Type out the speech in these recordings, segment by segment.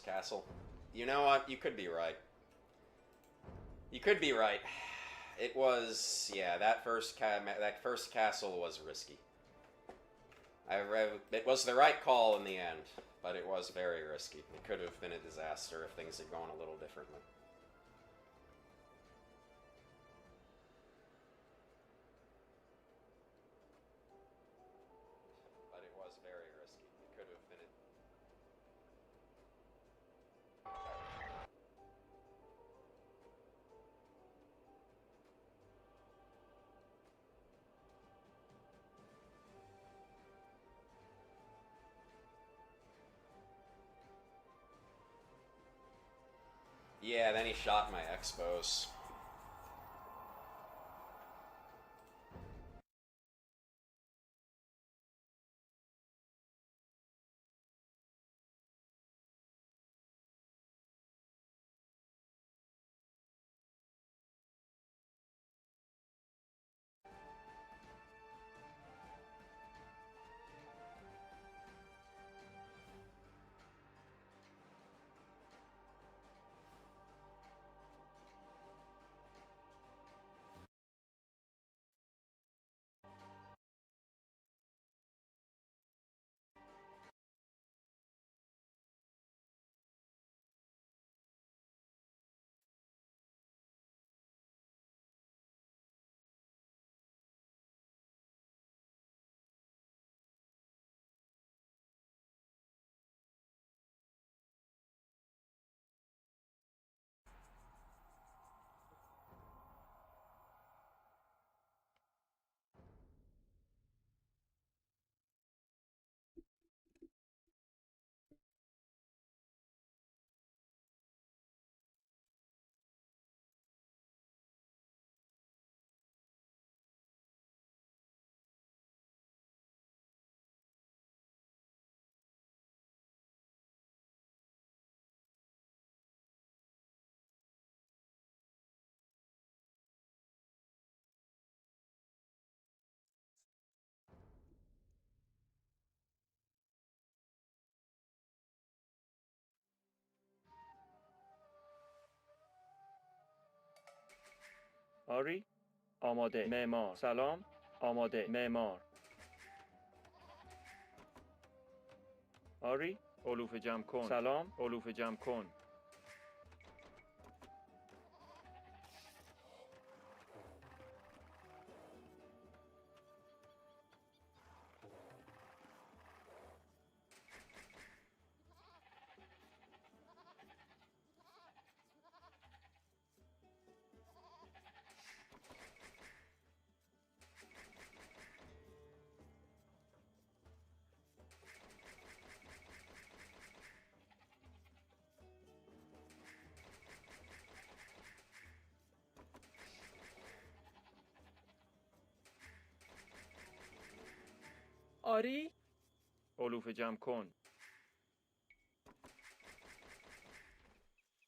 castle. You know what? You could be right. You could be right. It was, yeah. That first castle was risky. It was the right call in the end, but it was very risky. It could have been a disaster if things had gone a little differently. But it was very risky. It could have been a Yeah, then he shot my expos. آری آماده معمار سلام آماده معمار آری علوف جمع کن سلام علوف جمع کن آری علوف جمع کن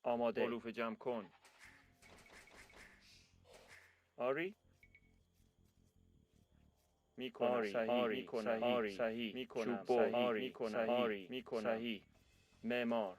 آماده علوف جمع کن آری میکنم آری صحیح آری میکنم صحیح آری صحیح میکنم چوب صحیح آری میکنم صحیح آری میکنم صحیح معمار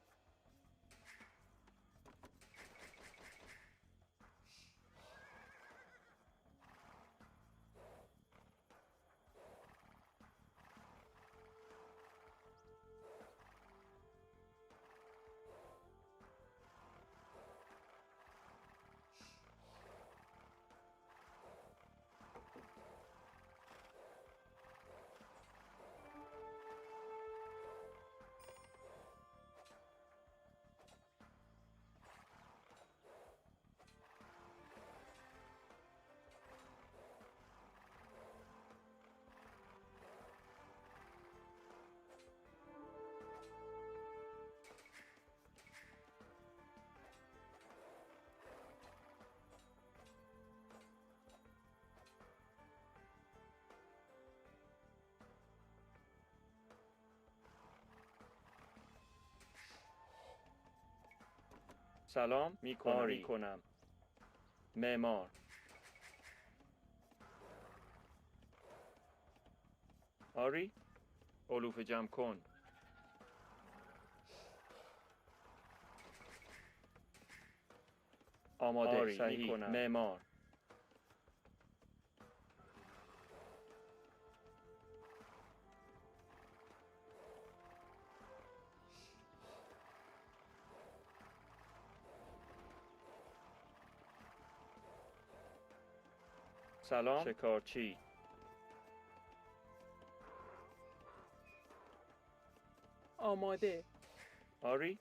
سلام میکنم آری. میکنم معمار آری علوف جمع کن آماده آری صحیح میکنم. معمار سلام شکارچی آماده آری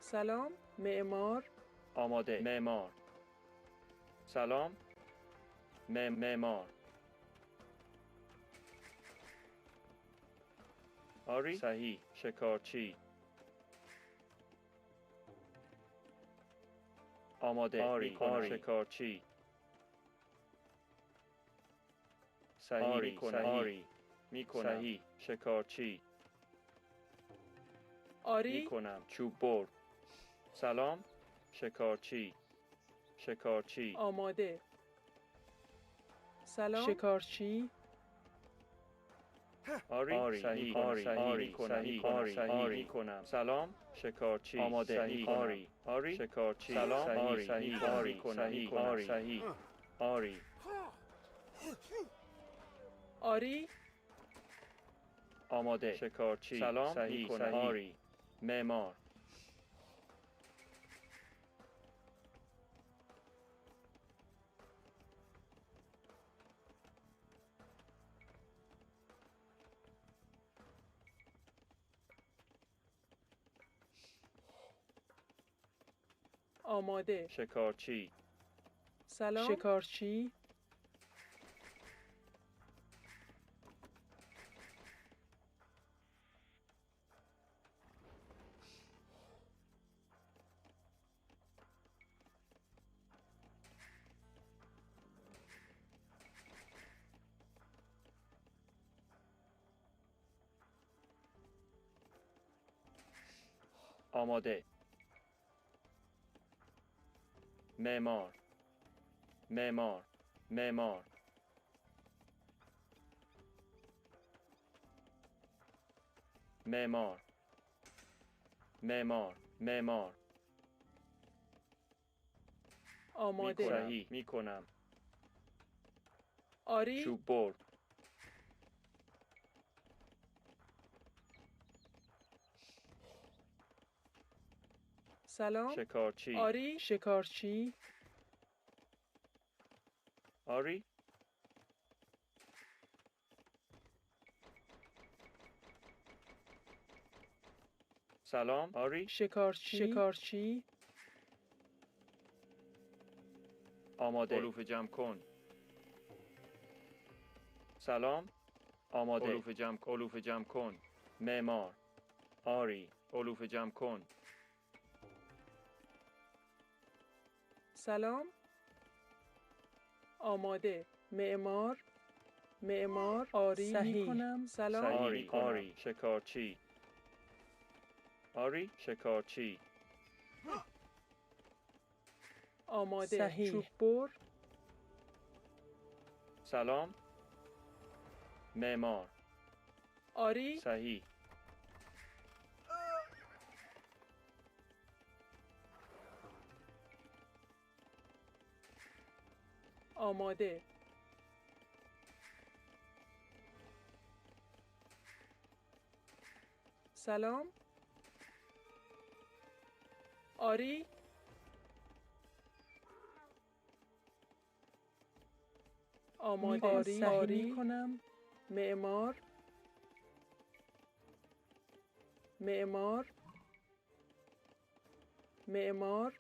سلام معمار آماده معمار سلام معمار آری صحیح شکارچی آماده آری آری شکارچی صحیح آری میکنم صحیح. آری میکنم صحیح شکارچی آری میکنم چوب برد سلام شکارچی شکارچی آماده سلام شکارچی آری آری صحیح میکنم. آری آری میکنم صحیح. آری صحیح آری میکنم. سلام شکارچی آماده صحیح میکنم. آری آری شکارچی سلام. صحیح آری صحیح میکنم. آری صحیح. صحیح آری. صحیح آری آری آماده شکارچی سلام صحیح. صحیح صحیح. آری معمار آماده شکارچی سلام شکارچی آماده معمار معمار معمار معمار معمار معمار آماده صحیح میکنم آری چوب برد سلام شکارچی آری شکارچی آری سلام آری شکارچی آماده علوف جمع کن سلام آماده علوف جمع کن معمار آری علوف جمع کن سلام آماده معمار آری صحیح. میکنم سلام صحیح آری میکنم. آری. شکارچی آری شکارچی آماده صحیح. چوب بر سلام معمار آری صحیح آماده سلام آری آماده آری میکنم معمار معمار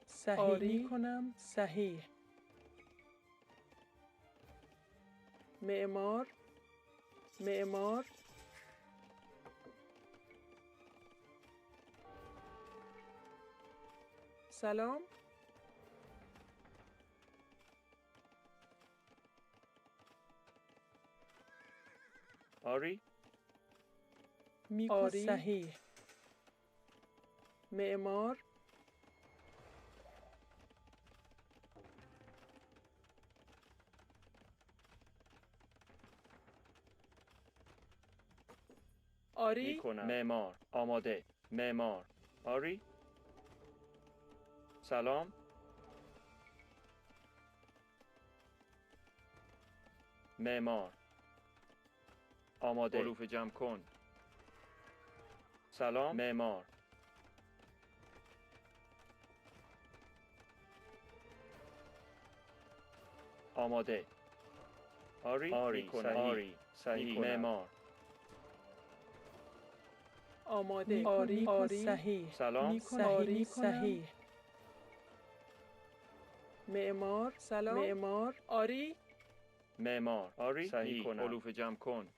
صحیح آری. میکنم صحیح معمار سلام آری آری صحیح معمار آری میکنم. معمار. آماده. معمار. آری. سلام. معمار. آماده. حروف جمع کن. سلام. معمار. آماده. آری. آری. میکنم. آری. صحیح. معمار. آماده آری آری صحیح سلام. آری صحیح معمار سلام معمار آری معمار. آری. صحیح. میکنم. حروف جمع کن.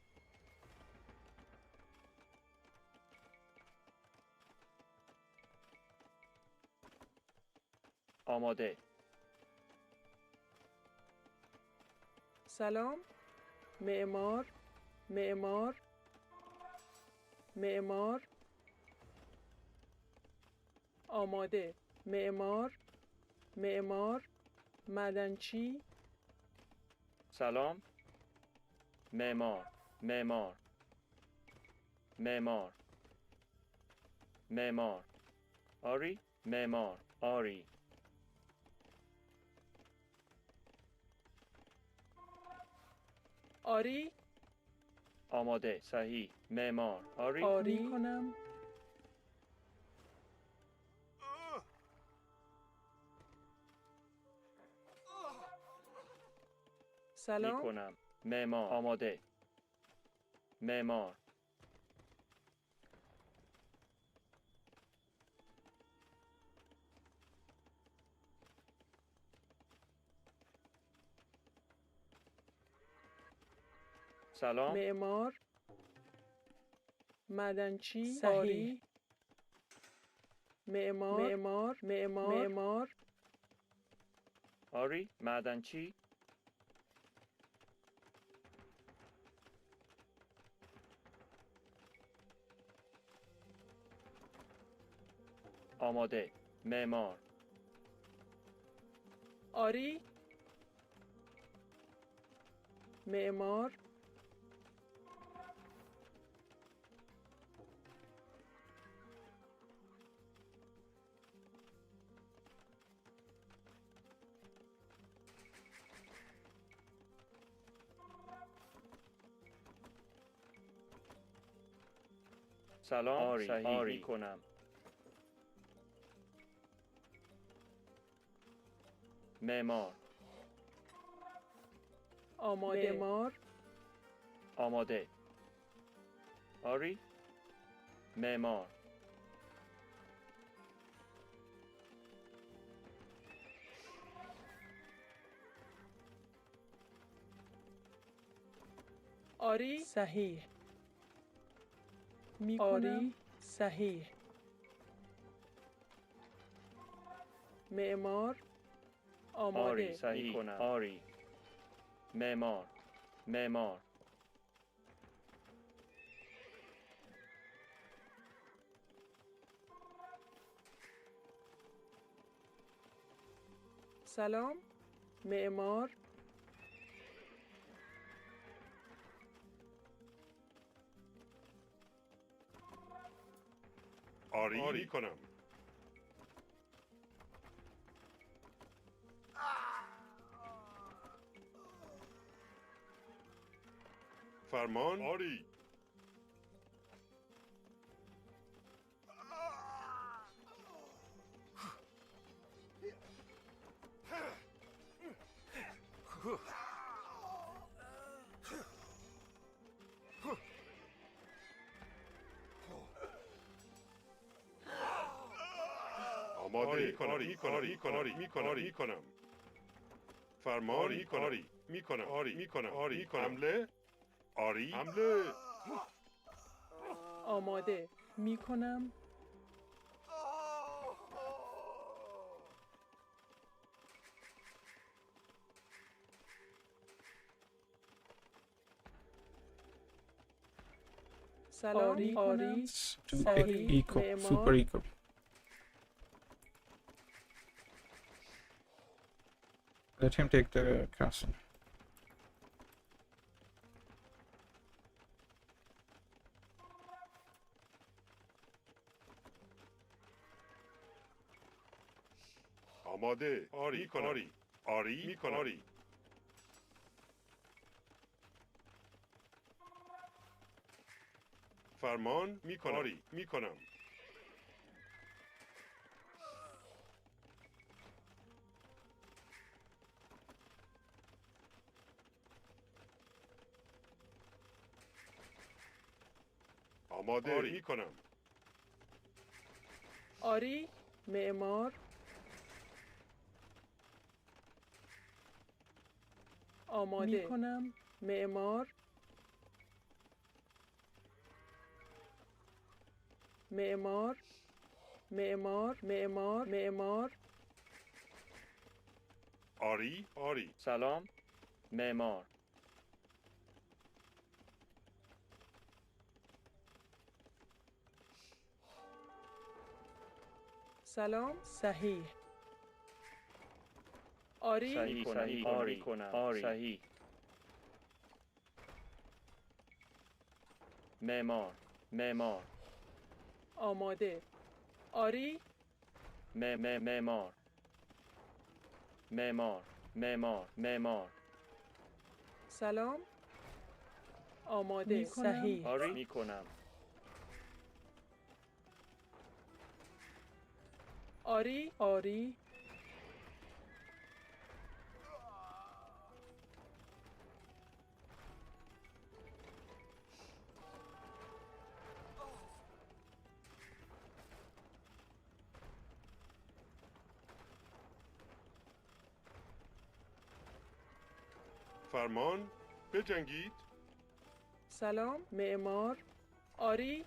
آماده. سلام معمار معمار معمار آماده معمار معمار معدنچی سلام. معمار. معمار. معمار. معمار. آری. معمار. آری. آری آماده. صحیح. معمار. آری. آری کنم سلام میکنم. معمار. آماده. معمار. سلام. معمار معدنچی صحیح معمار معمار معمار معمار آری. معدنچی. آماده. معمار. آری معمار سلام. آری. صحیح. آری. میکنم. معمار. آماده معمار آماده. آری. معمار. آری صحیح میکنم آری صحیح معمار آماده آری. صحیح. میکنم آری. معمار. معمار. سلام معمار آری میکنم. فرمان آری. آماده میکنم. فرمان میکنم. آری میکنم. حمله آری حمله. آماده میکنم سلام آری آری Super صحیح. eco. معمار. Super eco. Let him take the castle. آماده آری میکنم آری میکنم آری فرمان میکنم آری میکنم آماده آری میکنم آری معمار. آماده میکنم. معمار. معمار معمار معمار معمار. آری آری سلام معمار سلام صحیح. آری صحیح صحیح آری کنم آری صحیح معمار معمار آماده. آری معمار معمار معمار معمار سلام. آماده میکنم. صحیح. آری میکنم آری آری فرمان بجنگید سلام معمار. آری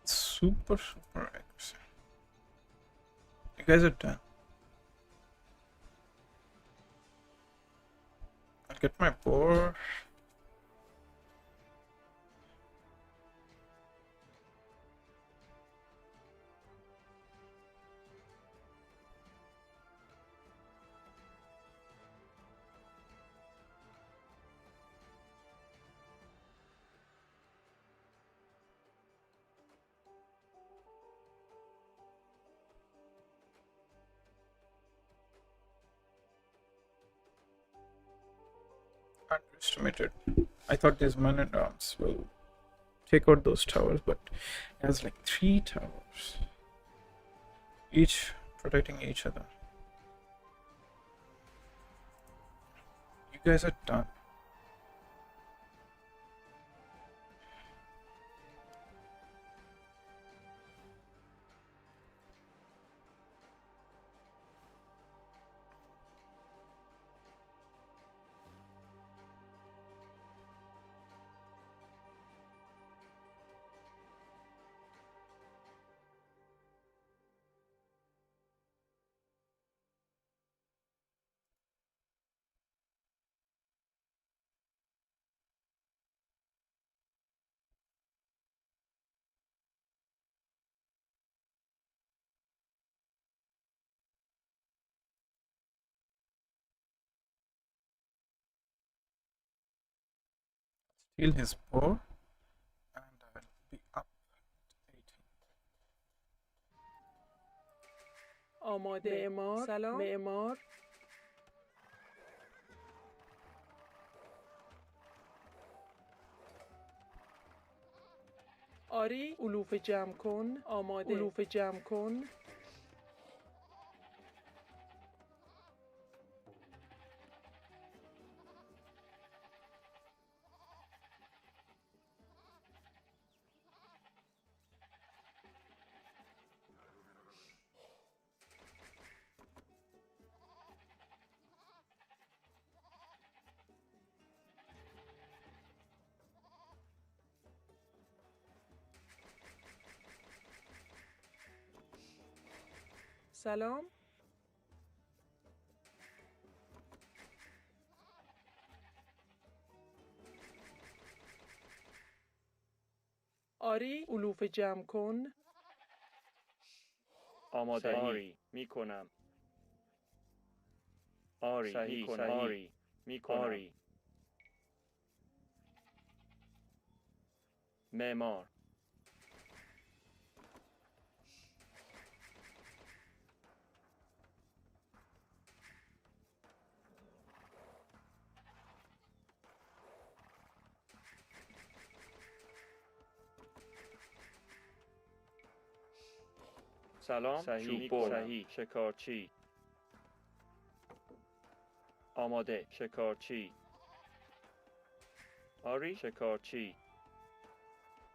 Super eco. You guys are done. I'll get my boar. Underestimated. I thought these men at arms will take out those towers, but it has like 3 towers, each protecting each other. You guys are done. Steal his bow, and I'll be up at 18. آماده. معمار. سلام معمار. آری علوف جمع کن. آماده. علوف جمع کن. سلام. آری علوف جمع کن. آماده آری می کنم. آری می کنم. آری می کنم. آری. معمار. سلام. صحیح. صحیح. شکارچی. آماده. شکارچی. آری. شکارچی.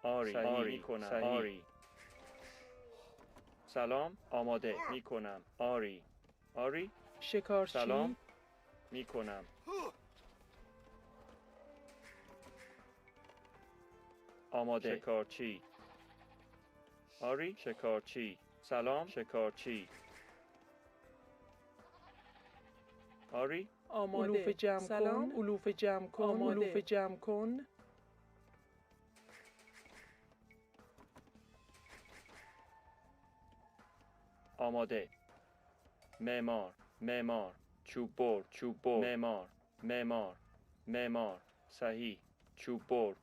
آری. آری. کنم. آری. سلام. آماده. می کنم. آری. آری. شکارچی. سلام. می کنم. آماده. شکارچی. آری. شکارچی. سلام. شکارچی. آری. آماده. علوف جمع سلام. کن. علوف جمع کن. آماده. علوف جمع کن. آماده. معمار. معمار. چوب بر. چوب بر. معمار. معمار. معمار. صحیح. چوب بر.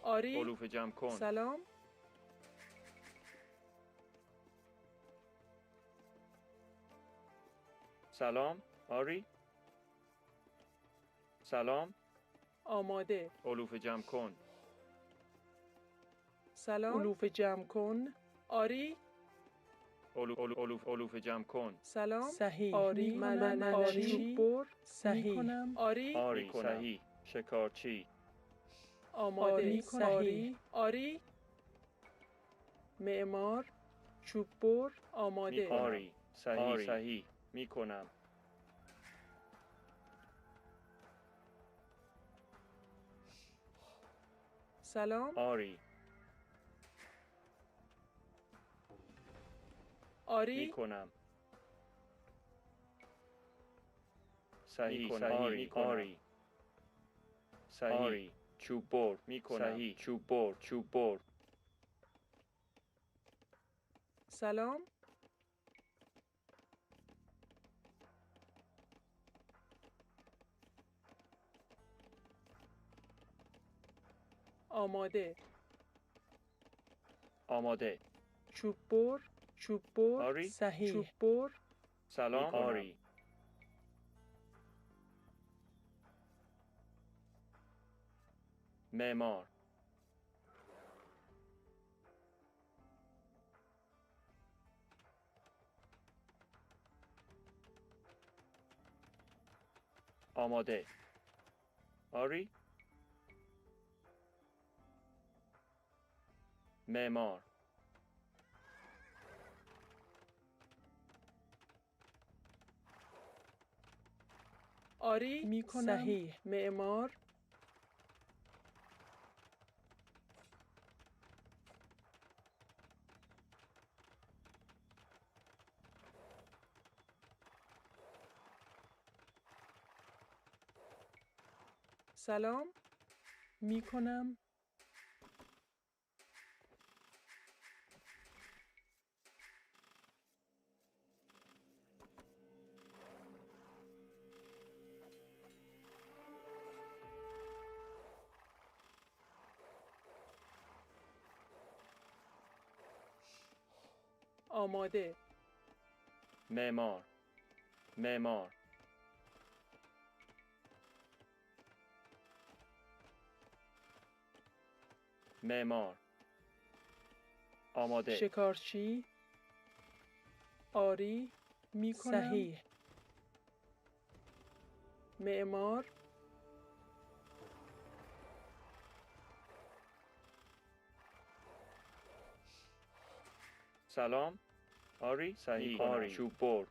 آری. علوف جمع کن. سلام. سلام. آری. سلام. آماده. علوف جمع کن. سلام. علوف جمع کن. آری. علوف جمع کن. سلام. صحیح. آری. من آری. بر. صحیح. آری. آری. صحیح. شکارچی. آماده. آری. صحیح. آری. معمار. چوب بر. آماده. آری. صحیح. صحیح. می کنم. سلام. آری. آری. می کنم. صحیح. صحیح. آری. صحیح. آری. چوب بر. می کنم. صحیح. چوب بر. چوب بر. سلام. آماده. آماده. چوب بر. چوب بر. آری. صحیح. چوب بر. سلام. آری. معمار. آماده. آری. معمار. آری. می کنم. صحیح. معمار. سلام. می کنم. آماده. معمار معمار معمار آماده شکارچی آری می کنم. صحیح. معمار سلام آری صحیح آری چوب بر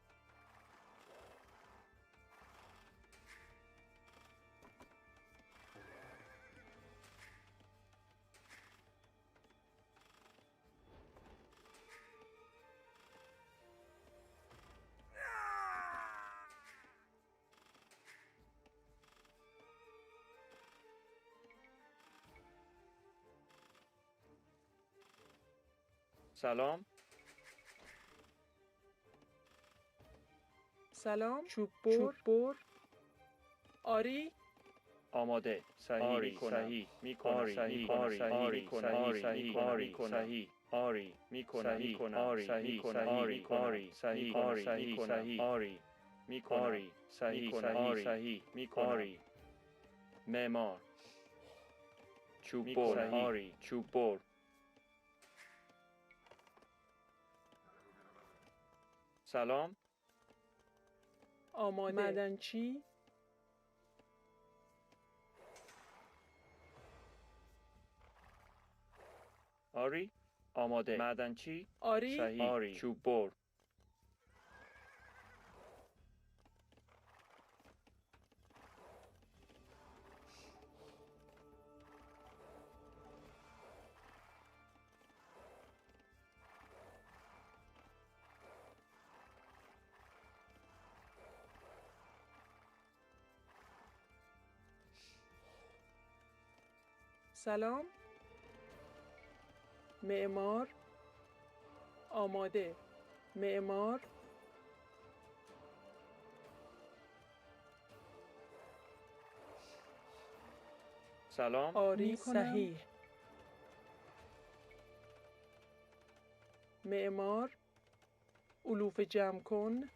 سلام سلام چوب بر آری آماده صحیح آری صحیح میکنم صحیح آری آری صحیح صحیح آری صحیح آری میکنم آری صحیح آری آری صحیح آری صحیح آری میکنم آری صحیح صحیح میکنم معمار چوب بر آری چوب بر سلام آماده. معدنچی آری آماده معدنچی آری صحیح آری چوب بر سلام معمار آماده. معمار سلام آری صحیح. معمار علوف جمع کن.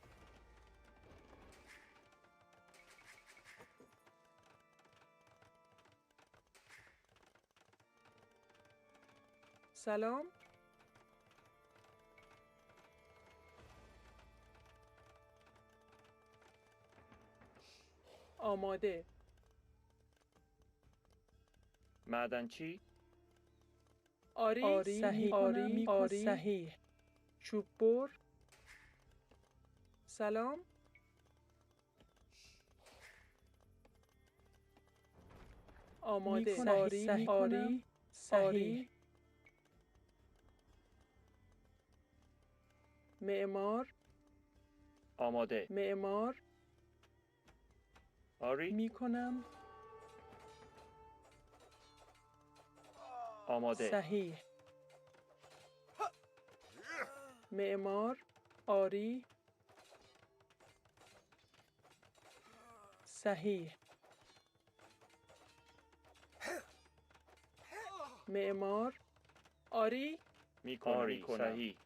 سلام آماده. معدنچی آری صحیح آری آری صحیح. چوب بر سلام آماده. آری آری صحیح. معمار آماده معمار آری می کنم. آماده صحیح. معمار آری صحیح. معمار آری میکنم آری صحیح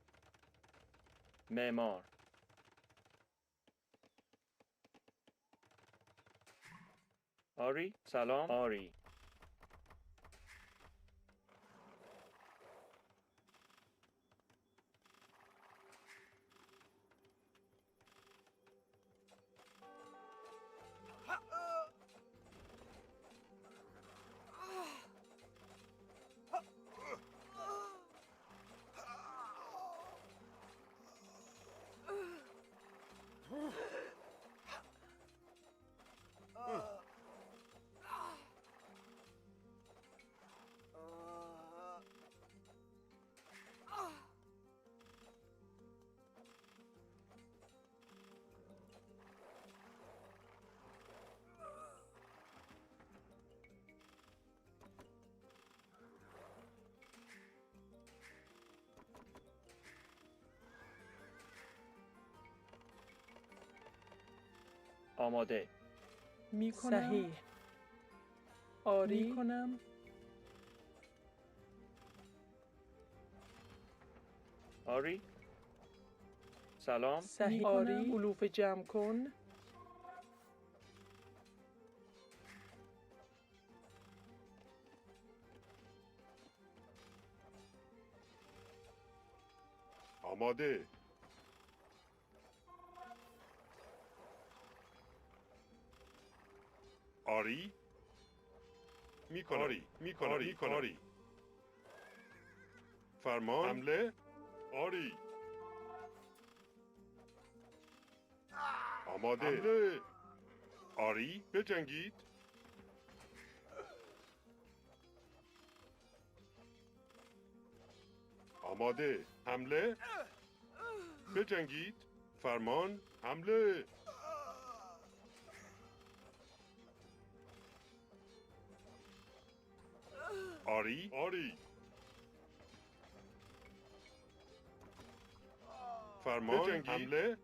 معمار آری سلام آری آماده می کنم. صحیح. آری می کنم. آری سلام. صحیح آری علوف جمع کن. آماده. آری میکنم. آری میکنم. آری میکنم. آری. فرمان. حمله. آری. آماده. حمله. آری بجنگید. آماده. حمله. بجنگید. فرمان. حمله. آری. آری. فرمان. بجنگید. حمله.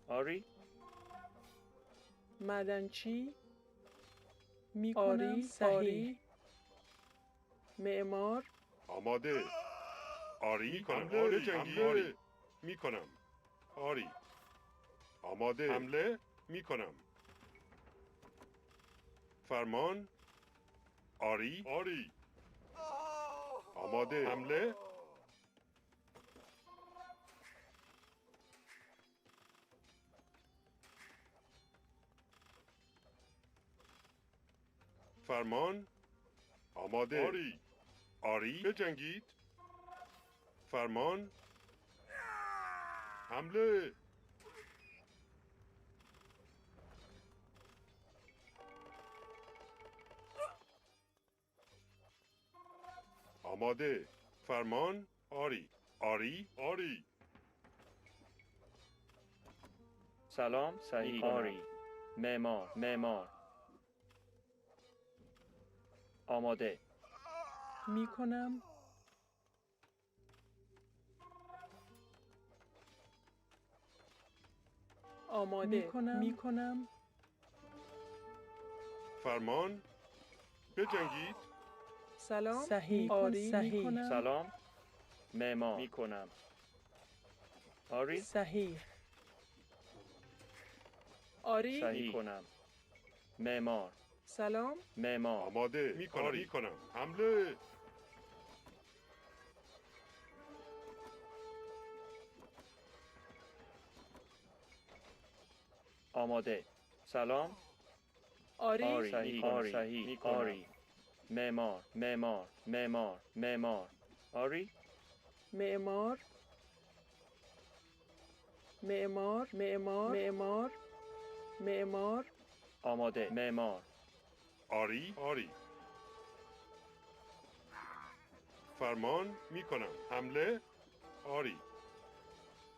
آری. معدنچی میکنم. آری صحیح. معمار. آماده. آری میکنم. آری بجنگید. آری میکنم. آری. آماده. حمله میکنم. فرمان. آری. آری. آماده. حمله. فرمان. آماده. آری. آری بجنگید. فرمان. حمله. آماده. فرمان. آری. آری. آری. سلام. صحیح. آری. معمار. معمار. آماده. میکنم. آماده میکنم. فرمان. بجنگید. سلام. صحیح آری صحیح. سلام. معمار. میکنم. آری. صحیح. آری صحیح کنم. معمار. سلام. معمار. آماده. میکنم. میکنم. حمله. آماده. سلام. آری آری. صحیح کنم. آری صحیح میکنم. آری. معمار. معمار. معمار. معمار. آری. معمار. معمار. معمار. معمار. معمار. آماده. معمار. آری. آری. فرمان. میکنم. حمله. آری.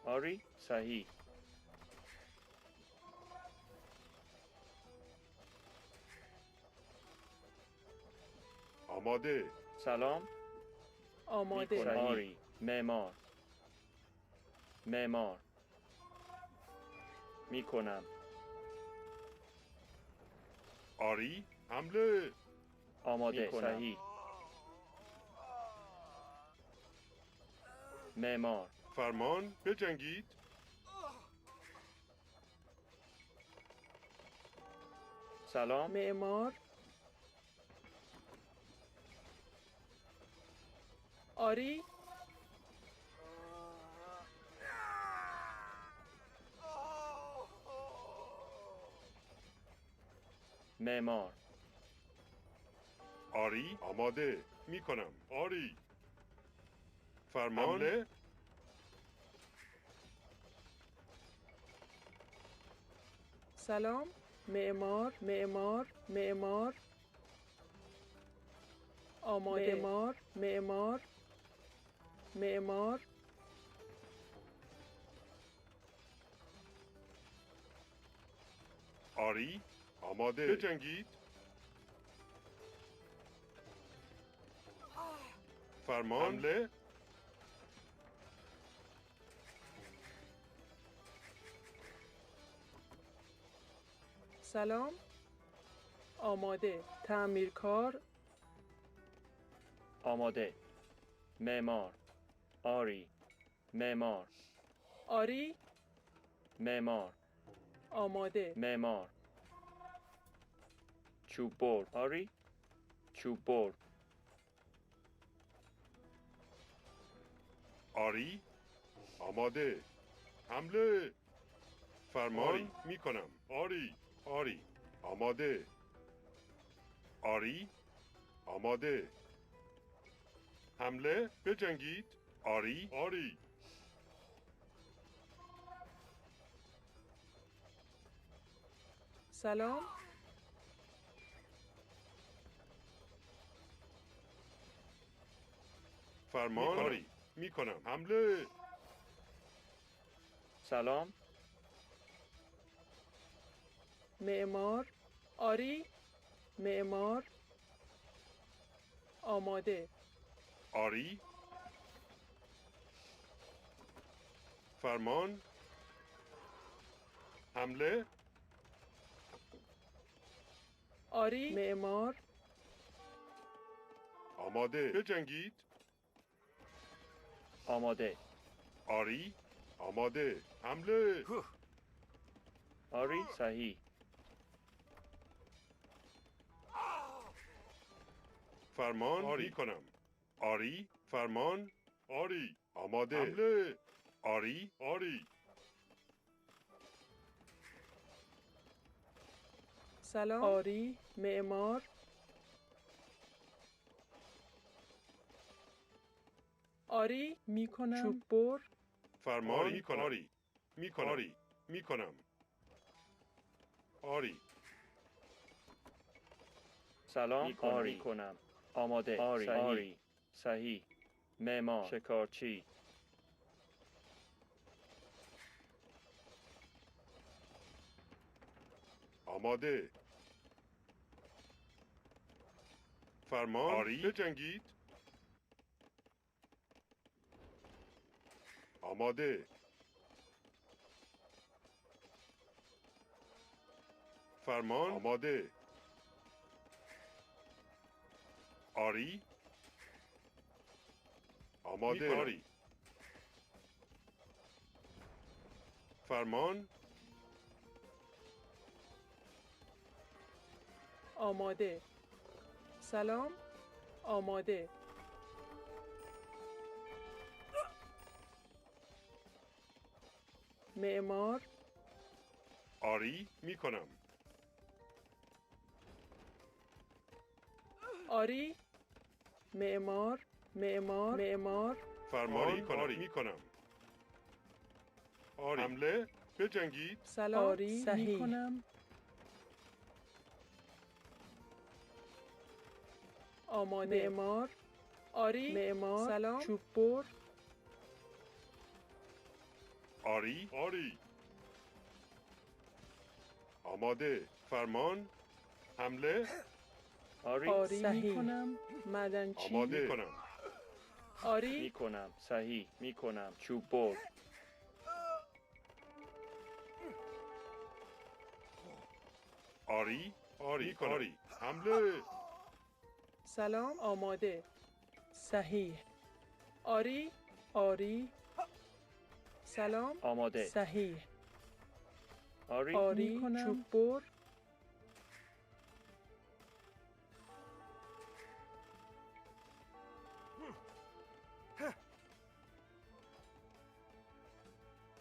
آری. صحیح. آماده. سلام. آماده. صحیح. آری. معمار. معمار. میکنم. آری. حمله. آماده. میکنم. صحیح. معمار. فرمان. بجنگید. سلام. معمار. آری معمار. آری. آماده. میکنم. آری. فرمان. حمله. سلام. معمار. معمار. معمار. آماده. معمار. معمار. معمار. آری. آماده. بجنگید. فرمان. حمله. سلام. آماده. تعمیرکار. آماده. معمار. آری. معمار. آری. معمار. آماده. معمار. چوب بر. آری. چوب بر. آری آماده حمله فرمان می کنم آری آری آماده آری آماده حمله بجنگید آری آری سلام. فرمان آری می کنم حمله سلام. معمار. آری. معمار. آماده. آری فرمان حمله آری. معمار. آماده بجنگید آماده. آری آماده حمله آری. صحیح. فرمان آری کنم آری فرمان آری آماده حمله آری آری سلام. آری. معمار. آری. میکنم. چوب بر. فرمان آری کنم آری می کنم آری می کنم آری سلام. آری کنم. آماده. آری. صحیح. آری. صحیح. معمار. شکارچی. آماده فرمان آری بجنگید آماده فرمان آماده آری آماده آری فرمان آماده. سلام. آماده. معمار. آری می کنم آری. معمار. معمار. معمار. فرمان آری می کنم آری حمله بجنگید سلام. آری. صحیح. میکنم. آماده. معمار. آری. معمار. سلام. چوب بر. آری آری آماده فرمان حمله آری. آری. صحیح. میکنم. معدنچی. آماده کنم آری. میکنم. صحیح. میکنم. چوب بر. آری آری کنم آری حمله سلام. آماده. صحیح. آری. آری. سلام. آماده. صحیح. آری. آری. میکنم. چوب بر.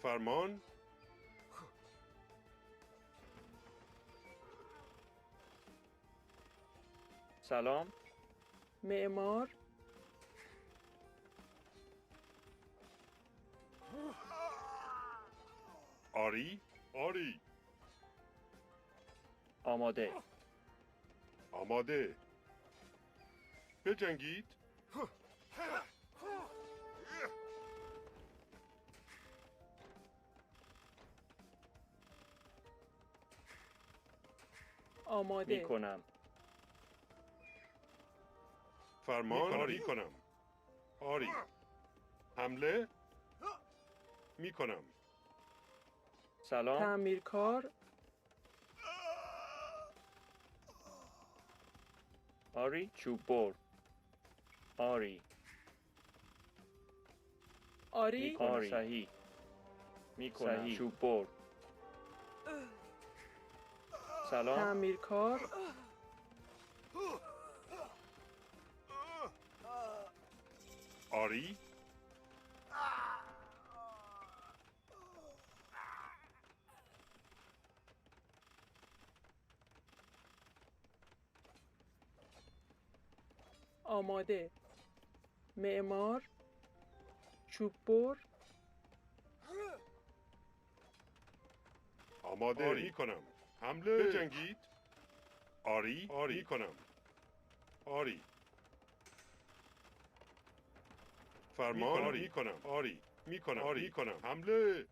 فرمان سلام. معمار. آری آری آماده. آماده بجنگید آماده. میکنم. فرمان آری کنم آری حمله می کنم سلام. تعمیرکار. آری چوب بر آری آری میکنم صحیح میکنم صحیح. چوب بر سلام تعمیرکار آری آماده معمار چوببر آماده میکنم حمله بجنگید آری میکنم آری فرمان میکنم آری میکنم حمله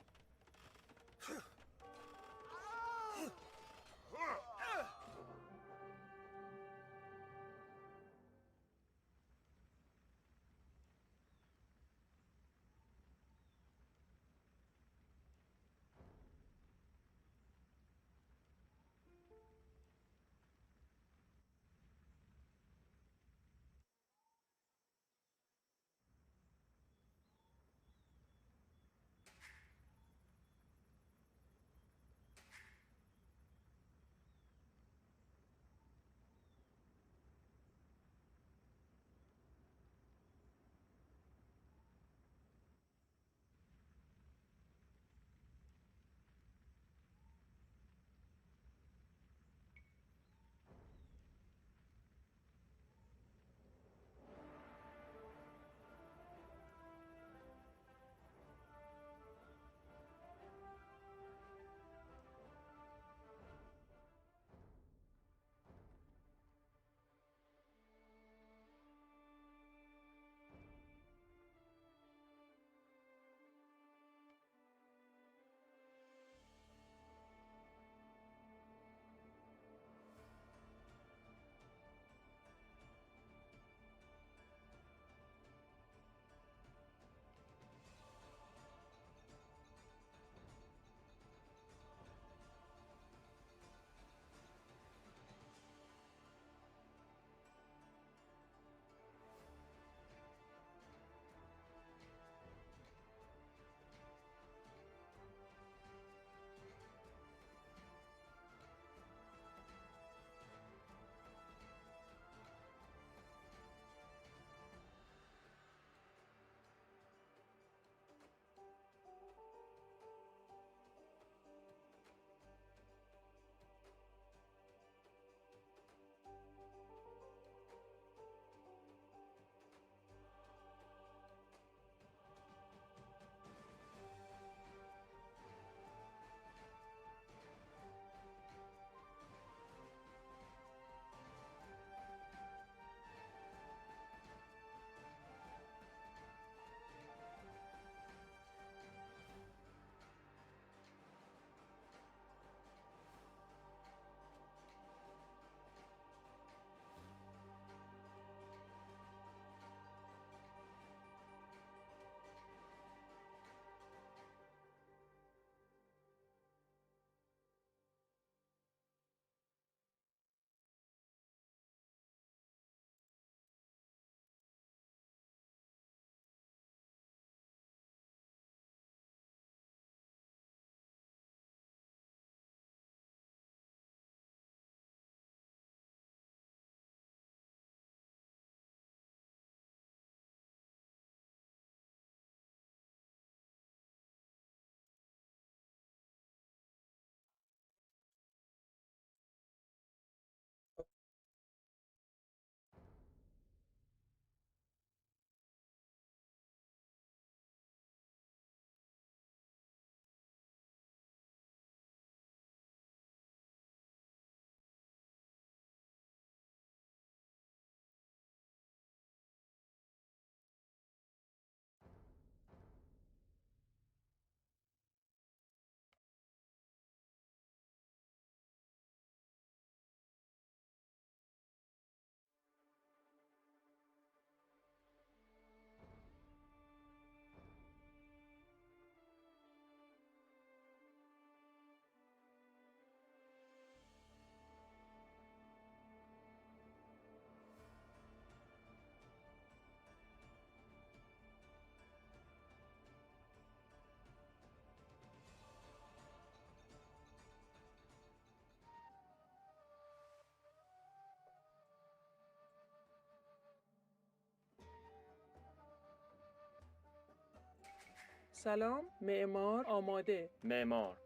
سلام معمار آماده. معمار.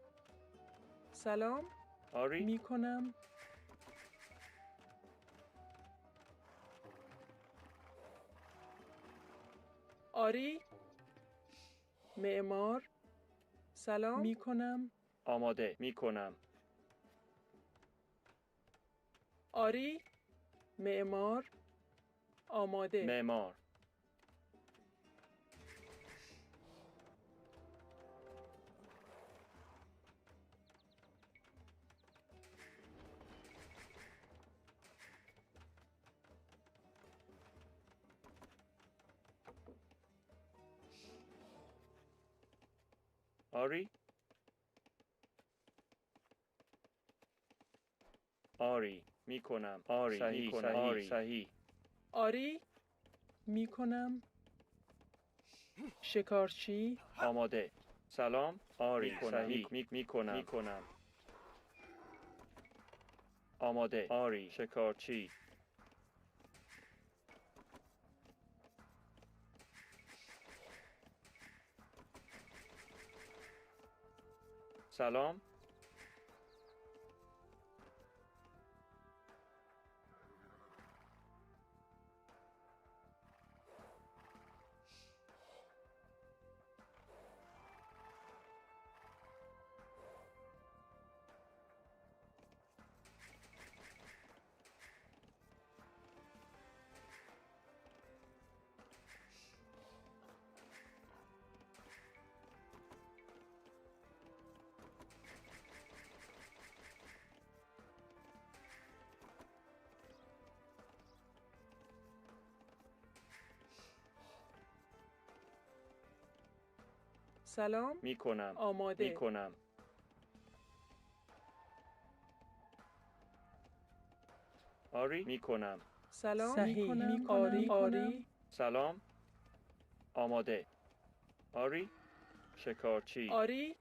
سلام آری. می کنم. آری معمار سلام می کنم. آماده می کنم. آری معمار آماده. معمار. آری. آری می کنم. آری صحیح، می کنم. صحیح، آری صحیح. آری می کنم. شکارچی آماده. سلام. آری می کنم. صحیح. می کنم. می کنم. آماده. آری. شکارچی. سلام. سلام می کنم. آماده. می کنم. آری می کنم. سلام صحیح. می کنم. آری آری سلام. آماده. آری. شکارچی. آری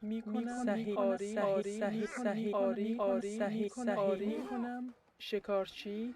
می کنم. صحیح. آری صحیح. آری صحیح. صحیح. آری آری صحیح. صحیح. آری می کنم. شکارچی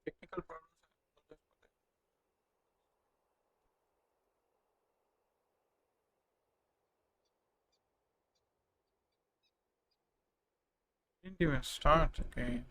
Technical problems. Didn't even start again.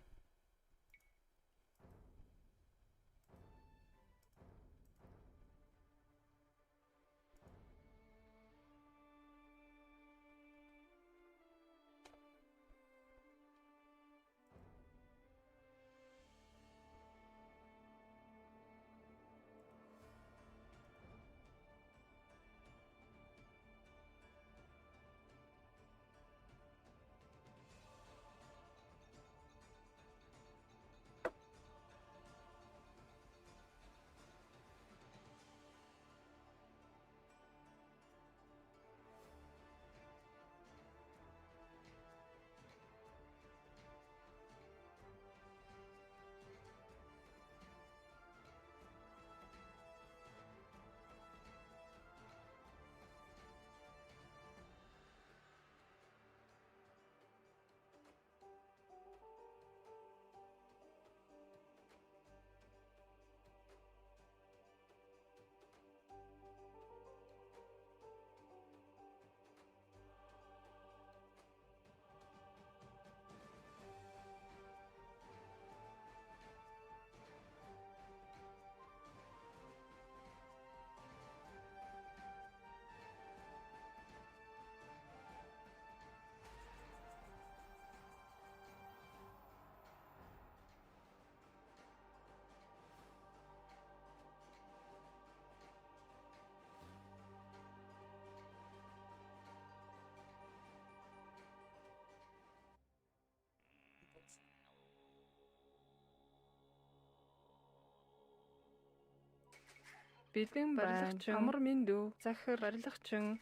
Бэлэн байна. Амар мэндүү. Захир барилгачин.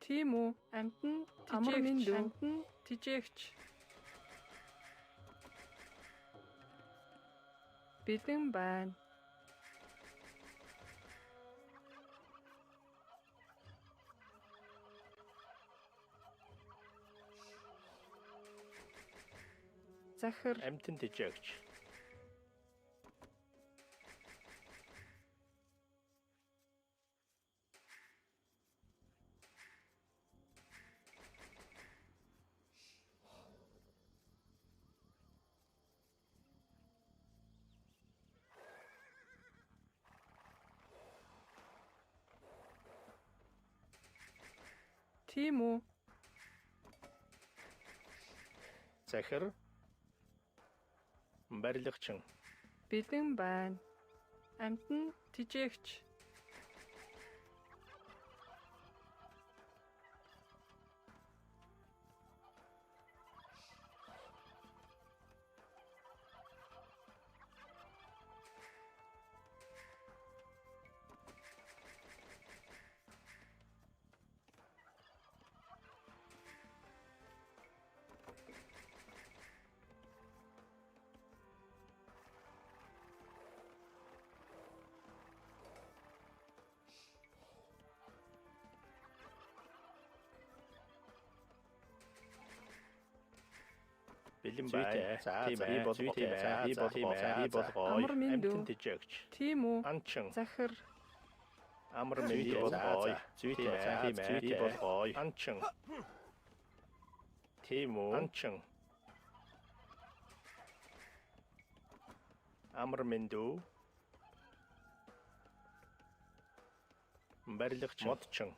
Тийм үү? Амтан амар мэндүү. Амтан тижээгч. Бэлэн байна. Захир Амтэн тэжээгч. тийм үү? Захир барилгачин. Бэлэн байна. Амтан тижээгч. Бэлэн байна. Би болгоо. Амар мэндүү. Амтэн тэжээгч. Тийм үү? Анчин. Захир Амар мэндүү болгоо. Би болгоо. Анчин. Тийм үү? Анчин. Амар мэндүү. Барилгачин. Модчин.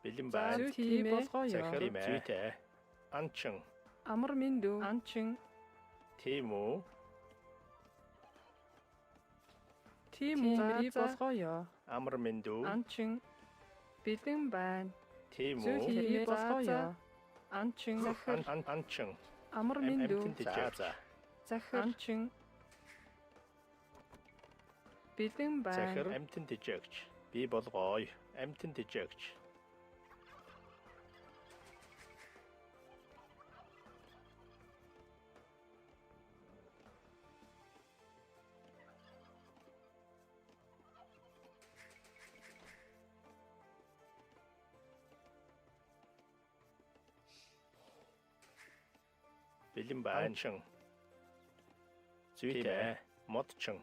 Бэлэн байна. зүй тийм болгоё. Захир зүйтэй. Анчин. Амар мэндүү. Анчин. Тийм үү? Тийм үү? Би болгоё. Амар мэндүү. Анчин. Бэлэн байна. Тийм Зүй үү? тийм болгоё. Анчин. Захир Анчин. амар мэндүү. Амтэн тэжээгч. Захир анчин. Бэлэн Захир байна. амтэн тэжээгч. Би болгоё. Амтэн тэжээгч. Бэлэн байна. Анчин. Зүйтэй. Модчин.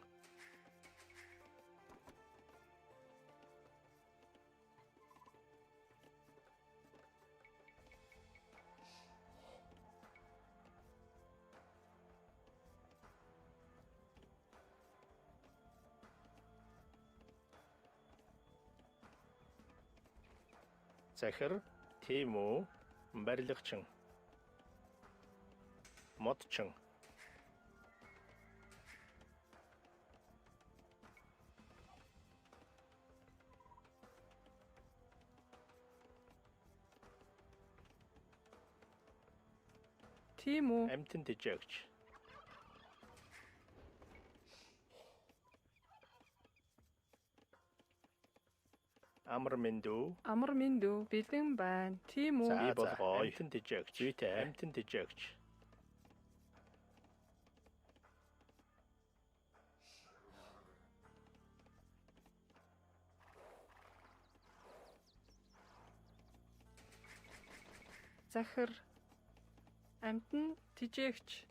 Захир тийм үү? Барилгачин. Модчин. Тийм үү? Амтэн тэжээгч. Амар мэндүү. Амар мэндүү. Бэлэн байна. Тийм үү? Би болгоё. Амтэн тэжээгч. Зүйтэй. Амтэн тэжээгч. Захир амтан тижээгч.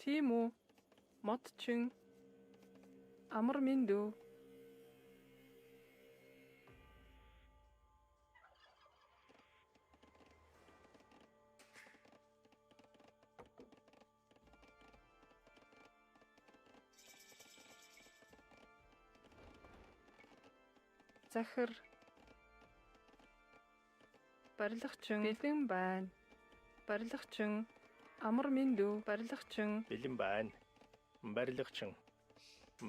Тийм үү? Мод чин. Амар минь дүү. Захир. Барилгачин. Бэлэн байна. Барилгачин. Амар минь дүү. Барилгачин. Бэлэн байна. Барилгачин.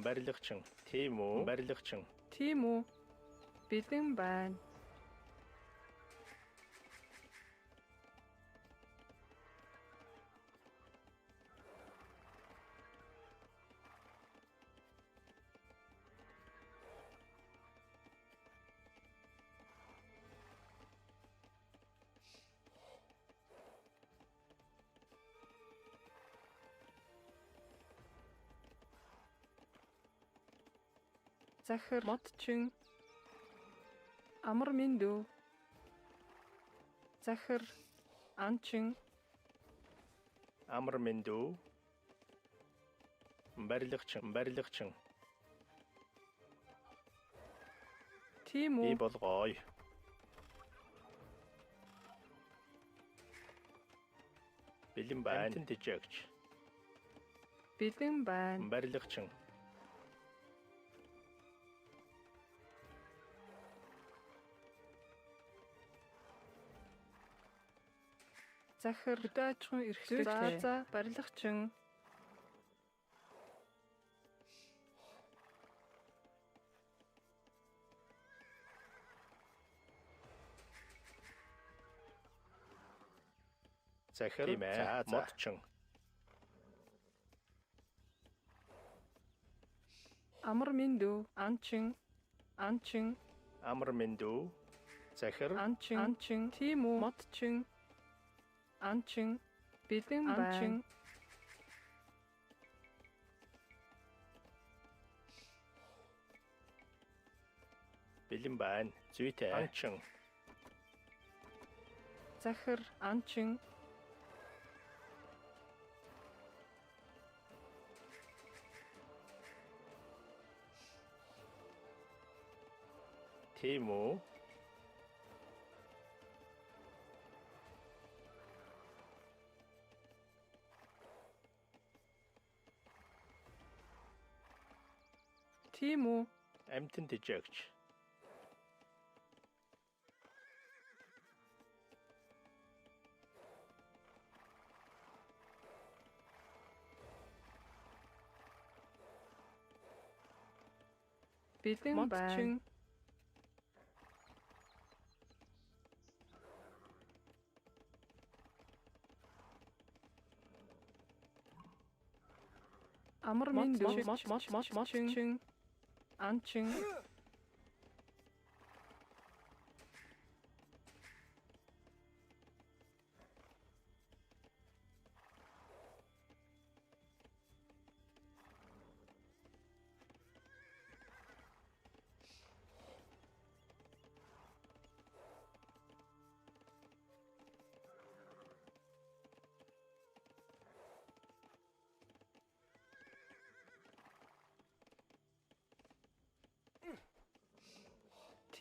Барилгачин. Тийм үү? Барилгачин. Тийм үү? Бэлэн байна. Захир. Мод чин. Амар минь дүү. Захир. Ан чин. Амар минь дүү. Барилгачин. Барилгачин. Тийм Би үү? болгоё. Бэлэн байна. Амтэн тэжээгч. Бэлэн байна. Барилгачин. Захир. Хөдөөжхөн эрхлээ. За барилгачин. Захир. Тийм ээ. Модчин. Амар минь дүү. Ан чин. Ан чин. Амар минь дүү. Захир. Ан чин. Ан чин. Тийм үү? Мод чин. Ан чин. Бэлэн байна. Бэлэн байна. Зүйтэй. Анчин. Захир. Ан чин. Тийм үү? Тийм үү? Амтэн тэжээгч. Бэлэн байна. Амар минь дүү. Мод чин. Ан чин.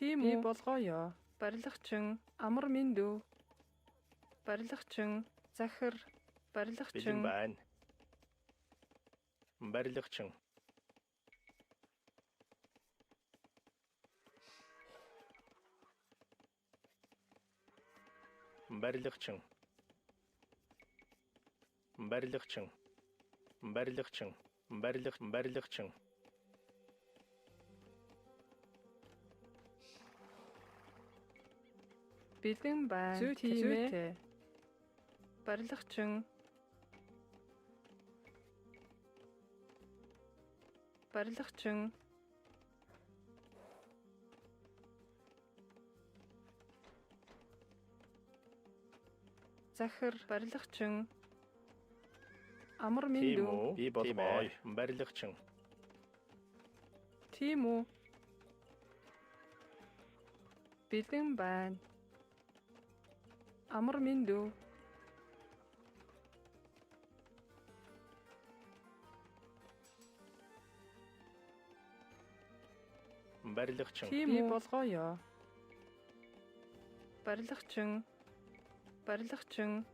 Тийм үү? Би болгоё. Барилгачин. Амар минь дүү. Барилгачин. Захир. Барилгачин. Бэлэн байна. Барилгачин. Барилгачин. Барилгачин. Барилгачин. Барилгачин. Бэлэн байна. Зүйтэй. Барилгачин. Барилгачин. Захир. Барилгачин. Амар минь дүү. Би болгоё. Барилгачин. Тийм үү? Бэлэн байна. Амар минь дүү. барилгачин, Тийм үү болгоё. Барилгачин. Барилгачин.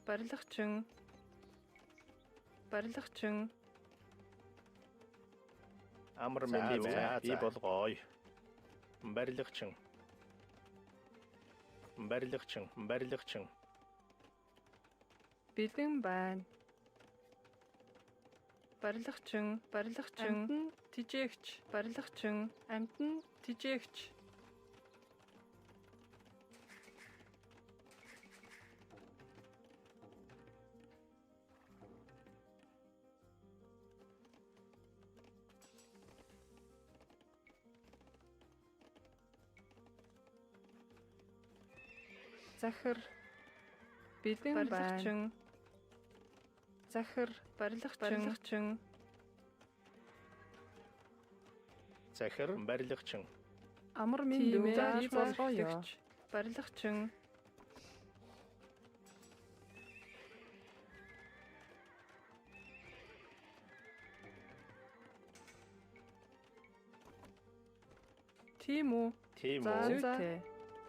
Барилгачин. Барилгачин. амар мэндүү бий болгоё. Барилгачин. Барилгачин, барилгачин, Бэлэн байна. Барилгачин. Барилгачин. Амтан тижээгч. Барилгачин. Амтан тижээгч. Захир. Бэлэн барилгачин. Захир. Барилгачин. захир, барилгачин, Амар мэндүү бий болгоё. Барилгачин. Тийм үү? тийм За үү, зүйтэй.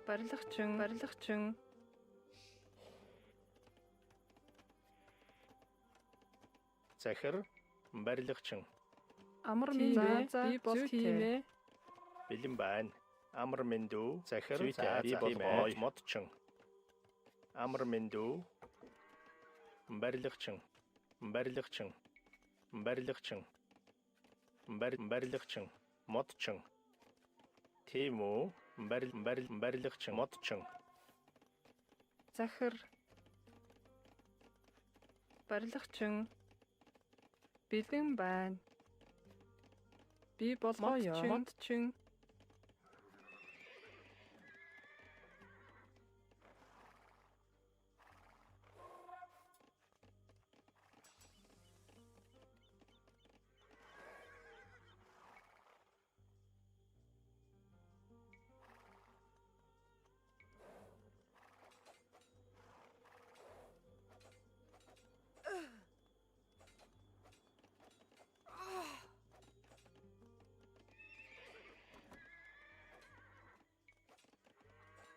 Барилгачин. Барилгачин. захир, барилгачин, Амар мэндүү бий болгоё. бэлэн байна. Амар мэндүү, захир, бий болгоё. Модчин, амар мэндүү, барилгачин, барилгачин, барилгачин, барилгачин, модчин. Тийм үү, барилгачин, модчин, Захир. Барилгачин. Бэлэн байна. Бий болгоё. Модчин.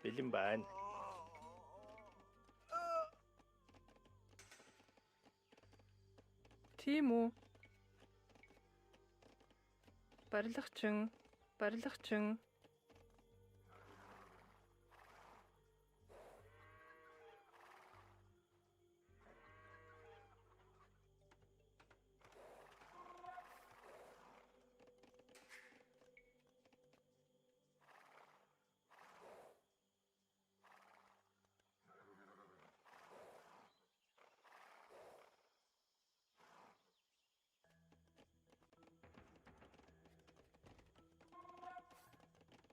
бэлэн байна. Тийм үү? Барилгачин. Барилгачин.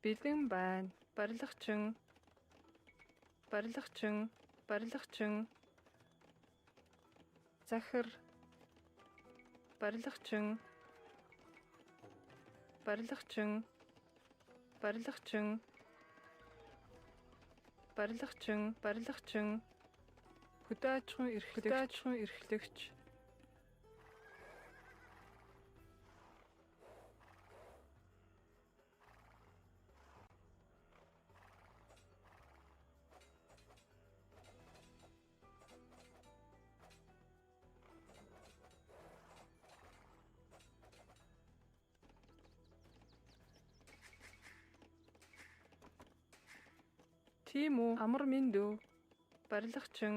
Бэлэн байна. Барилгачин. Барилгачин. Барилгачин. Захир. Барилгачин. Барилгачин. Барилгачин. Барилгачин. Барилгачин. Хөдөөжхөн эрхлэгч. Хөдөөжхөн эрхлэгч. Тийм үү? Амар мэндүү. Барилгачин.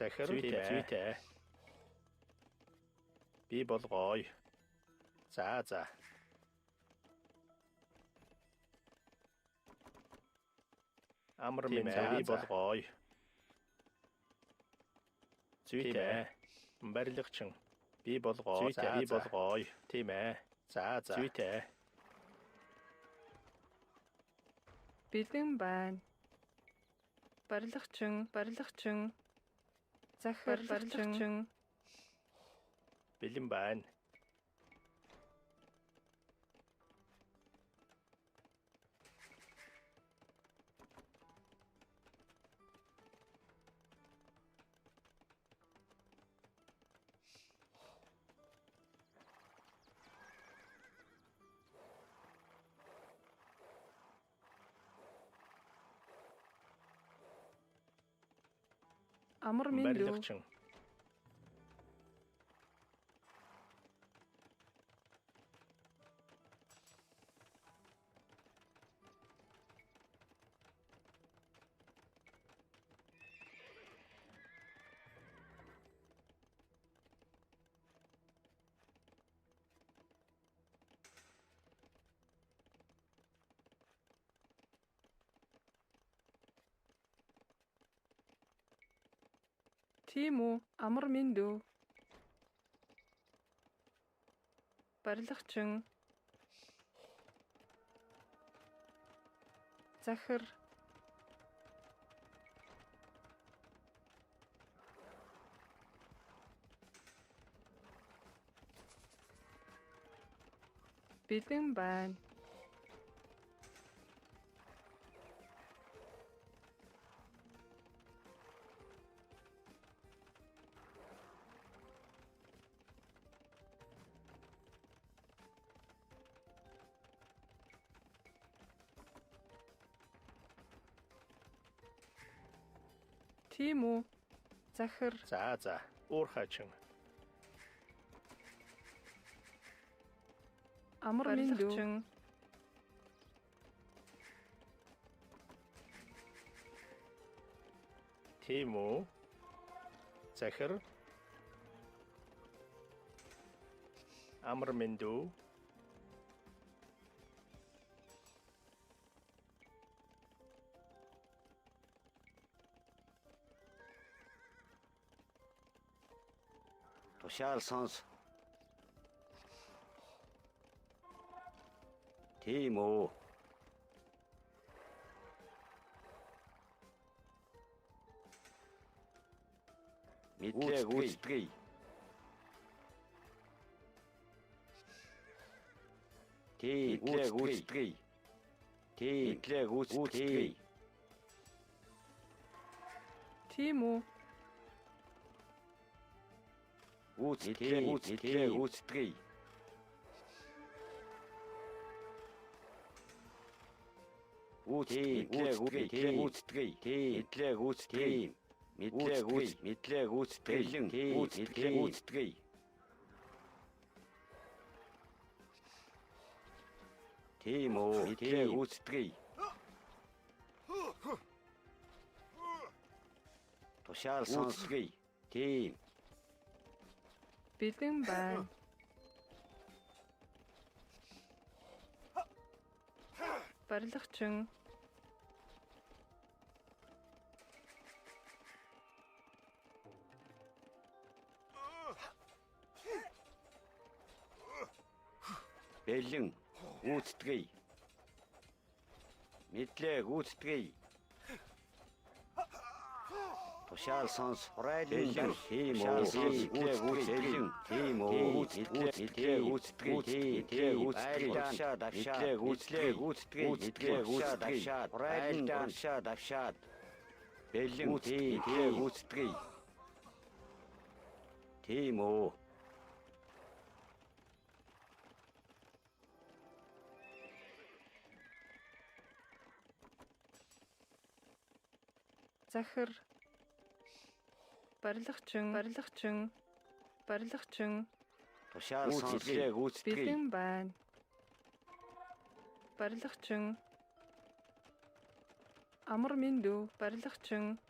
захир зүйтэй. Би болгоё. За. Амар минь би болгоё. Зүйтэй. Барилгачин. Би болгоо. За би болгоё. Тийм ээ. За. Зүйтэй. Бэлэн байна. Барилгачин. Захир барилгачин. Бэлэн байна. Амар минь дүү. Барилгачин. Тийм үү? Амар минь дүү. Барилгачин. Захир. Бэлэн байна. Тийм үү? Захир. За. Уурхачин. Амар минь дүү. Тийм үү? Захир. Амар минь дүү. Тушаал сонс. Тийм үү. Мэдлэг үүсгэе. Мэдлэг үүсгэе. Мэдлэг үүсгэе. Тийм үү? Мэдлэг үүсгэе. Мэдлэг үүсгэе. Тийм үү. Мэдлэг үүсгэе. Тушаал сонсгоё. Тийм. Бэлэн байна. Барилгачин. Бэлэн үүсгэе. Мэдлэг үүсгэе. Тушаал сонс. Бэлэн тийм үү. Мэдлэг үүсгэе. Тийм үү. Мэдлэг үүсгэе. Мэдлэг үүсгэе. Бэлэн тийм үүсгэе. Тийм үү. Захир. Барилгачин. Тушаал сонс. Мэдлэг үүсгэе. Бэлэн байна. Барилгачин. Амар минь дүү. Барилгачин.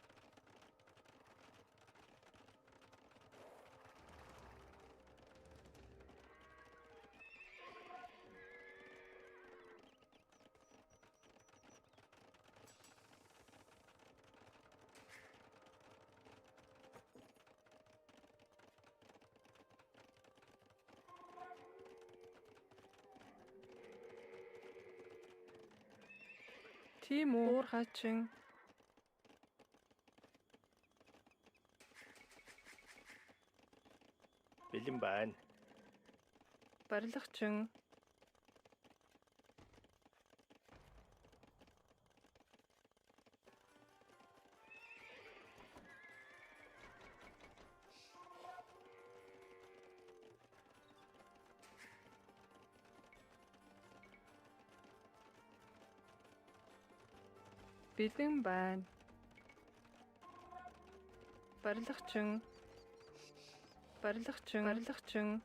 Тийм үү? Уурхайчин. Бэлэн байна. Барилгачин. Бэлэн байна. Барилгачин. Барилгачин. Барилгачин.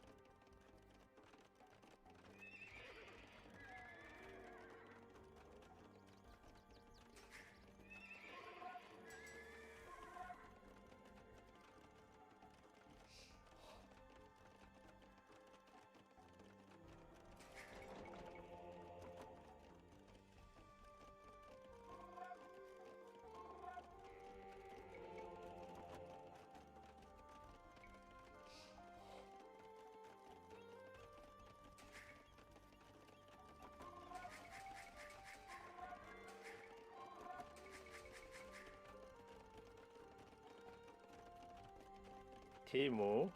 Тийм үү?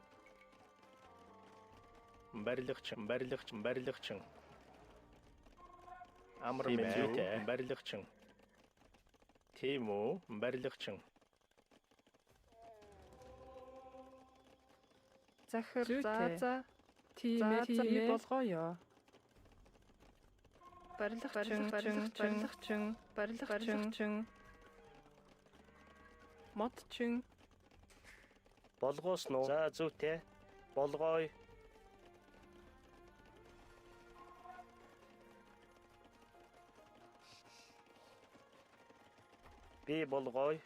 Барилгачин. Амар мэдээ. Барилгачин. Тийм үү? Барилгачин. Захир. За. Тийм ээ болгоё. Барилгачин. Модчин. Болгоосон уу? За зүйтэй. Болгоё. Би болгоё.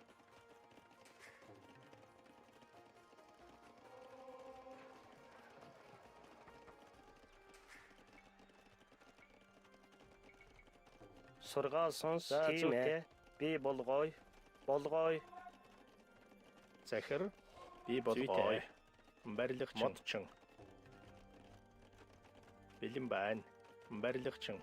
Сургаал сонс. Тийм ээ. Би болгоё. Болгоё. Захир. Би болгоё. Барилгачин. Модчин. Бэлэн байна. Барилгачин.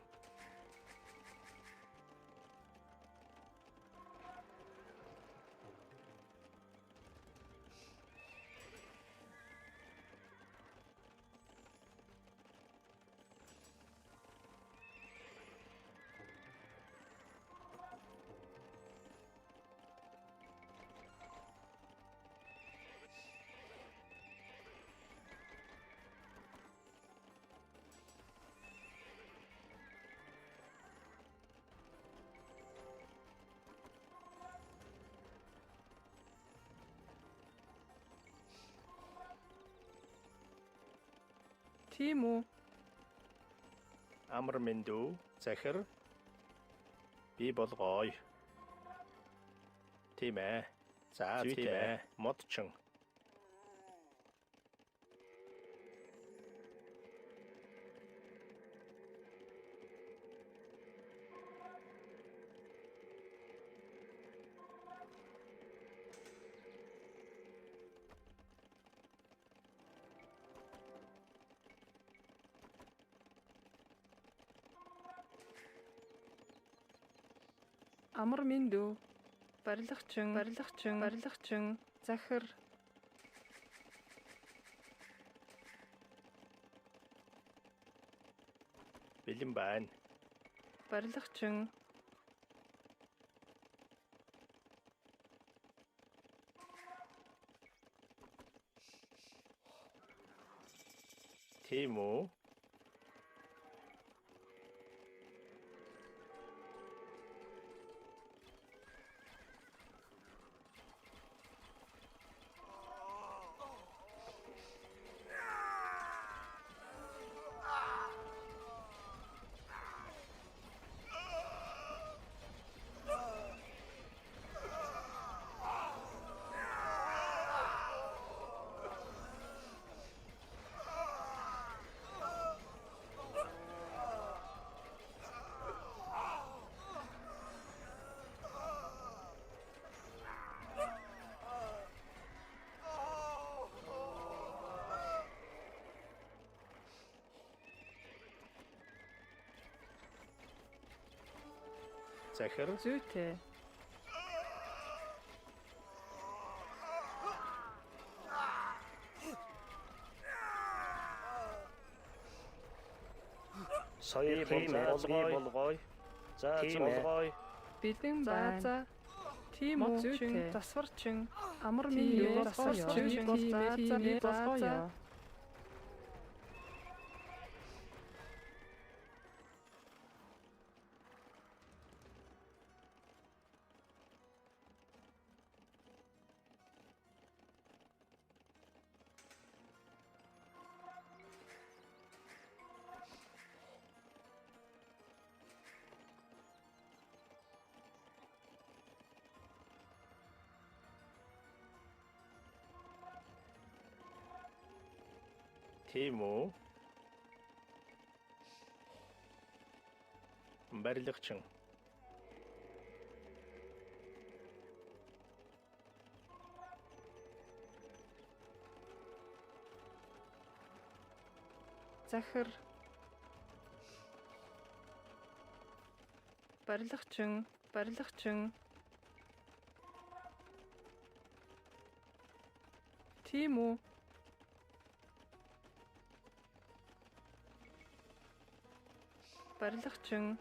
Тийм үү? Амар мэндүү. Захир. Би болгоё. Тийм ээ. За тийм ээ. Модчин. Амар мэндүү. Барилгачин. Захир. Бэлэн байна. Барилгачин. Тийм үү? захир, зүйтэй, соёл болгоё. За болгоё. бэлэн байна. Тийм зүйтэй, засварчин, амар минь засварчин, болгоё. Тийм үү? Барилгачин. Захир, барилгачин, барилгачин. Тийм үү? Барилгачин,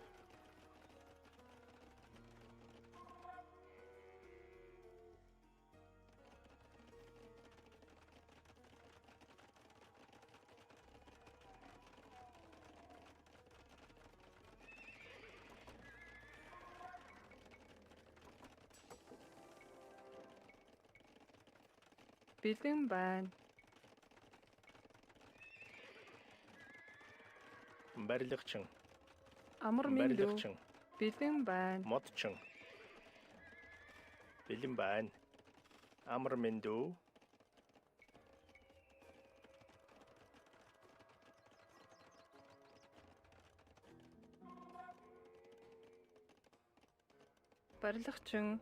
бэлэн байна. Барилгачин. Амар минь дүү, Барилгачин. бэлэн байна. Модчин. Бэлэн байна. Амар минь дүү. Барилгачин,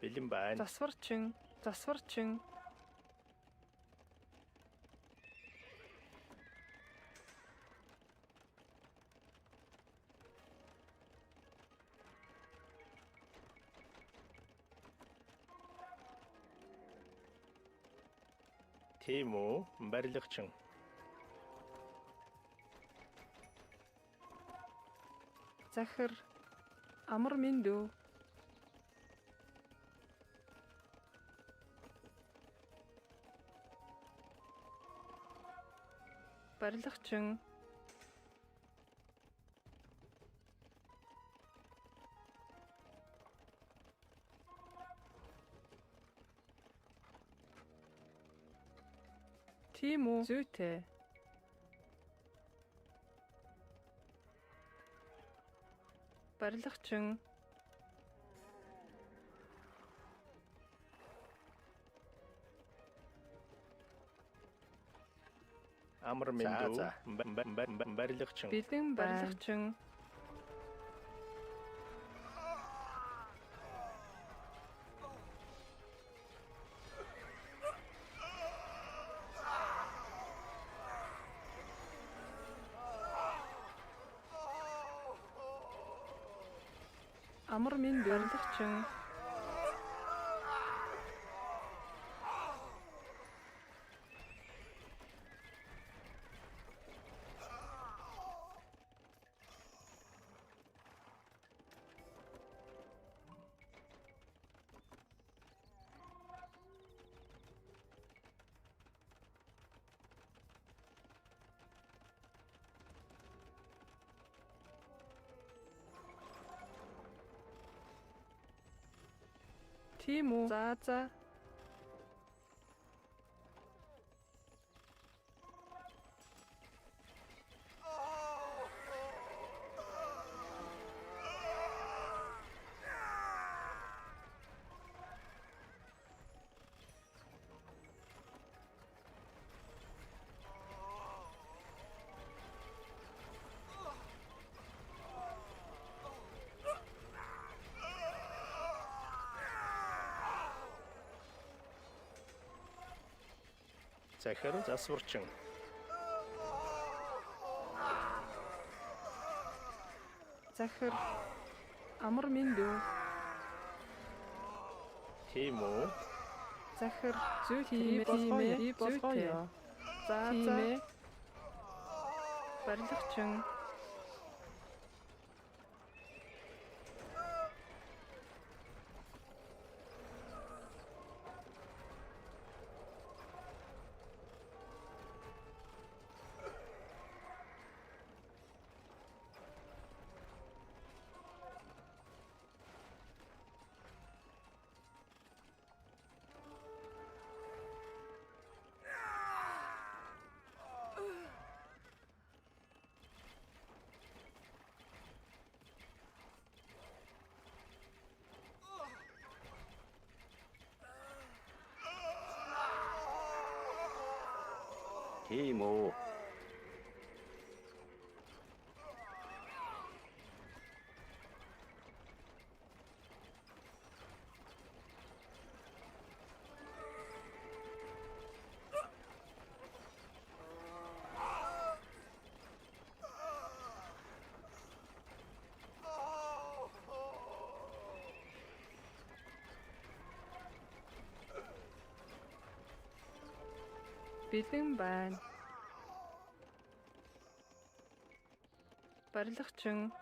Бэлэн байна. засварчин, засварчин. Тийм үү? Барилгачин. Захир, амар минь дүү. Барилгачин, тийм үү? Зүйтэй. Барилгачин, Амар мэндүү. Барилгачин. Бэлэн барилгачин. Амар мэндүү барилгачин. Тийм үү. За. Захир засварчин. Захир. Амар мэндүү. Тийм үү? Захир. Зүй тийм болгоё. За. Барилгачин. Тийм үү. Бэлэн байна. Барилгачин.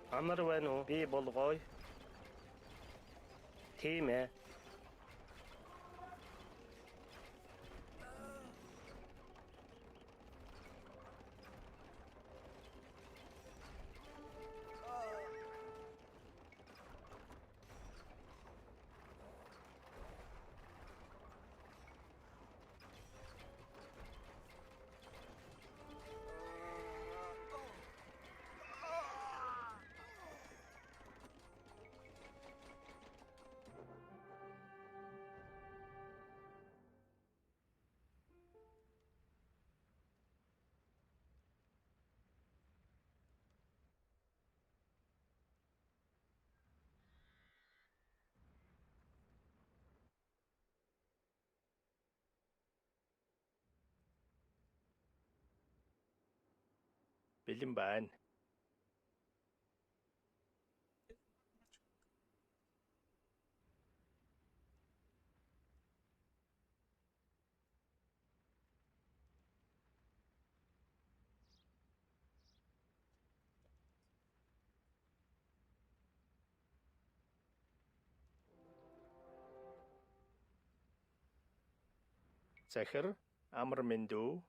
Амар байна уу? Би болгоё. Тийм ээ. Бэлэн байна. Захир амар мэндүү.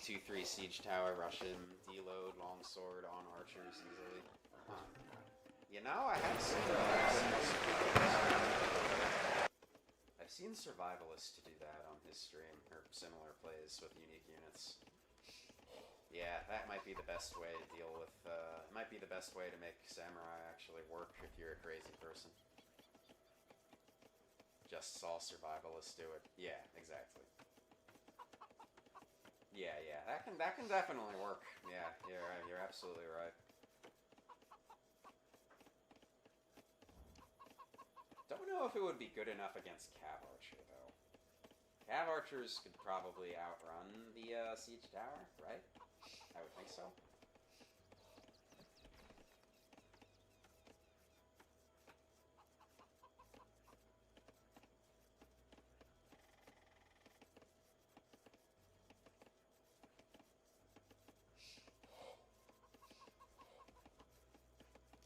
2-3 siege tower, Russian, deload, longsword on archers easily. Huh. You know, I've seen Survivalists to do that on his stream, or similar plays with unique units. Yeah, that might be the best way to deal with, might be the best way to make Samurai actually work if you're a crazy person. Just saw Survivalists do it. Yeah, exactly. Yeah, that can definitely work. Yeah, you're absolutely right. Don't know if it would be good enough against Cav Archer, though. Cav Archers could probably outrun the Siege Tower, right? I would think so.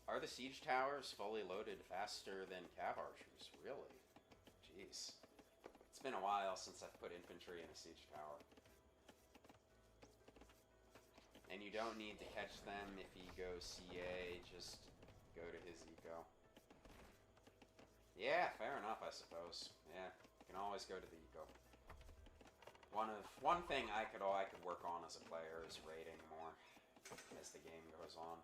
Are the siege towers fully loaded faster than Cav Archers? Really? Jeez. It's been a while since I've put infantry in a siege tower. And you don't need to catch them if you go CA, just go to his eco. Yeah, fair enough, I suppose. Yeah, you can always go to the eco. One thing I could work on as a player is raiding more as the game goes on.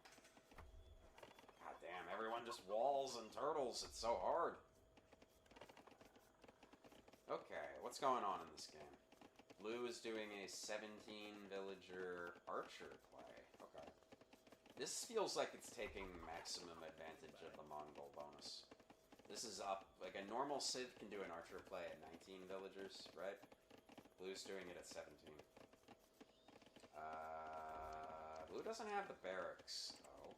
God damn, everyone just walls and turtles. It's so hard. Okay, what's going on in this game? Blue is doing a 17 villager archer play. Okay. This feels like it's taking maximum advantage of the Mongol bonus. This is up, like a normal Civ can do an archer play at 19 villagers, right? Blue's doing it at 17. Blue doesn't have the barracks, though.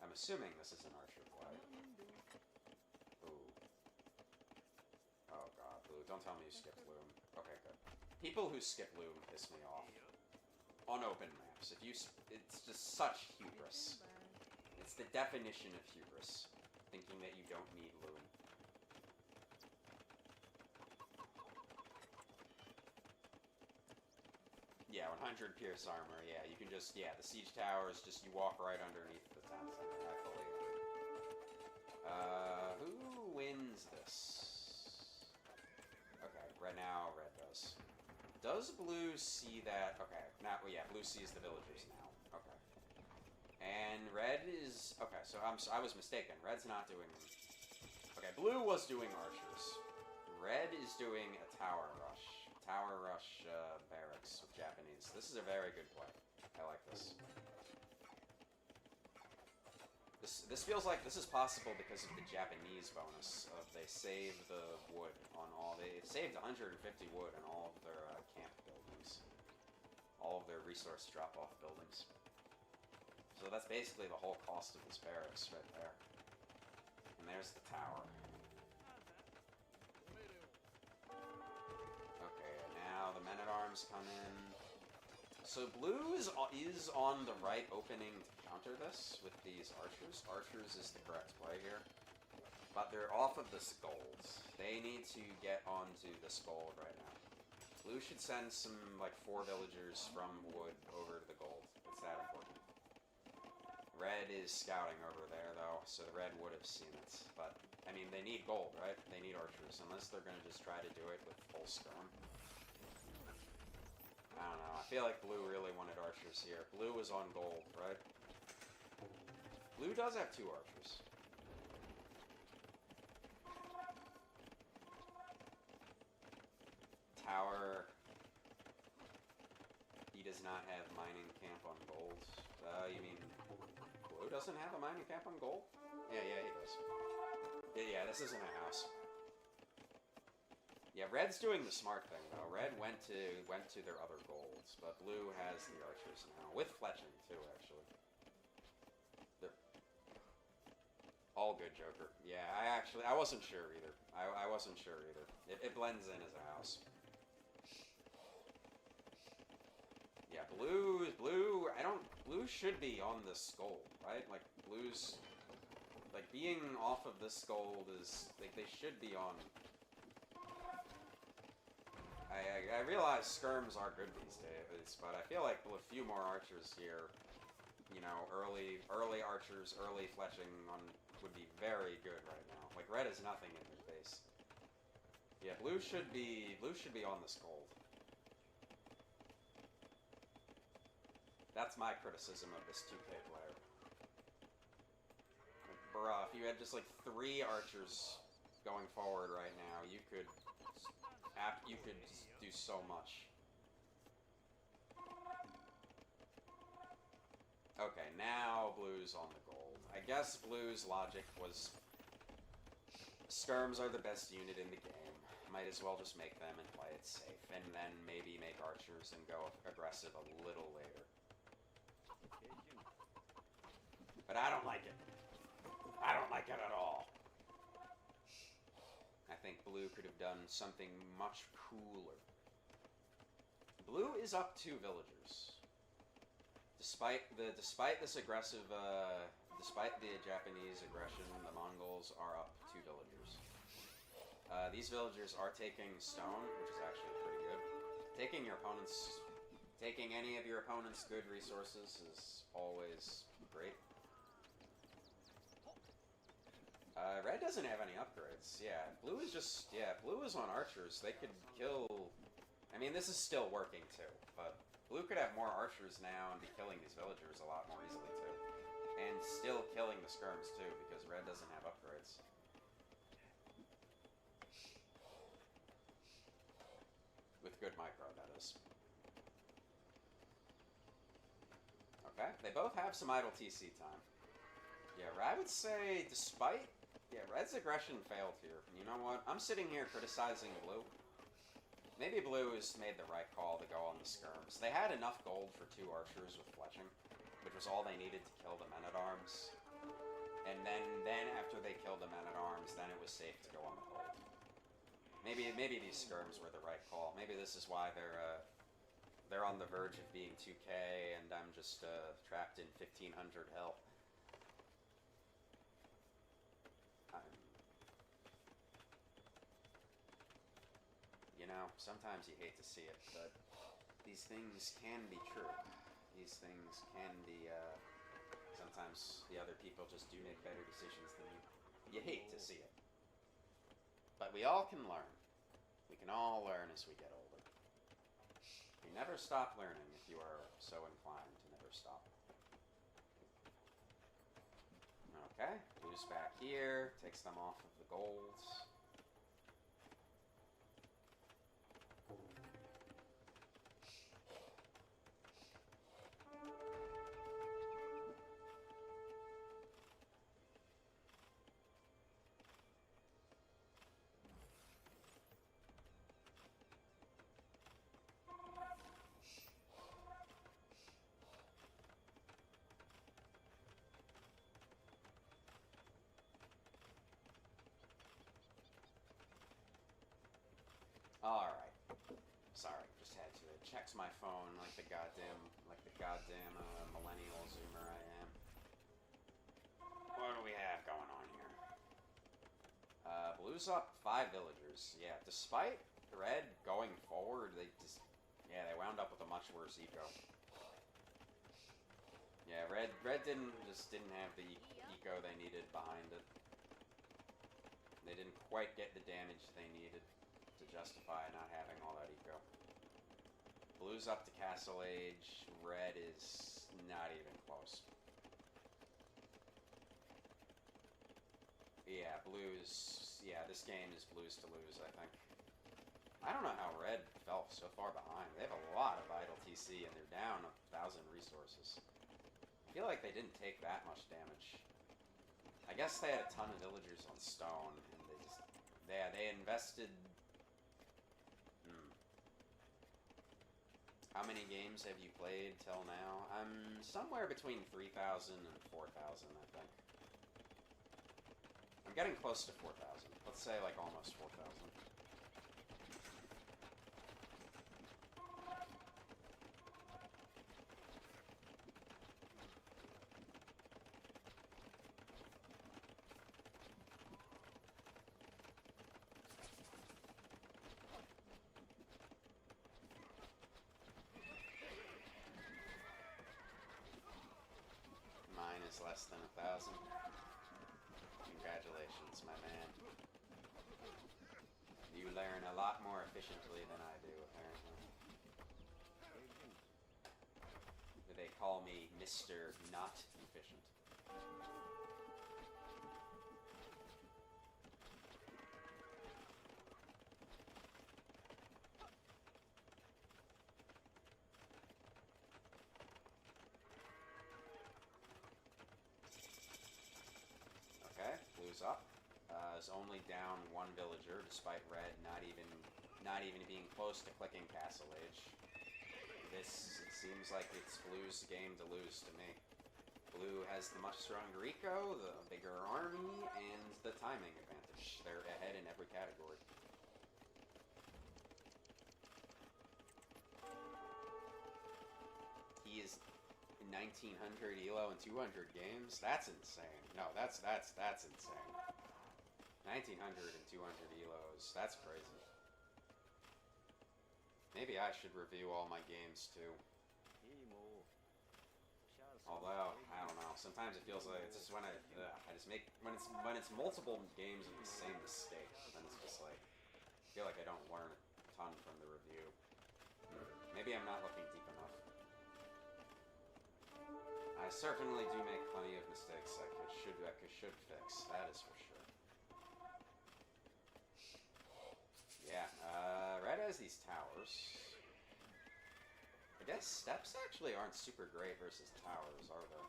I'm assuming this is an archer play. Ooh. Oh god, Blue, don't tell me you skipped Loom. Okay, good. People who skip Loom piss me off. On open maps. It's just such hubris. It's the definition of hubris. Thinking that you don't need Loom. Yeah, 100 pierce armor, yeah, you can just, the siege towers, just you walk right underneath the tent. I fully agree. Who wins this? Okay, right now, red does. Does blue see that? Okay, now, blue sees the villagers now. Okay. And red is, okay, so I was mistaken. Red's not doing, okay, blue was doing archers. Red is doing a tower rush. Tower rush barracks with Japanese. This is a very good play. I like this. This feels like this is possible because of the Japanese bonus of they save the wood on all. They saved 150 wood on all of their camp buildings, all of their resource drop-off buildings. So that's basically the whole cost of this barracks right there. And there's the tower. Now the men-at-arms come in. So blue is on the right opening to counter this with these archers. Archers is the correct play here. But they're off of this gold. They need to get onto this gold right now. Blue should send some, like, 4 villagers from wood over to the gold. It's that important. Red is scouting over there, though, so the red would have seen it. But, I mean, they need gold, right? They need archers, unless they're going to just try to do it with full skirm. I don't know. I feel like blue really wanted archers here. Blue was on gold, right? Blue does have 2 archers. Tower. He does not have mining camp on gold. You mean blue doesn't have a mining camp on gold? Yeah, he does. Yeah, this isn't a house. Yeah, red's doing the smart thing though. Red went to their other golds, but blue has the archers now with fletching too. Actually, they're all good, Joker. Yeah, I wasn't sure either. I wasn't sure either. It blends in as a house. Yeah, blue. Blue should be on this gold, right? Like blue's, like being off of this gold is like they should be on. I realize skirms are good these days, but I feel like with a few more archers here, you know, early archers, early fletching on would be very good right now. Like red has nothing in their base. Yeah, blue should be on this gold. That's my criticism of this 2K player. Like, bruh, if you had just like 3 archers going forward right now, you could do so much. Okay, now blue's on the gold. I guess blue's logic was skirms are the best unit in the game. Might as well just make them and play it safe, and then maybe make archers and go aggressive a little later. But I don't like it. I don't like it at all. I think blue could have done something much cooler. Blue is up 2 villagers. Despite this aggressive, despite the Japanese aggression, the Mongols are up 2 villagers. These villagers are taking stone, which is actually pretty good. Taking any of your opponent's good resources is always great. Red doesn't have any upgrades. Yeah, blue is blue is on archers. They could kill. I mean, this is still working too, but blue could have more archers now and be killing these villagers a lot more easily too, and still killing the skirms too because red doesn't have upgrades. With good micro, that is. Okay, they both have some idle TC time. Yeah, I would say despite. Yeah, red's aggression failed here. You know what? I'm sitting here criticizing blue. Maybe blue has made the right call to go on the skirms. They had enough gold for 2 archers with fletching, which was all they needed to kill the men-at-arms. And then after they killed the men-at-arms, then it was safe to go on the gold. Maybe these skirms were the right call. Maybe this is why they're on the verge of being 2K, and I'm just trapped in 1500 hell. You know, sometimes you hate to see it, but these things can be true. These things can be, sometimes the other people just do make better decisions than you. You hate to see it. But we all can learn. We can all learn as we get older. You never stop learning if you are so inclined to never stop. Okay, blue's back here, takes them off of the golds. Alright. Sorry, just had to check my phone like the goddamn millennial zoomer I am. What do we have going on here? Blue's up 5 villagers. Yeah, despite red going forward, they wound up with a much worse eco. Yeah, red didn't have the eco they needed behind it. They didn't quite get the damage they needed to justify not having all that eco. Blue's up to Castle Age, red is not even close. Yeah, this game is blues to lose, I think. I don't know how red fell so far behind. They have a lot of idle TC and they're down 1,000 resources. I feel like they didn't take that much damage. I guess they had a ton of villagers on stone, and they invested. How many games have you played till now? I'm somewhere between 3,000 and 4,000, I think. I'm getting close to 4,000. Let's say like almost 4,000. It's less than 1,000. Congratulations, my man. You learn a lot more efficiently than I do, apparently. They call me Mr. Not Efficient. Okay, blue's up. Is only down one villager, despite red not even being close to clicking Castle Age. This seems like it's blue's game to lose to me. Blue has the much stronger eco, the bigger army, and the timing advantage. They're ahead in every category. He is 1900 elo and 200 games. That's insane. No, that's insane. 1900 and 200 elos. That's crazy. Maybe I should review all my games too. Although I don't know. Sometimes it feels like it's just when I just make when it's multiple games of the same mistake. Then it's just like I feel like I don't learn a ton from the review. Maybe I'm not looking deep enough. I certainly do make plenty of mistakes I should fix. That is for sure. Yeah, red has these towers. I guess steps actually aren't super great versus towers, are they?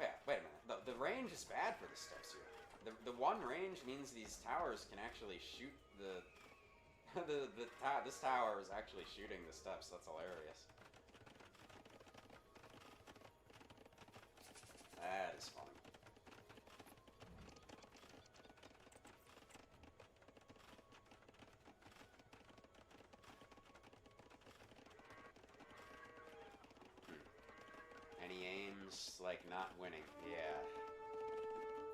Yeah, wait a minute. The range is bad for the steps here. The one range means these towers can actually shoot this tower is actually shooting the steps. That's hilarious. That is fun. Any aims, like not winning? Yeah.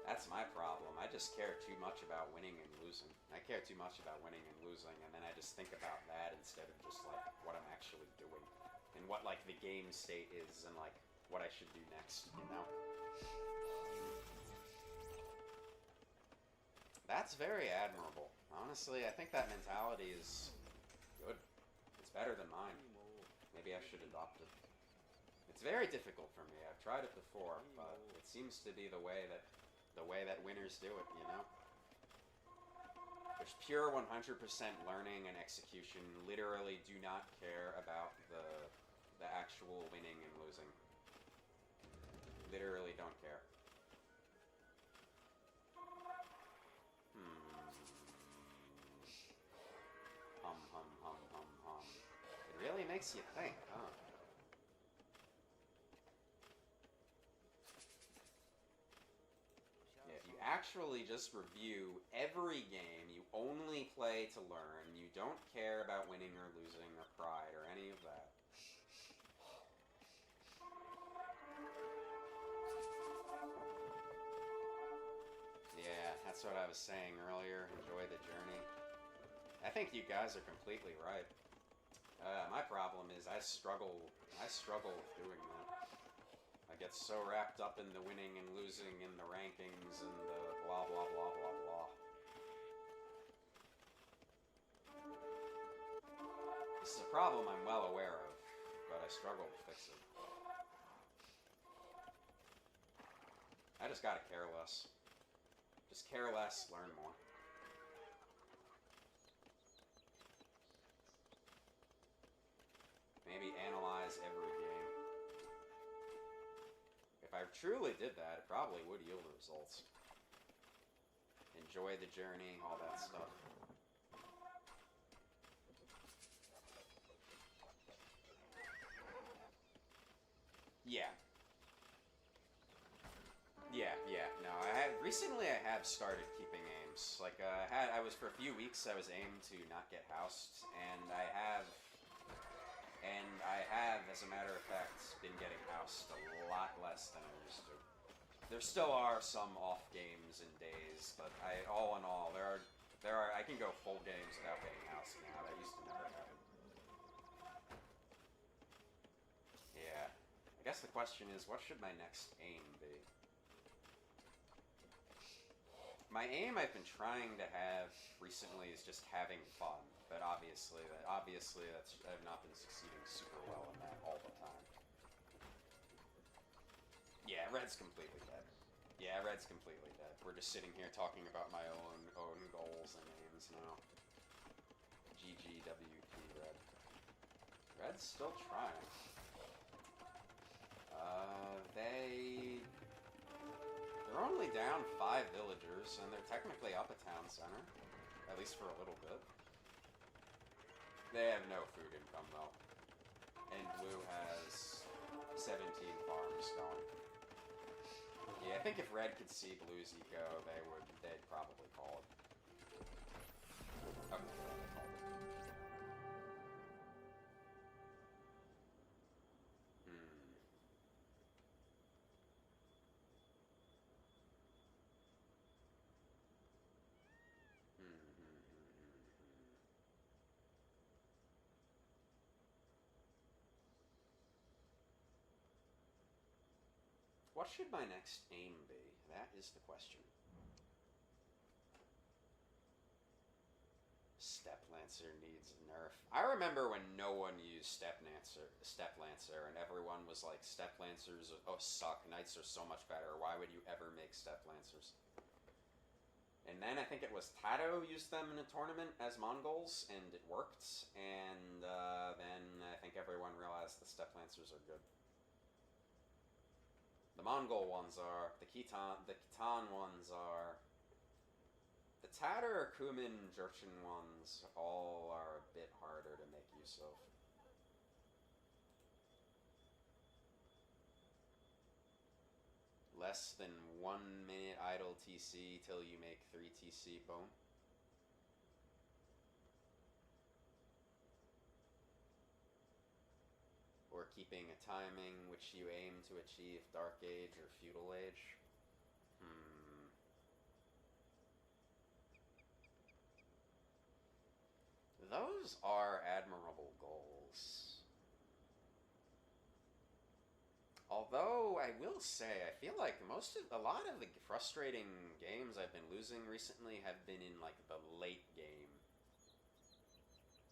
That's my problem. I just care too much about winning and losing. I care too much about winning and losing, and then I just think about that instead of just, like, what I'm actually doing. And what, like, the game state is, and, like, what I should do next, you know? That's very admirable. Honestly, I think that mentality is good. It's better than mine. Maybe I should adopt it. It's very difficult for me. I've tried it before, but it seems to be the way that winners do it, you know? There's pure 100% learning and execution. Literally do not care about the actual winning and losing. Literally don't care. Hum. It really makes you think, huh? Yeah, if you actually just review every game, you only play to learn, you don't care about winning or losing or pride or any of that. Yeah, that's what I was saying earlier. Enjoy the journey. I think you guys are completely right. My problem is I struggle with doing that. I get so wrapped up in the winning and losing and the rankings and the blah blah blah blah blah. This is a problem I'm well aware of, but I struggle to fix it. I just gotta care less. Just care less, learn more. Maybe analyze every game. If I truly did that, it probably would yield results. Enjoy the journey, all that stuff. Yeah. No, recently I have started keeping aims. Like, I was for a few weeks, I was aimed to not get housed, and I have, as a matter of fact, been getting housed a lot less than I used to. There still are some off games and days, but all in all, there are, I can go full games without getting housed now. That used to never happen. Yeah. I guess the question is, what should my next aim be? My aim I've been trying to have recently is just having fun, but obviously that's I've not been succeeding super well in that all the time. Yeah, red's completely dead. Yeah, red's completely dead. We're just sitting here talking about my own goals and aims now. GGWP red. Red's still trying. They're only down 5 villagers, and they're technically up a town center. At least for a little bit. They have no food income, though. And blue has 17 farms going. Yeah, I think if red could see blue's eco, they'd probably call it. Okay, they called it. What should my next aim be? That is the question. Step Lancer needs a nerf. I remember when no one used Step Lancer, and everyone was like, Step Lancers, oh, suck, Knights are so much better, why would you ever make Step Lancers? And then I think it was Tato used them in a tournament as Mongols, and it worked, and then I think everyone realized the Step Lancers are good. The Mongol ones are, the Khitan ones are, the Tatar, Kumin, Jurchen ones all are a bit harder to make use of. Less than 1 minute idle TC till you make 3 TC, boom. Or keeping a timing which you aim to achieve Dark Age or Feudal Age. Those are admirable goals. Although, I will say, I feel like a lot of the frustrating games I've been losing recently have been in, like, the late game.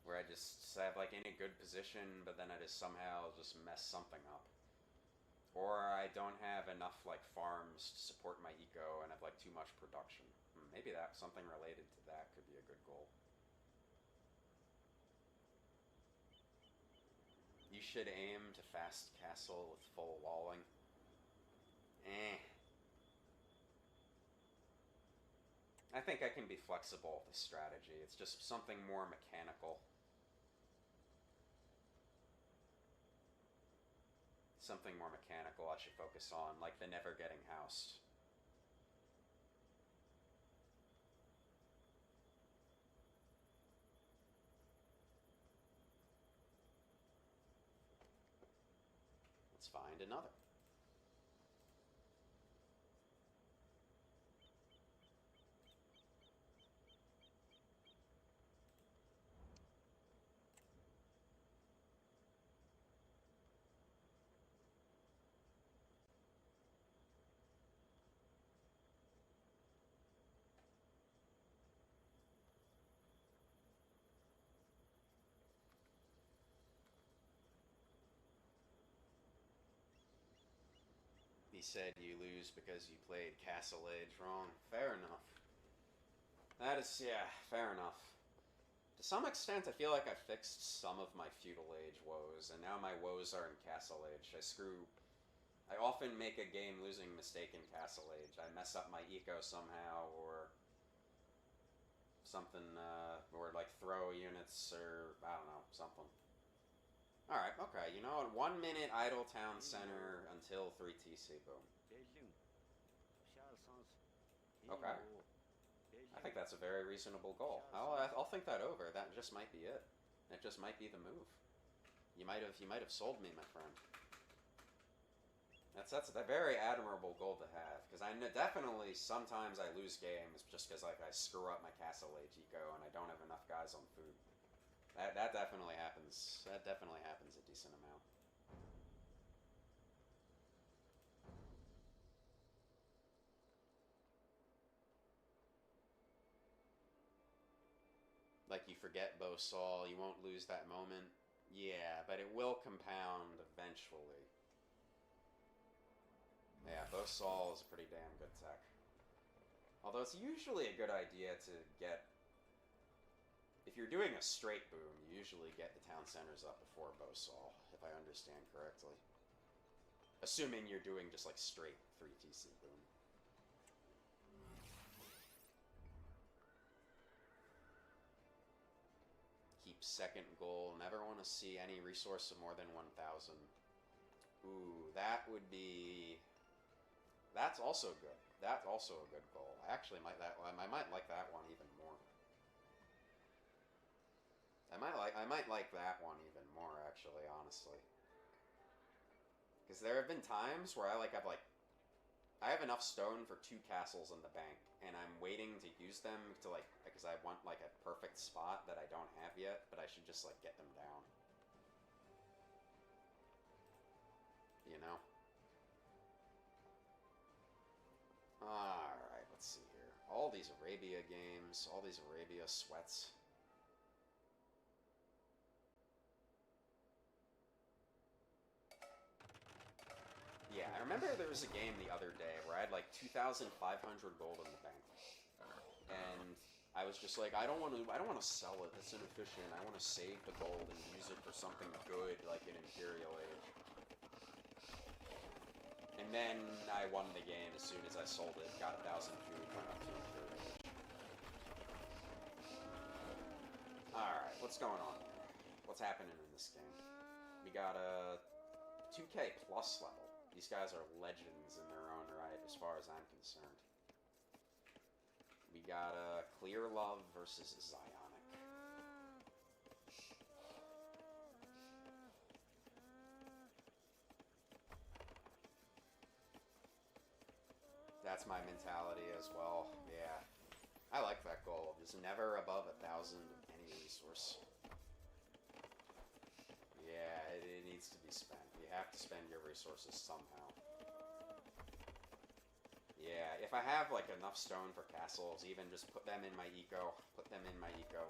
Where I just have, like, in a good position, but then I just somehow just mess something up. Or I don't have enough, like, farms to support my eco and have, like, too much production. Maybe something related to that could be a good goal. You should aim to fast castle with full walling. I think I can be flexible with the strategy. It's just something more mechanical. Something more mechanical I should focus on, like the never getting housed. Let's find another. He said you lose because you played Castle Age wrong. Fair enough. That is, yeah, fair enough. To some extent, I feel like I fixed some of my Feudal Age woes, and now my woes are in Castle Age. I often make a game losing mistake in Castle Age. I mess up my eco somehow, or something, or like throw units, or I don't know, something. Alright, okay, you know what? 1 minute idle town center until 3 TC, boom. Okay. I think that's a very reasonable goal. I'll think that over. That just might be it. That just might be the move. You might have sold me, my friend. That's a very admirable goal to have, because I know definitely sometimes I lose games just because like I screw up my Castle Age eco and I don't have enough guys on food. That definitely happens. That definitely happens a decent amount. forget Bosal, you won't lose that moment. Yeah, but it will compound eventually. Yeah, Bosal is a pretty damn good tech. Although it's usually a good idea to get... If you're doing a straight boom, you usually get the town centers up before Bosal, if I understand correctly. Assuming you're doing just like straight 3TC boom. Keep second goal. Never want to see any resource of more than 1,000. Ooh, that would be... That's also good. That's also a good goal. I actually might I might like that one even more. I might like that one even more, actually, honestly. Because there have been times where I have enough stone for 2 castles in the bank, and I'm waiting to use them to because I want like a perfect spot that I don't have yet, but I should just like get them down. You know? Alright, let's see here. All these Arabia games, all these Arabia sweats. Yeah, I remember there was a game the other day where I had like 2,500 gold in the bank. And I was just like, I don't want to sell it, it's inefficient. I want to save the gold and use it for something good like an Imperial Age. And then I won the game as soon as I sold it, got 1,000 food, went up to Imperial Age. Alright, what's going on here? What's happening in this game? We got a 2K plus level. These guys are legends in their own right, as far as I'm concerned. We got a Clear Love versus Zionic. That's my mentality as well, yeah. I like that goal. Just never above 1,000 of any resource. Yeah, it needs to be spent. You have to spend your resources somehow. Yeah, if I have like enough stone for castles, even just put them in my eco. Put them in my eco.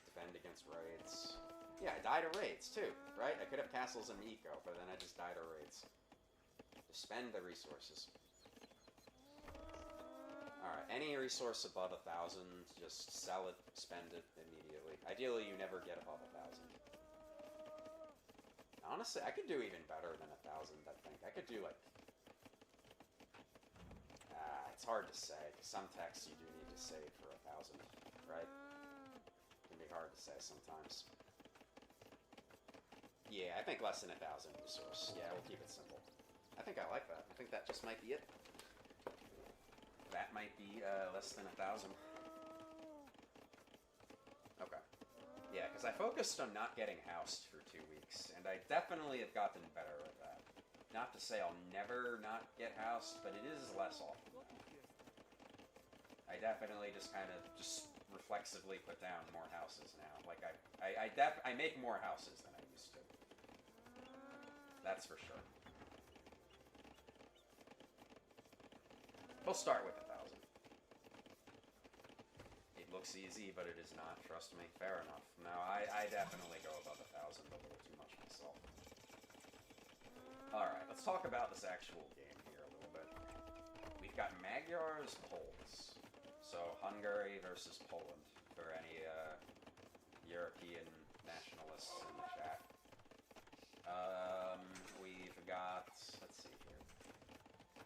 Defend against raids. Yeah, I die to raids too, right? I could have castles in the eco, but then I just die to raids. Just spend the resources. Alright, any resource above 1,000, just sell it, spend it immediately. Ideally, you never get above 1,000. Honestly, I could do even better than 1,000, I think. I could do, like... it's hard to say, because some texts you do need to save for 1,000, right? It can be hard to say sometimes. Yeah, I think less than 1,000 resource. Yeah, we'll keep it simple. I think I like that. I think that just might be it. That might be, less than 1,000. Okay. Yeah, because I focused on not getting housed for 2 weeks, and I definitely have gotten better at that. Not to say I'll never not get housed, but it is less often now. I definitely just kind of reflexively put down more houses now. Like, I make more houses than I used to. That's for sure. We'll start with 1,000. It looks easy, but it is not, trust me. Fair enough. No, I definitely go above 1,000 a little too much myself. Alright, let's talk about this actual game here a little bit. We've got Magyars, Poles. So, Hungary versus Poland, for any European nationalists in the chat. We've got, let's see here.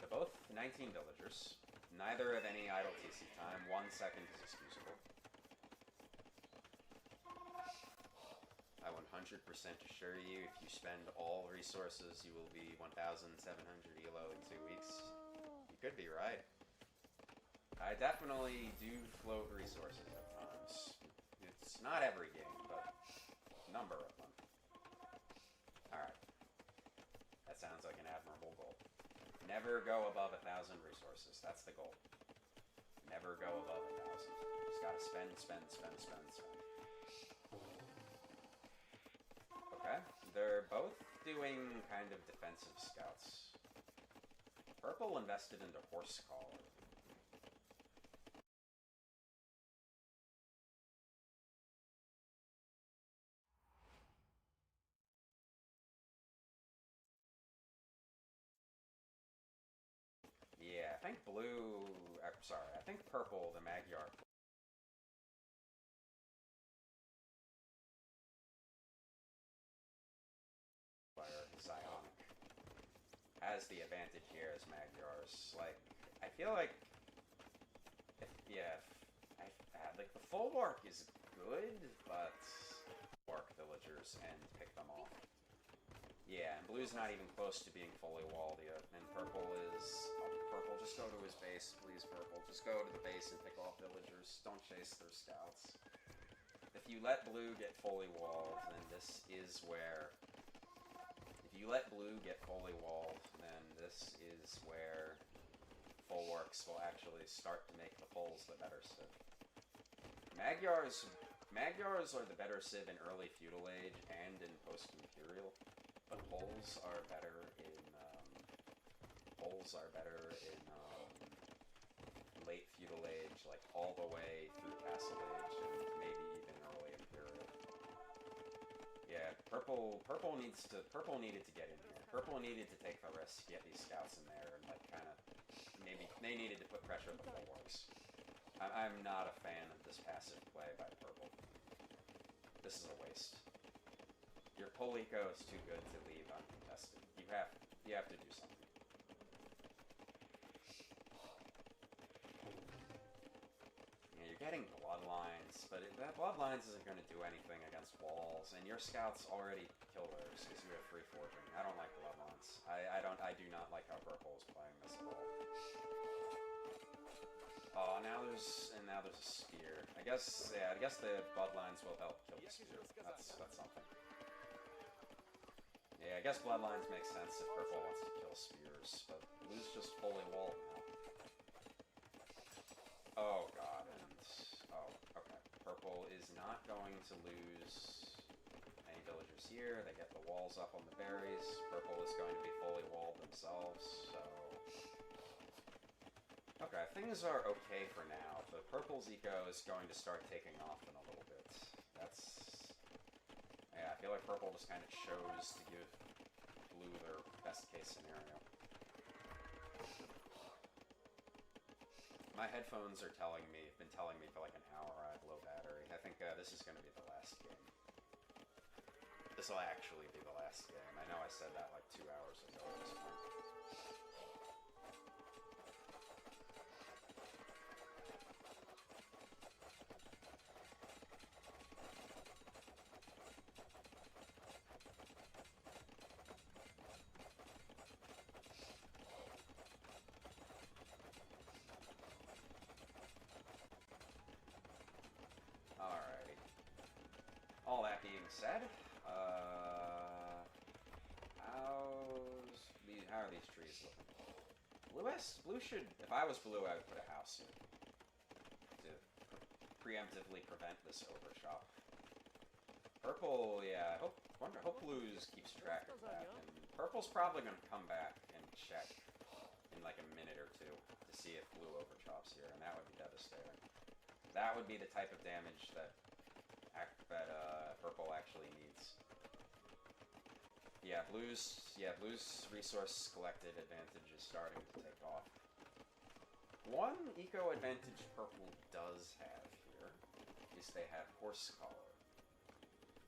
They're both 19 villagers. Neither have any idle TC time. 1 second is excusable. I 100% assure you, if you spend all resources, you will be 1,700 elo in 2 weeks. You could be right. I definitely do float resources at times. It's not every game, but a number of them. Alright. That sounds like an admirable goal. Never go above 1,000 resources. That's the goal. Never go above 1,000. Just gotta spend, spend, spend, spend, spend. Okay. They're both doing kind of defensive scouts. Purple invested into Horse Collar. think blue. Sorry, I think purple. The Magyar player, Zionic, has the advantage here as Magyars. Like, I feel like, like the full work is good, but work villagers and pick them off. Yeah, and blue's not even close to being fully walled yet, and purple is... Oh, purple, just go to his base, please, purple. Just go to the base and pick off villagers. Don't chase their scouts. If you let blue get fully walled, then this is where... If you let blue get fully walled, then this is where Folwarks will actually start to make the Poles the better civ. Magyars are the better civ in early feudal age and in post-imperial. But Poles are better in late feudal age, like all the way through Castle Age and maybe even early imperial. Yeah, purple needed to get in here. Purple needed to take the risk, get these scouts in there, and like kind of maybe they needed to put pressure on the Bulwarks. I'm not a fan of this passive play by purple. This is a waste. Your pull eco is too good to leave uncontested. You have to do something. Yeah, you're getting bloodlines, but that bloodlines isn't going to do anything against walls, and your scouts already kill theirs because you have free forging. I don't like bloodlines. I do not like how purple is playing this at all. Oh, now there's a spear. I guess the bloodlines will help kill the spear. That's something. Yeah, I guess bloodlines make sense if purple wants to kill spears, but blue's just fully walled now. Oh god, okay. Purple is not going to lose any villagers here. They get the walls up on the berries. Purple is going to be fully walled themselves, so... Okay, things are okay for now. The purple's eco is going to start taking off in a little bit. Yeah, I feel like purple just kind of chose to give blue their best case scenario. My headphones are been telling me for like an hour I have low battery. I think this is going to be the last game. This will actually be the last game. I know I said that like 2 hours ago at this point. All that being said, how are these trees looking? Blue should, if I was blue, I would put a house here to preemptively prevent this overchop. Purple, yeah, I hope blue keeps track of that, and purple's probably going to come back and check in like a minute or two to see if blue overchops here, and that would be devastating. That would be the type of damage that purple actually needs. Yeah, blue's resource collected advantage is starting to take off. One eco advantage purple does have here is they have horse collar,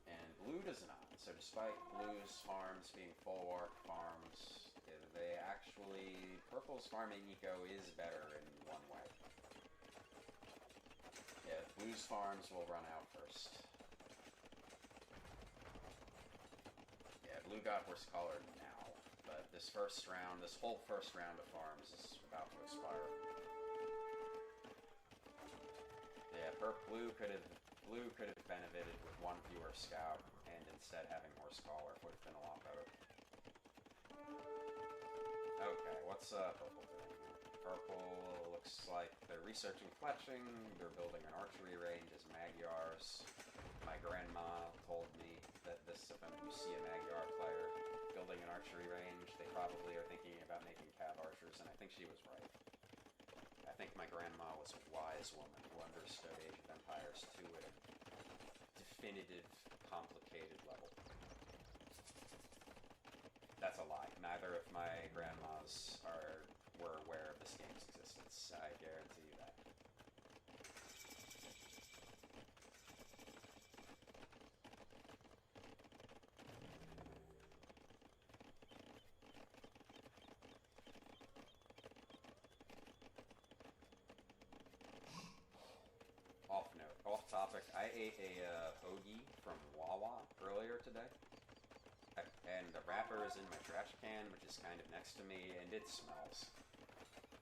and blue does not. So despite blue's farms being full-work farms, purple's farming eco is better in one way. Yeah, blue's farms will run out first. Yeah, blue got horse collared now, but this whole first round of farms is about to expire. Yeah, blue could have benefited with one fewer scout, and instead having horse collar would have been a lot better. Okay, what's purple doing here? Purple looks like they're researching fletching, they're building an archery range as Magyars. My grandma told me that if you see a Magyar player building an archery range, they probably are thinking about making cav archers, and I think she was right. I think my grandma was a wise woman who understood Age of Empires 2 at a definitive, complicated level. That's a lie. Neither of my grandmas were aware of this game's Yes, I guarantee you that. Off note, off topic, I ate a hoagie from Wawa earlier today. And the wrapper is in my trash can, which is kind of next to me, and it smells.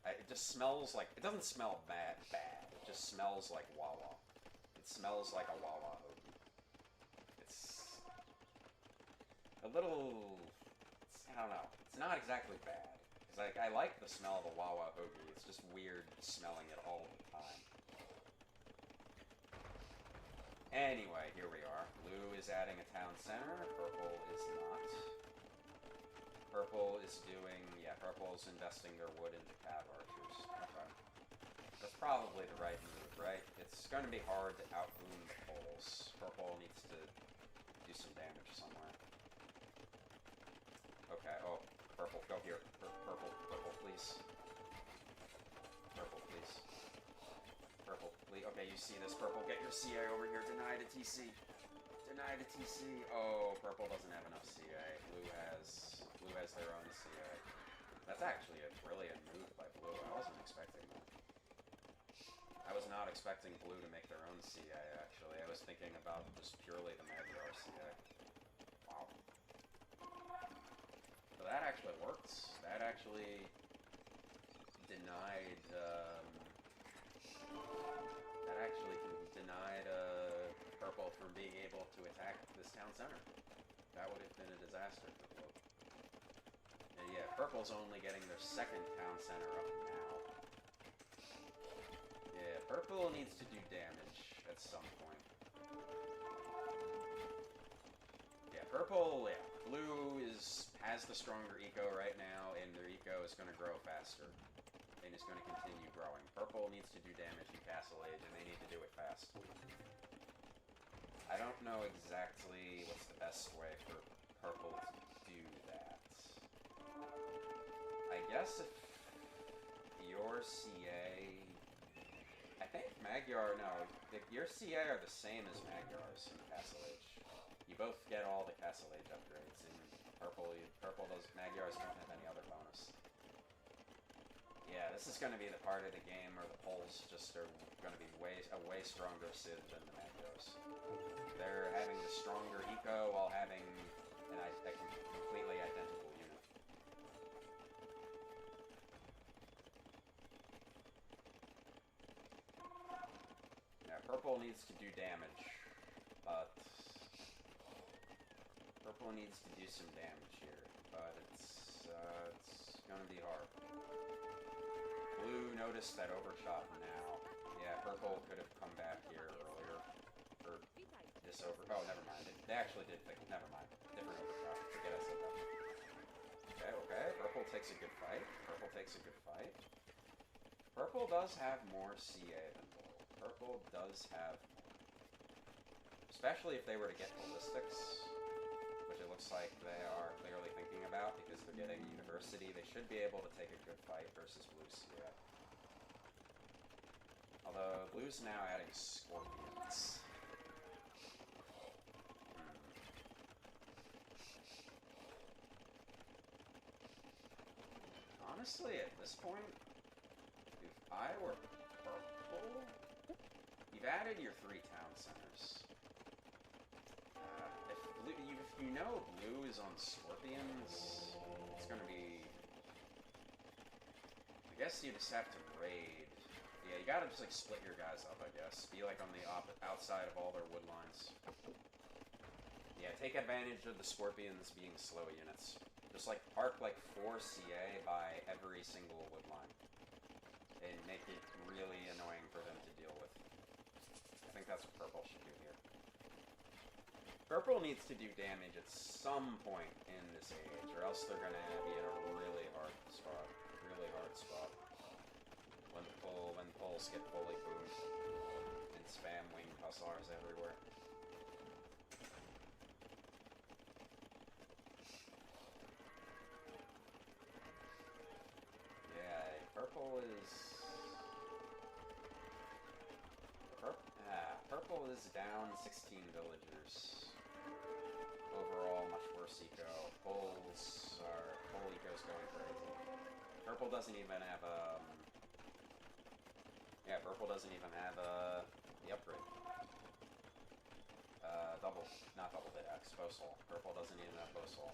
It just smells like, it doesn't smell bad. It just smells like Wawa. It smells like a Wawa hoagie. It's a little, I don't know, it's not exactly bad. It's like, I like the smell of a Wawa hoagie, it's just weird smelling it all the time. Anyway, here we are. Blue is adding a town center, purple is not. Purple is doing, yeah, purple is investing their wood into cav archers. Okay. That's probably the right move, right? It's going to be hard to outboom the poles. Purple needs to do some damage somewhere. Okay, oh, purple, go here. Purple, please. Purple, please. Purple, please. Okay, you see this, purple. Get your CA over here. Deny the TC. Deny the TC. Oh, purple doesn't have enough CA. Blue has their own CA. That's actually a brilliant move by blue. I wasn't expecting that. I was not expecting blue to make their own CA, actually. I was thinking about just purely the Magyar CA. Wow. So that actually works. That actually denied, purple from being able to attack this town center. That would have been a disaster for blue. And yeah, purple's only getting their second town center up now. Yeah, purple needs to do damage at some point. Yeah, purple, yeah. Blue has the stronger eco right now, and their eco is going to grow faster. And is going to continue growing. Purple needs to do damage in Castle Age, and they need to do it fast. I don't know exactly what's the best way for purple to do that. I guess if your CA... I think Magyar, no, your CA are the same as Magyar's in Castle Age. You both get all the Castle Age upgrades, and purple does, Magyars don't have any other bonus. Yeah, this is going to be the part of the game where the Poles just are going to be a way stronger Civ than the Magyars. They're having the stronger eco while having a completely identical unit. Yeah, purple needs to do damage, but purple needs to do some damage here, but it's going to be hard. Blue noticed that overshot now. Yeah, purple could have come back here earlier. Or this over... Oh, never mind. They actually did think... Never mind. Different overshot. Forget I said that. Okay. Purple takes a good fight. Purple does have more CA than blue. Purple does have more. Especially if they were to get ballistics, which it looks like they are clearly thinking about because they're getting university. They should be able to take a good fight versus blue CA. Although blue's now adding scorpions. Honestly, at this point, if I were purple, you've added your 3 town centers. If you know blue is on scorpions, it's gonna be... I guess you just have to raid. Yeah, you gotta just like split your guys up, I guess. Be like on the outside of all their wood lines. Yeah, take advantage of the scorpions being slow units. Just like park like 4 CA by every single wood line. And make it really annoying for them to deal with. I think that's what purple should do here. Purple needs to do damage at some point in this age, or else they're gonna be in a really hard spot. Really hard spot. When poles get fully boomed and spam winged hussars everywhere. Yeah, purple is is down 16 villagers. Overall, much worse eco. Pole eco's going crazy. Purple doesn't even have yeah, purple doesn't even have the upgrade. Not double hit X, postal. Purple doesn't even have postal.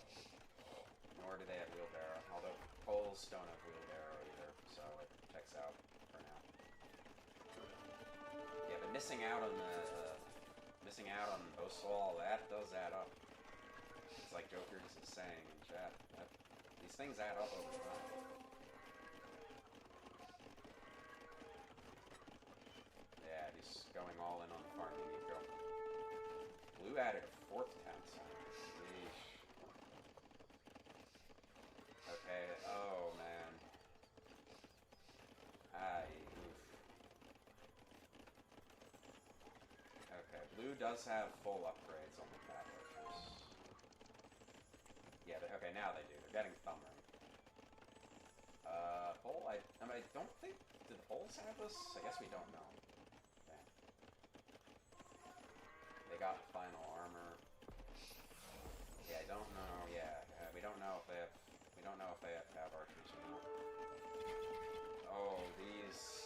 Nor do they have wheelbarrow. Although poles don't have wheelbarrow either, so it checks out for now. Yeah, but missing out on postal, that does add up. It's like Joker is saying in chat. These things add up over time. Yeah, he's going all in on the farming eco. Blue added a 4th tent. Yeesh. Okay, oh man. Oof. Okay, blue does have full upgrades on the cat archers. Yeah, okay, now they do. They're getting thumb ring. Pole, I don't think, did the poles have this? I guess we don't know. Damn. They got final armor. Yeah, I don't know. Yeah, we don't know if they have cav archers or not. Oh, these.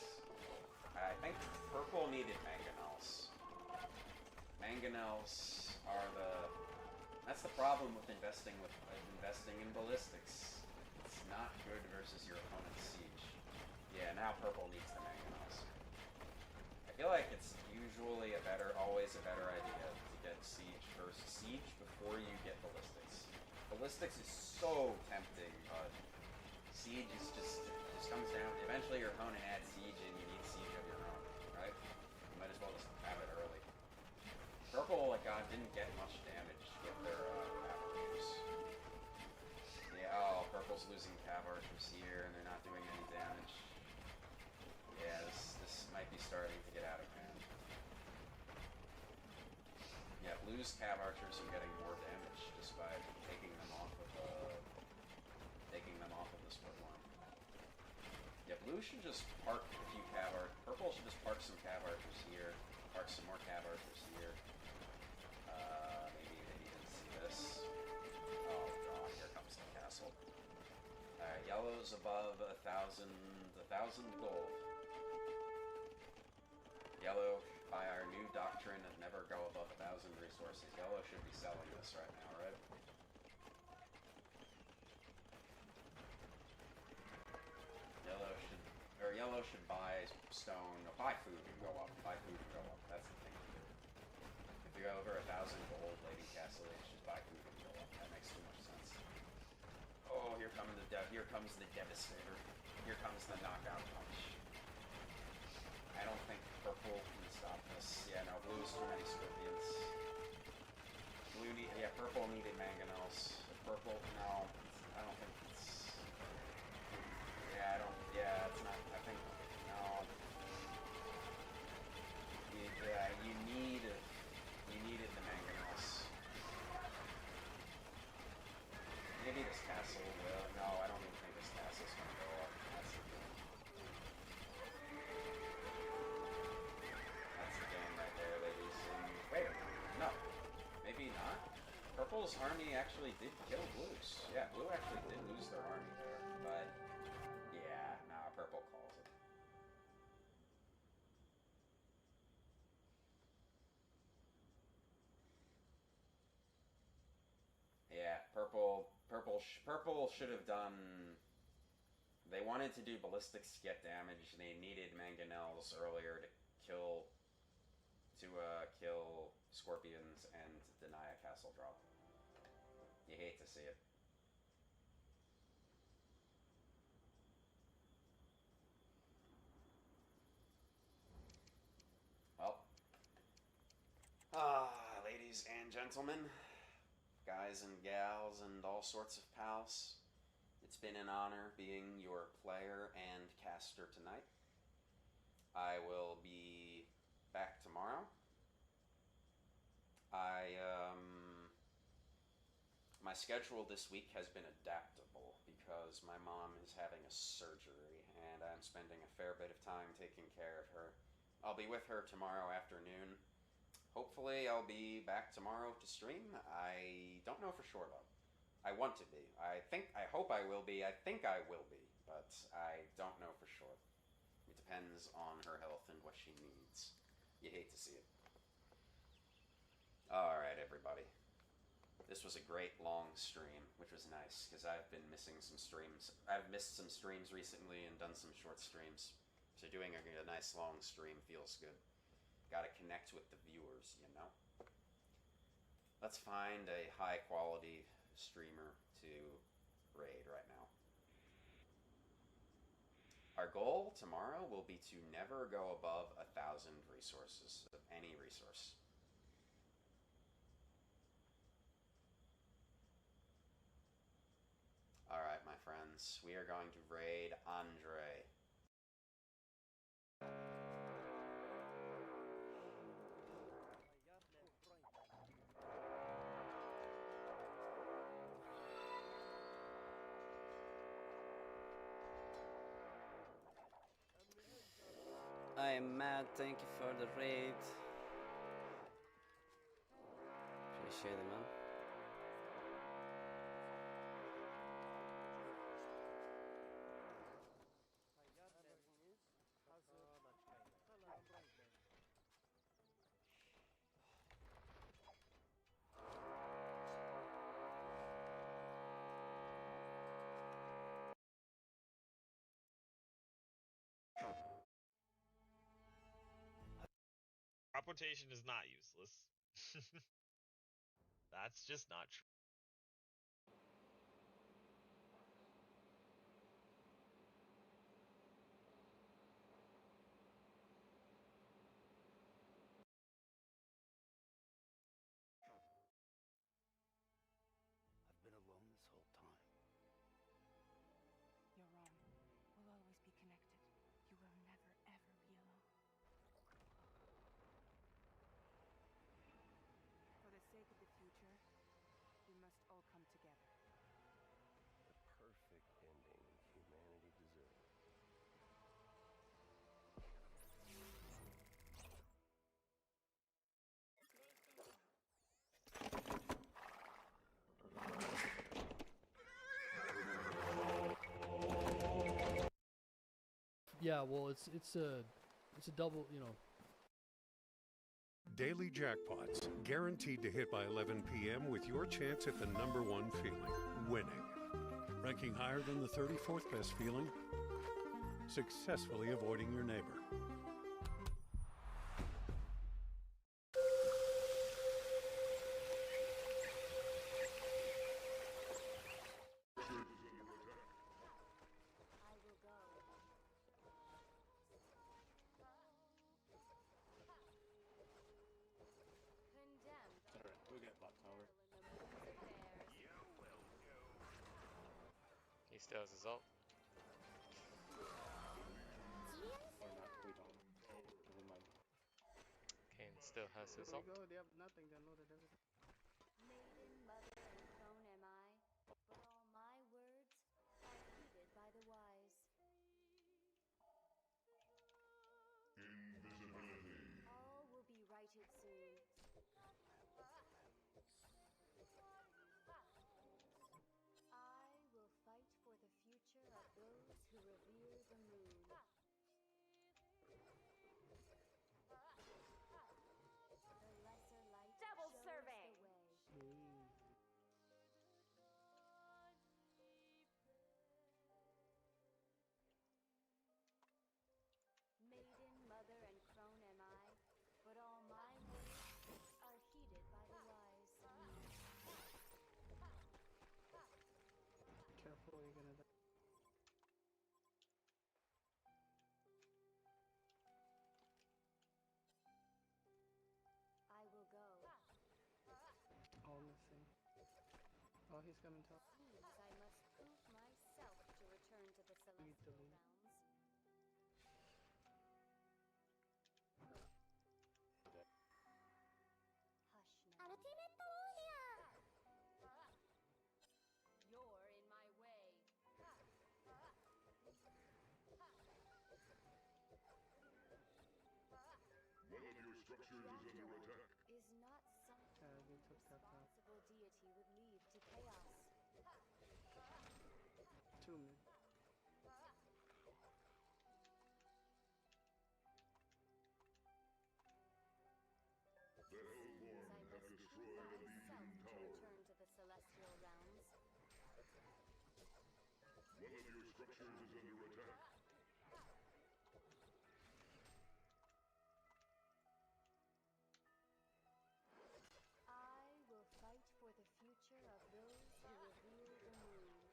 I think purple needed mangonels. Mangonels are that's the problem with investing in ballistics. It's not good versus your opponent's siege. Yeah, now purple needs the mangonels. I feel like it's usually always a better idea to get siege first. Siege before you get ballistics. Ballistics is so tempting, but siege is just comes down. Eventually your opponent adds siege and you need siege of your own, right? You might as well just have it early. Purple, didn't get much damage with their cav archers. Yeah, oh, purple's losing cav archers here and they're not doing any damage. Yeah, this might be starting to get out of hand. Yeah, blue's cav archers are getting more damage just by taking them off of the split line. Yeah, blue should just park a few cav archers. Purple should just park some cav archers here. Park some more cav archers here. Maybe they didn't see this. Oh god, here comes the castle. Alright, yellow's above 1,000 gold. Yellow, by our new doctrine of never go above 1,000 resources, yellow should be selling this right now, right? Yellow should buy stone, buy food and go up. Buy food and go up. That's the thing to do. If you go over 1,000 gold, Lady Castle, just buy food and go up. That makes too much sense. Oh, here comes the Devastator. Here comes the knockout punch. I don't think purple can stop this. Yeah, no, blue's too many scorpions. Purple needed mangonels. Purple, no, I don't think it's. It's not. I think no. You needed the mangonels. Maybe this castle will. No, I don't even think this castle's gonna go up. That's the game right there, ladies. Wait, no, maybe not. Purple's army actually did kill blue's. Yeah, blue actually did lose their army there, but yeah, nah, purple calls it. Yeah, purple should have done. They wanted to do ballistics to get damage. They needed mangonels earlier to kill scorpions and deny a castle drop. You hate to see it. Well, ladies and gentlemen, guys and gals, and all sorts of pals, it's been an honor being your player and caster tonight. I will be back tomorrow. My schedule this week has been adaptable because my mom is having a surgery and I'm spending a fair bit of time taking care of her. I'll be with her tomorrow afternoon. hopefully I'll be back tomorrow to stream. I don't know for sure though. I want to be. I hope I will be. I think I will be, but I don't know for sure. It depends on her health and what she needs. You hate to see it. Alright, everybody. This was a great long stream, which was nice, because I've been missing some streams. I've missed some streams recently and done some short streams. So doing a nice long stream feels good. Gotta connect with the viewers, you know? Let's find a high quality streamer to raid right now. Our goal tomorrow will be to never go above 1,000 resources of any resource. Alright, my friends, we are going to raid Andre. I am mad, thank you for the raid. Appreciate it, man. Teleportation is not useless. That's just not true. I've been alone this whole time. You're wrong. We'll always be connected. You will never, ever be alone. For the sake of the future, we must all come together. The perfect ending humanity deserves. Yeah, well, it's a double, you know. Daily jackpots, guaranteed to hit by 11 p.m. with your chance at the number one feeling, winning. Ranking higher than the 34th best feeling, successfully avoiding your neighbor. He still has his ult. Or not, we don't. Never mind. Kane still has his ult. They have nothing, they loaded everything. Maiden, mother, and crone am I, but all my words are heeded by the wise. Invisibility. All will be righted soon. I will fight for the future of those who revere the moon. The lesser light Double shows survey. the way. Maiden, mother, and crone am I, but all my words are heeded by the wise. Careful, you're gonna die. I will go. All missing. Oh, he's coming to. Seems I must prove myself to return to the celestial realms. Hush now. You're in my way. One of your structures is under attack. responsible deity would leave to chaos. 2 mid. Seems I must prove myself to return to the celestial realms. One of your structures is under attack. I will fight for the future of those who revere the moon.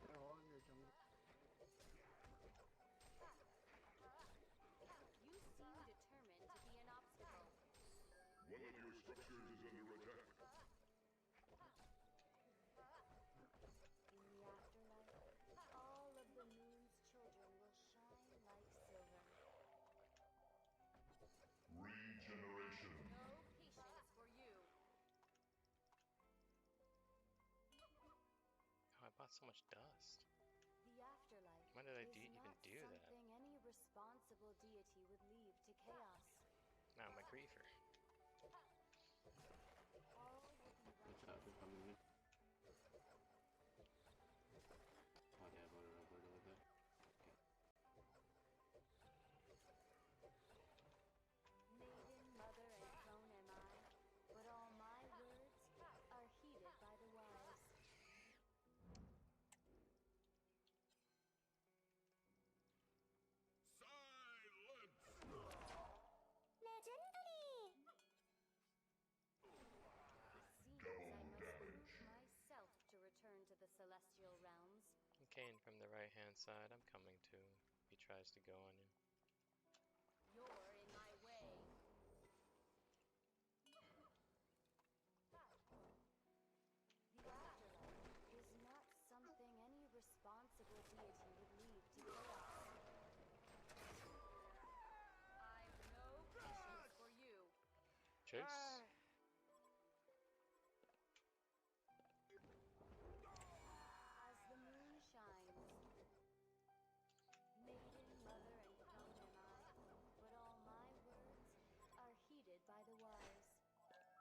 They're all in your jungle. You seem determined to be an obstacle. One of your structures is under attack. In the afterlife, all of the moon's children will shine like silver. Regeneration. No patience for you. Oh, I bought so much dust. The afterlife Why did I is even not do that? something any responsible deity would leave to chaos. Now my griefer. All will be Watch right. out, they're coming in. Oh, they have a bird over there. Okay. Maiden, mother, and crone am I, but all my words are heeded by the wise. Silence! Legendary! It seems I must prove myself to return to the celestial realms. Kane from the right hand side, I'm coming to. He tries to go on you. You're in my way. The afterlife is not something any responsible deity would leave to chaos. I've no patience for you. Chase? As the moon shines, maiden, mother, and crone am I, but all my words are heeded by the wise.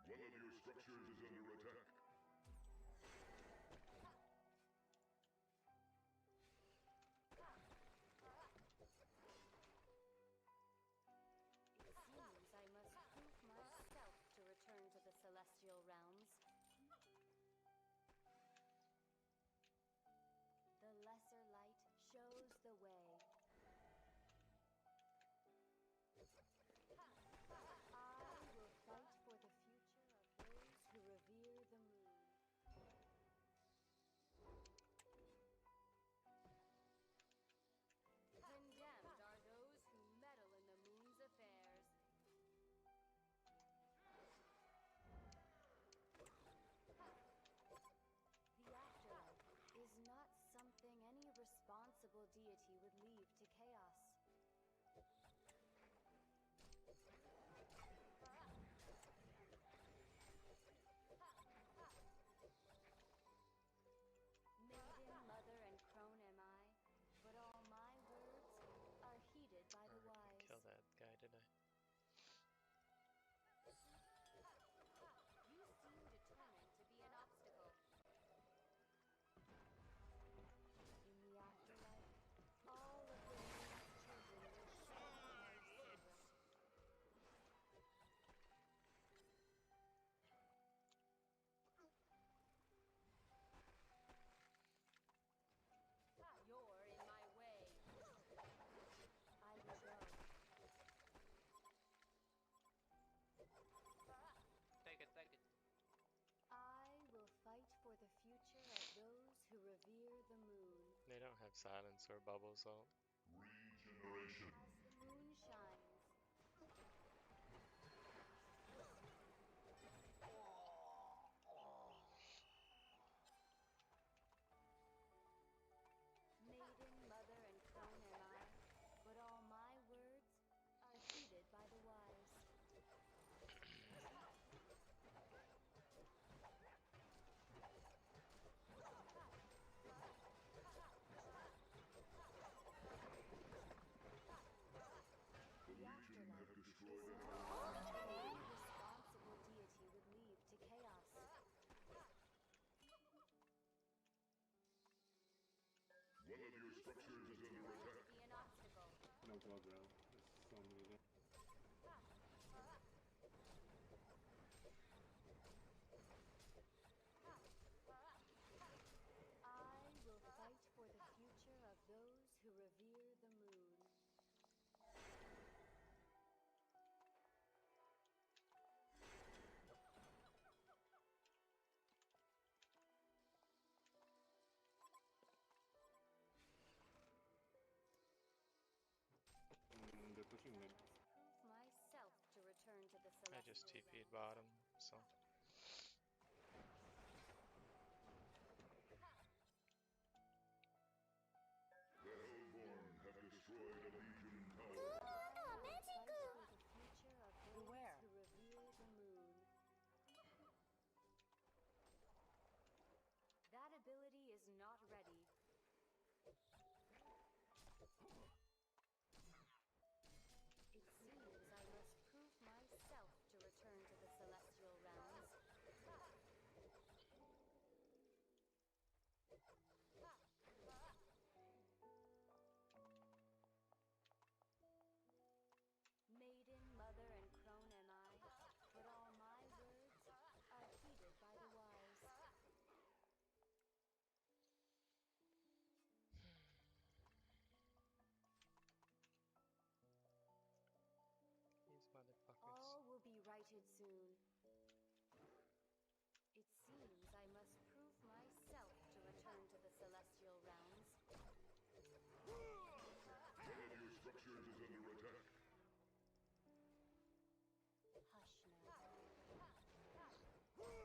One of your structures is under attack. It seems I must prove myself to return to the celestial realms. The lesser light shows the way. I will fight for the future of those who revere the moon. Condemned are those who meddle in the moon's affairs. The afterlife is not something any responsible deity would leave to chaos. Maiden, mother, and crone am I, but all my words are heeded by the I wise. didn't kill that guy, did I? You seem determined to be an obstacle. In the afterlife, all of the moon's children will shine like silver. You're in my way. I will go. Take it, take it. I will fight for the future of those who revere the moon. They don't have silence or bubble salt. Regeneration. As the moon shines, maiden, mother, and crone am I, but all my words are heeded by the wise. the I just celestial TP'd realms. bottom, so. The Hellborn have destroyed a Legion tower. Fight for the future of those who revere the moon. That ability is not ready. It seems I must prove myself to return to the celestial realms. Maiden, mother, and crone am I, but all my words are heeded by the wise. These motherfuckers. All will be righted soon. It seems I must prove myself to return to the celestial realms. One of your structures is under attack. Hush now. Maiden,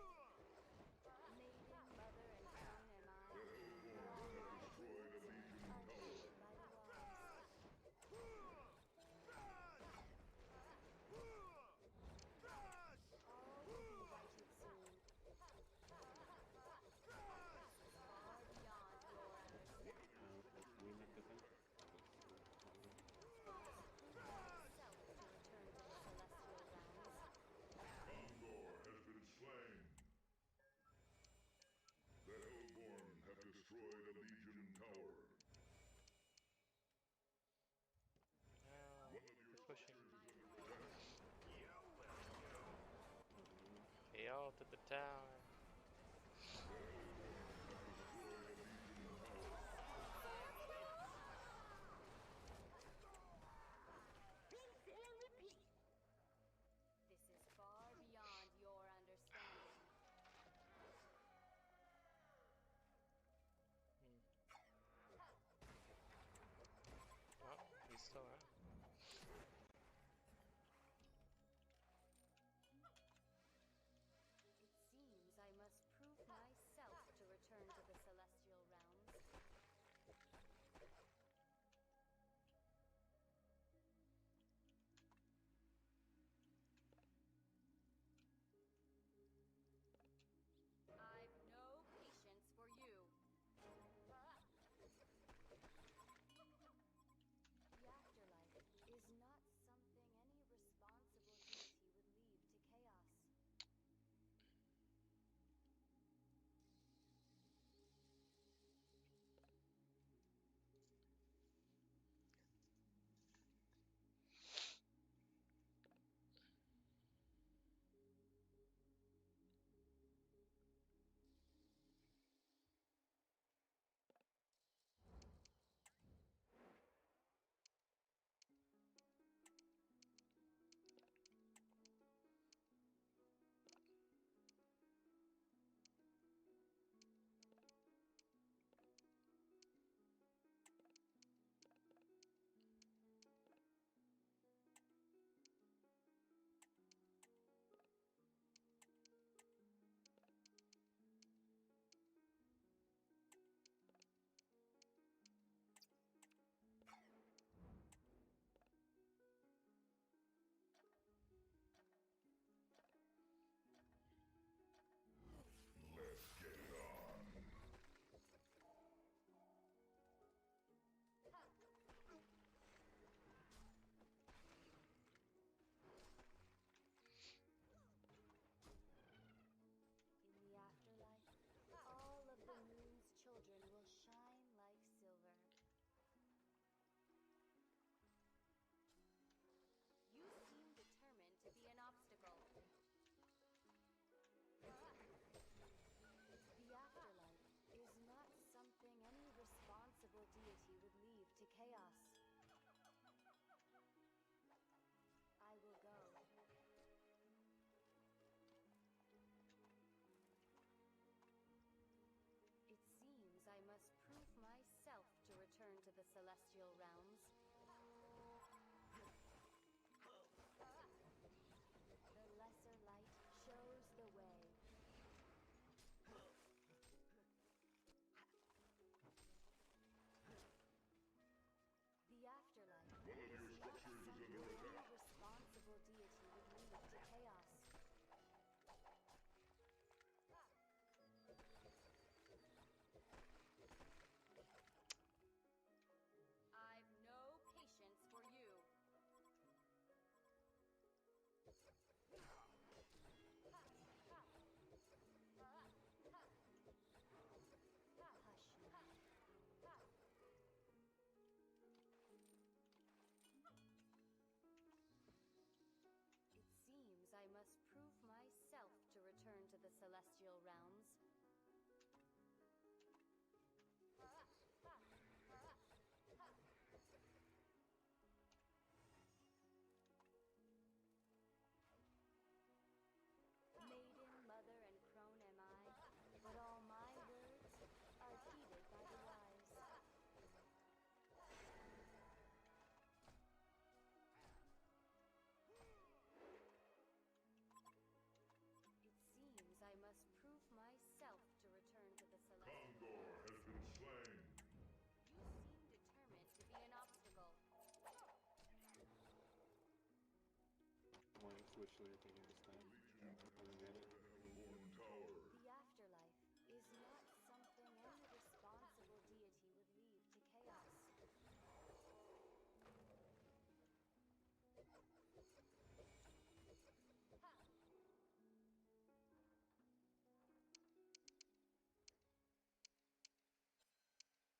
mother, and crone am I, The but all Hellborn my have destroyed a words Legion are tower. heeded by the wise. All will be righted soon. Far beyond your understanding. We met the thing. Myself to return to the celestial realms. Gondor has been slain. The Hellborn have destroyed a Legion tower. Now, One of your we're pushing. structures is under attack. KO to the tower. This is far beyond your understanding. Oh, he's still around. It seems I must prove myself to return to the celestial realms. I've no patience for you. The afterlife is not something any responsible deity would leave to chaos. Let's get it on. In the afterlife, all of the moon's children will shine like silver. You seem determined to be an obstacle. The afterlife is not something any responsible deity would leave to chaos. I will go. It seems I must prove myself to return to the celestial realms. The which way you're taking this time. Having made it. The afterlife is not something any responsible deity would leave to chaos.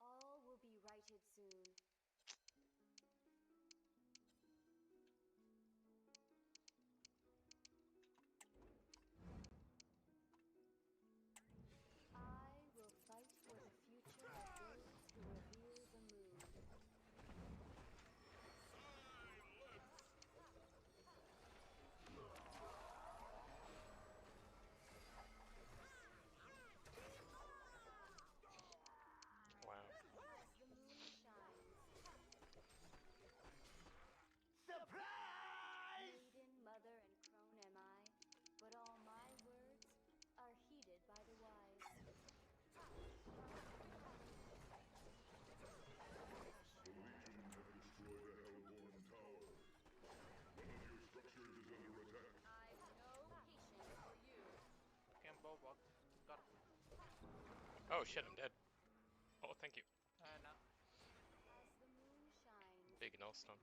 All will be righted soon. I will fight for the future of those who revere the moon. Wow. As the moon shines. Surprise! Maiden, mother, and crone am I, but all my words are heeded by the wise. The Legion have destroyed a Hellborn tower. One of your structures is under attack. I've no patience for you. Can't bow walk. Got it. Oh shit, I'm dead. Oh, thank you. As No. the moon shines. Big no stun.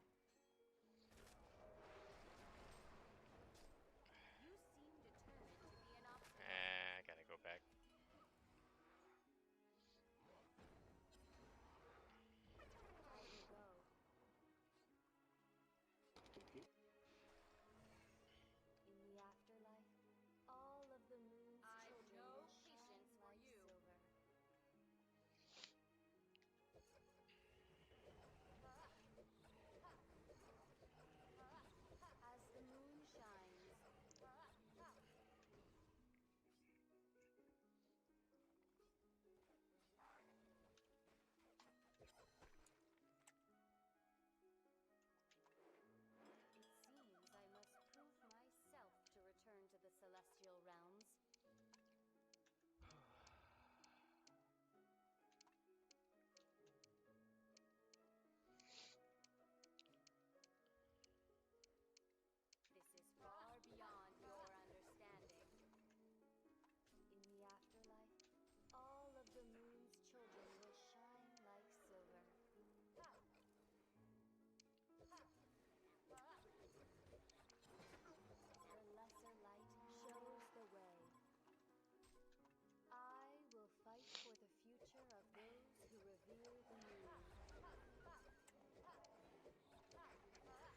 You seem determined to be an obstacle. I gotta go back. I will go. In the afterlife, all of the moon's children will shine like silver. As the moon shines. It seems I must prove myself to return to the celestial realms. This is far beyond your understanding. In the afterlife, all of the moon's children will shine like silver. The lesser light shows the way. I will fight for the future of those who revere the moon. Hush now.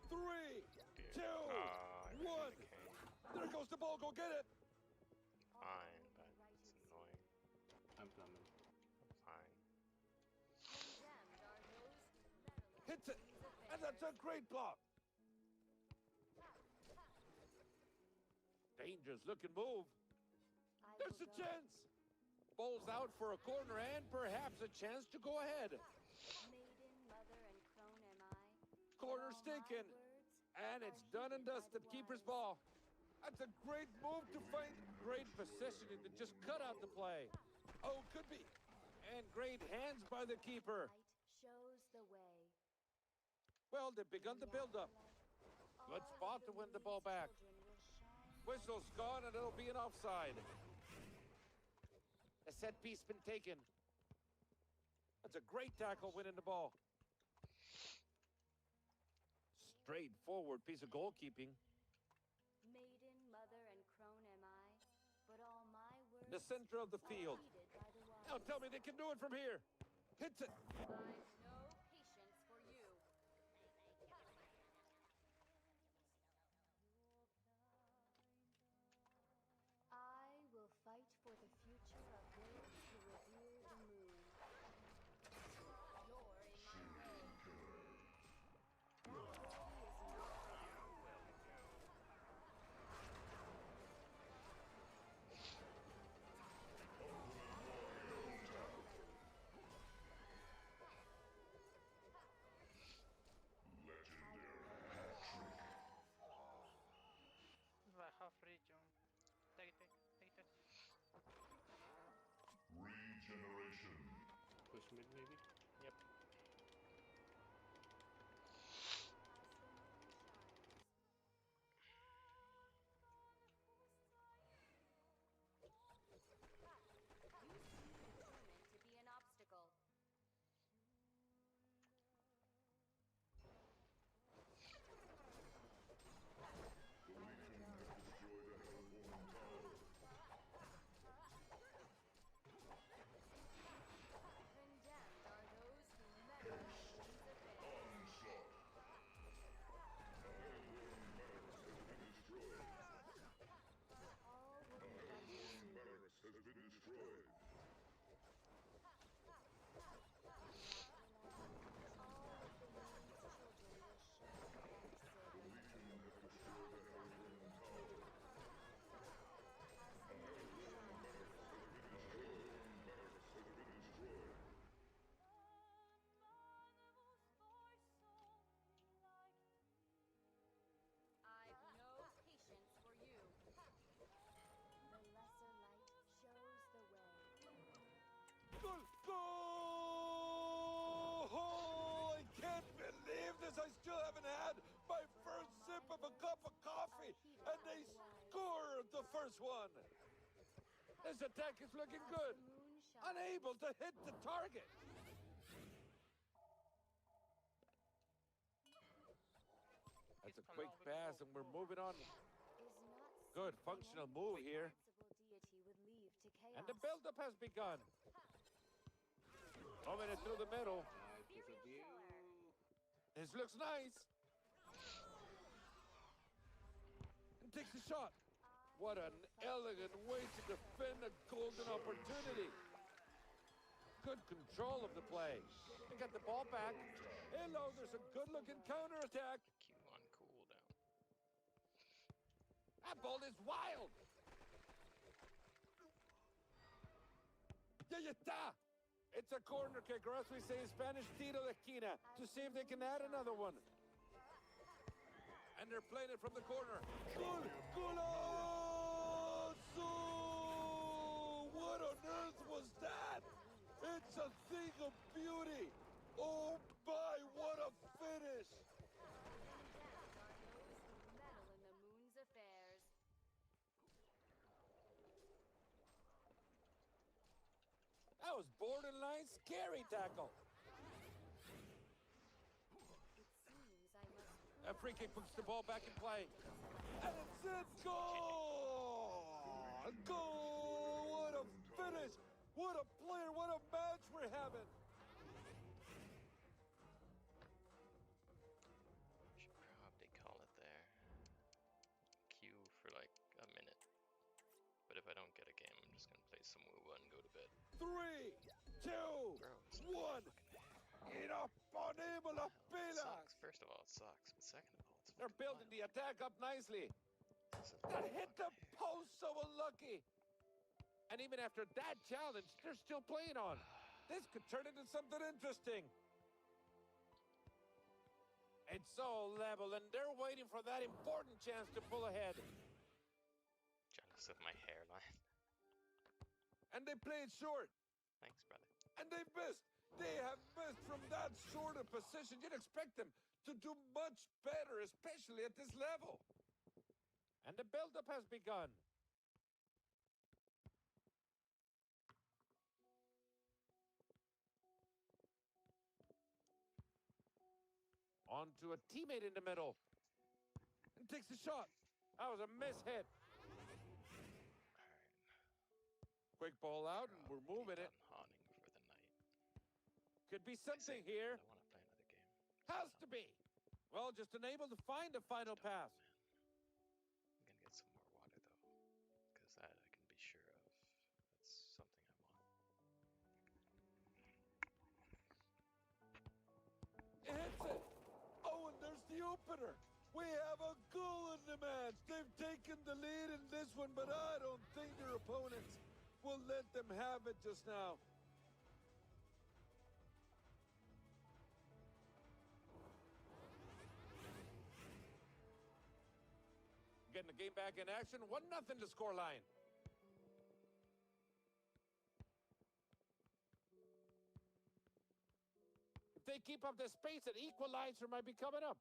Three, two, I ran one. the king. There goes the ball. Go get it. Fine, but it's annoying. I'm coming. I'm fine. Condemned are those who meddle in Hits it. these And that's a affairs. great block. Dangerous looking move. I There's will a go. chance. Ball's out for a corner and perhaps a chance to go ahead. Maiden, mother, and crone am I. Corner's All my taken. words And are it's done and heeded by dusted. the Keeper's wise. ball. That's a great move to fight. Great positioning to just cut out the play. Oh, could be. And great hands by the keeper. Light shows the way. Well, they've begun the In the build-up. afterlife, Good all spot of to the win the ball moon's back. children will shine Whistle's like gone and it'll be an offside. A set piece been taken. That's a great tackle winning the ball. Straightforward piece of goalkeeping. Maiden, mother, and crone am I, but all my words In the center of the are field. heeded by the wise. Now tell me they can do it from here. Hits it. I've no patience for you. I will fight for the future of those who revere the moon. You're in my way. That way is not for you. push mid maybe? Yep. Determined to be an obstacle. Condemned are those who meddle in these affairs. All will be done to Barracks has been destroyed. all of the moon's children will shine like silver. The Legion has destroyed the Hellborn Tower. As the moon Barracks has been destroyed. I've no patience for you. The lesser light shows the way. Goal! Goal! Oh, I can't believe this. I still haven't had my first sip of a cup of coffee, and they scored the first one. This attack is looking good. Unable to hit the target. That's a quick pass, and we're moving on. Is not Good something functional any move here. responsible deity would leave to chaos. And the build-up has begun. Moving it through the middle. Piece of view. This looks nice. And takes the shot. What an elegant way to defend a golden opportunity. Good control of the play. They got the ball back. Hello, there's a good-looking counterattack. Q on cooldown. That ball is wild. Ya está. It's a corner kick, or as we say in Spanish, tiro de esquina, to see if they can add another one. And they're playing it from the corner. Goal! Golazo! What on earth was that? It's a thing of beauty. Oh my, what a finish! Condemned are those who meddle in the moon's affairs. That was borderline scary tackle. It seems I must That free kick puts the ball back in play. And it's it! Goal! Goal! What a finish! What a player! What a match we're having! Should probably call it there. Q for like a minute. But if I don't get a game, I'm just gonna play some WoW and go to bed. 3, 2, 1. Inaponemos las pilas! Sucks. First of all, it sucks. But second of all, it's They're building the attack up nicely. fucking That hit the post so unlucky. And even after that challenge, they're still playing on. This could turn into something interesting. It's so level, and they're waiting for that important chance to pull ahead. jealous of my hairline. And they played short. Thanks, brother. And they missed. They have missed from that sort of position. You'd expect them to do much better, especially at this level. And the build-up has begun. On to a teammate in the middle. And takes the shot. That was a miss hit. Quick ball out, and we're moving it. Haunting for the night. Could be something here. I want to play another game. Has to be. Well, just unable to find a final pass. I'm gonna get some more water though, because that I can be sure of. That's something I want. It hits it. Oh, and there's the opener. We have a goal in the match. They've taken the lead in this one, but I don't think their opponents will let them have it just now. Getting the game back in action. 1-0 to scoreline. they keep up this pace, an equalizer might be coming up.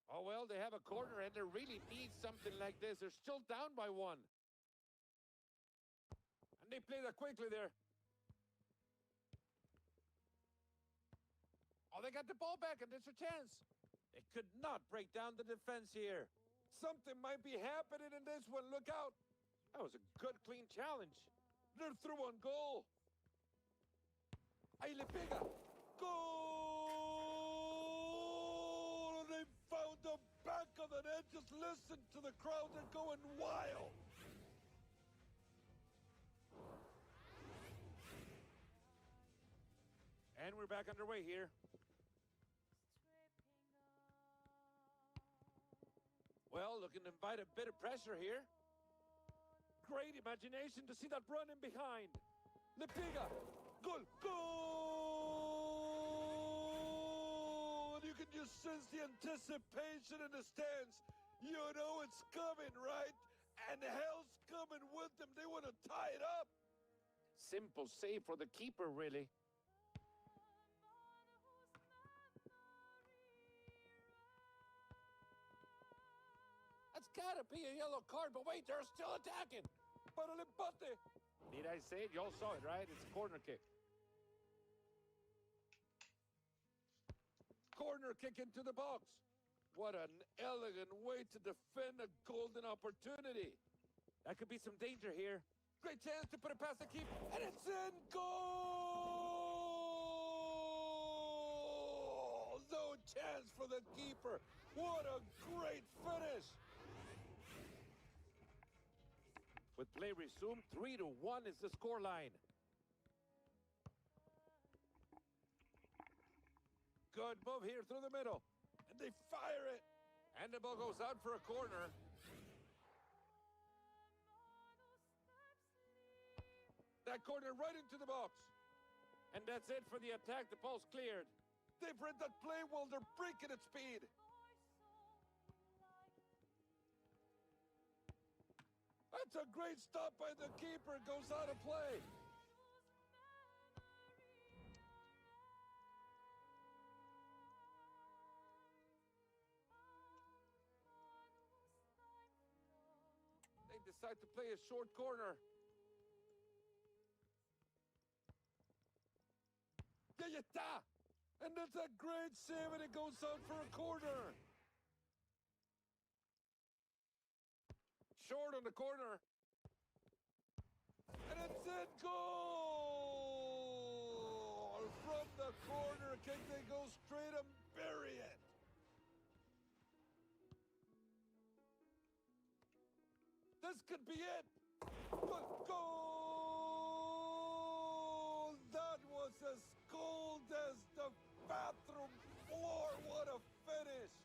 Oh, well, they have a corner, and they really need something like this. They're still down by one. And they play that quickly there. Oh, they got the ball back, and there's a chance. They could not break down the defense here. Something might be happening in this one. Look out. That was a good, clean challenge. They're through on goal. Ahí le pega. Goal! They found the back of the net. Just listen to the crowd. They're going wild. And we're back underway here. Well, looking to invite a bit of pressure here. Great imagination to see that run in behind. Lepiga. Goal. Goal! And you can just sense the anticipation in the stands. You know it's coming, right? And hell's coming with them. They want to tie it up. Simple save for the keeper, really. That's gotta be a yellow card, but wait, they're still attacking. Para el empate. Need I say it? You all saw it, right? It's a corner kick. Corner kick into the box. What an elegant way to defend a golden opportunity. That could be some danger here. Great chance to put it past the keeper, and it's in goal! No chance for the keeper. What a great finish. With play resumed, 3-1 is the scoreline. Good move here through the middle. And they fire it. And the ball goes out for a corner. That corner right into the box. And that's it for the attack. The ball's cleared. They've read that play while they're breaking at speed. That's a great stop by the keeper. Goes out of play. They decide to play a short corner. There you está. And that's a great save, and it goes out for a corner. Short on the corner. And it's in goal! From the corner kick, they go straight and bury it. This could be it. Goal! That was as cold as the bathroom floor. What a finish.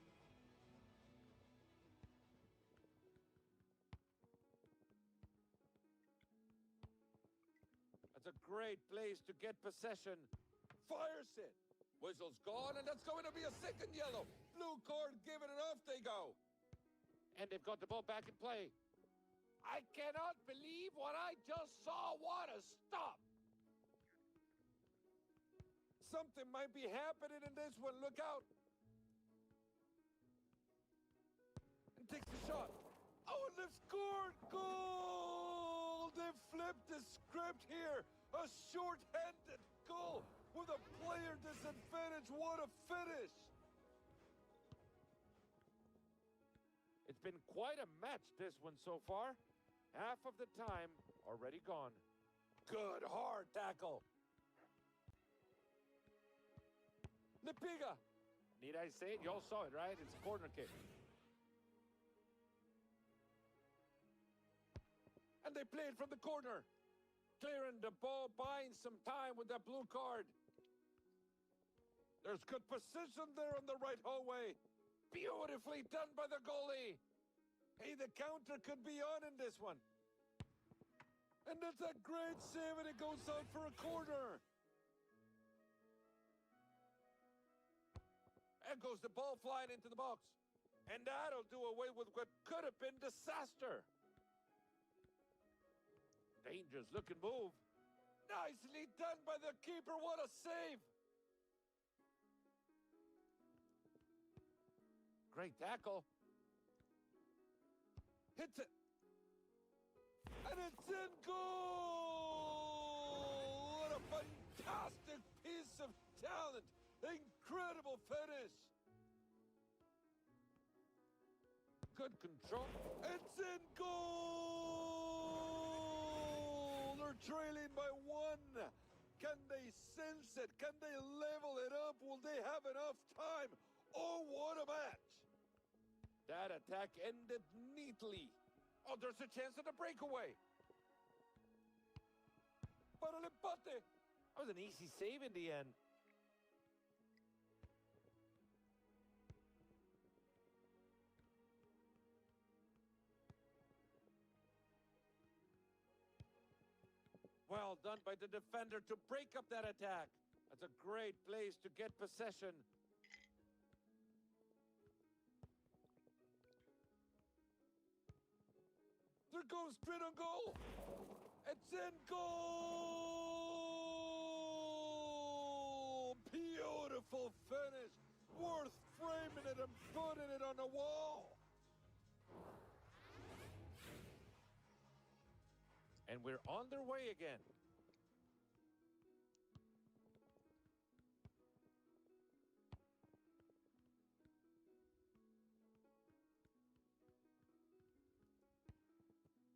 That's a great place to get possession. Fires it. Whistle's gone, and that's going to be a second yellow. Blue cord given, and off they go. And they've got the ball back in play. I cannot believe what I just saw. What a stop. Something might be happening in this one. Look out. And takes the shot. Oh, and they've scored. Goal! They flipped the script here. A short-handed goal with a player disadvantage. What a finish. It's been quite a match, this one so far. Half of the time already gone. Good hard tackle. Lepiga. Need I say it? You all saw it, right? It's a corner kick. And they play it from the corner. Clearing the ball, buying some time with that blue card. There's good position there on the right hallway. Beautifully done by the goalie. Hey, the counter could be on in this one. And that's a great save, and it goes out for a corner. And goes the ball flying into the box. And that'll do away with what could have been disaster. Dangerous looking move. Nicely done by the keeper. What a save! Great tackle. Hits it. And it's in goal! What a fantastic piece of talent. Incredible finish. Good control. It's in goal! They're trailing by one. Can they sense it? Can they level it up? Will they have enough time? Oh, what a match! That attack ended neatly. Oh, there's a chance at a breakaway. Para el empate. That was an easy save in the end. Well done by the defender to break up that attack. That's a great place to get possession. There goes straight on goal. It's in goal. Beautiful finish. Worth framing it and putting it on the wall. And we're on their way again.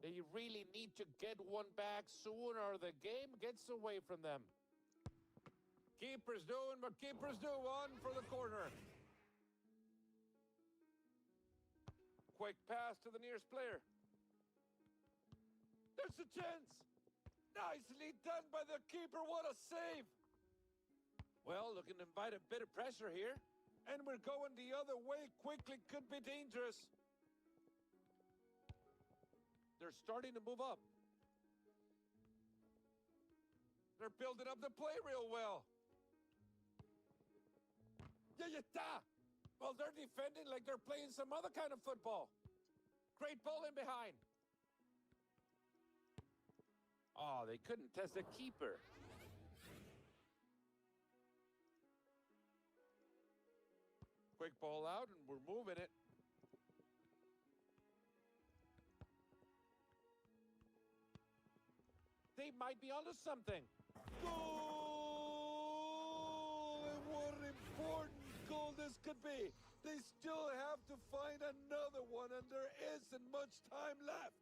They really need to get one back soon or the game gets away from them. Keeper's doing what keepers do. On for the corner. Quick pass to the nearest player. There's a chance. Nicely done by the keeper. What a save. Well, looking to invite a bit of pressure here. And we're going the other way quickly. Could be dangerous. They're starting to move up. They're building up the play real well. Yeah, está. Well, they're defending like they're playing some other kind of football. Great ball in behind. Oh, they couldn't test the keeper. Quick ball out, and we're moving it. They might be onto something. Goal! And what an important goal this could be. They still have to find another one, and there isn't much time left.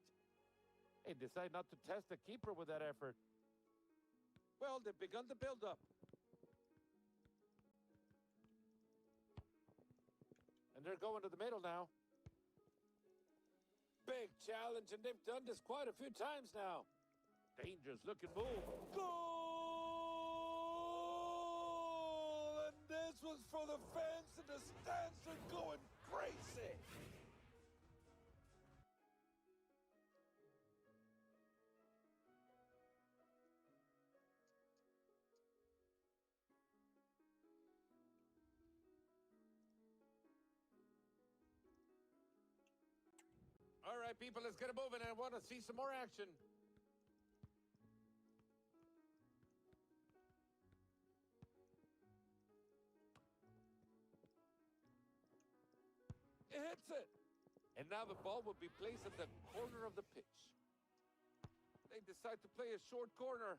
They decide not to test the keeper with that effort. Well, they've begun to build up. And they're going to the middle now. Big challenge, and they've done this quite a few times now. Dangerous looking move. Goal! And this was for the fans, and the stands are going crazy. All right, people, let's get it moving. I want to see some more action. It hits it. And now the ball will be placed at the corner of the pitch. They decide to play a short corner.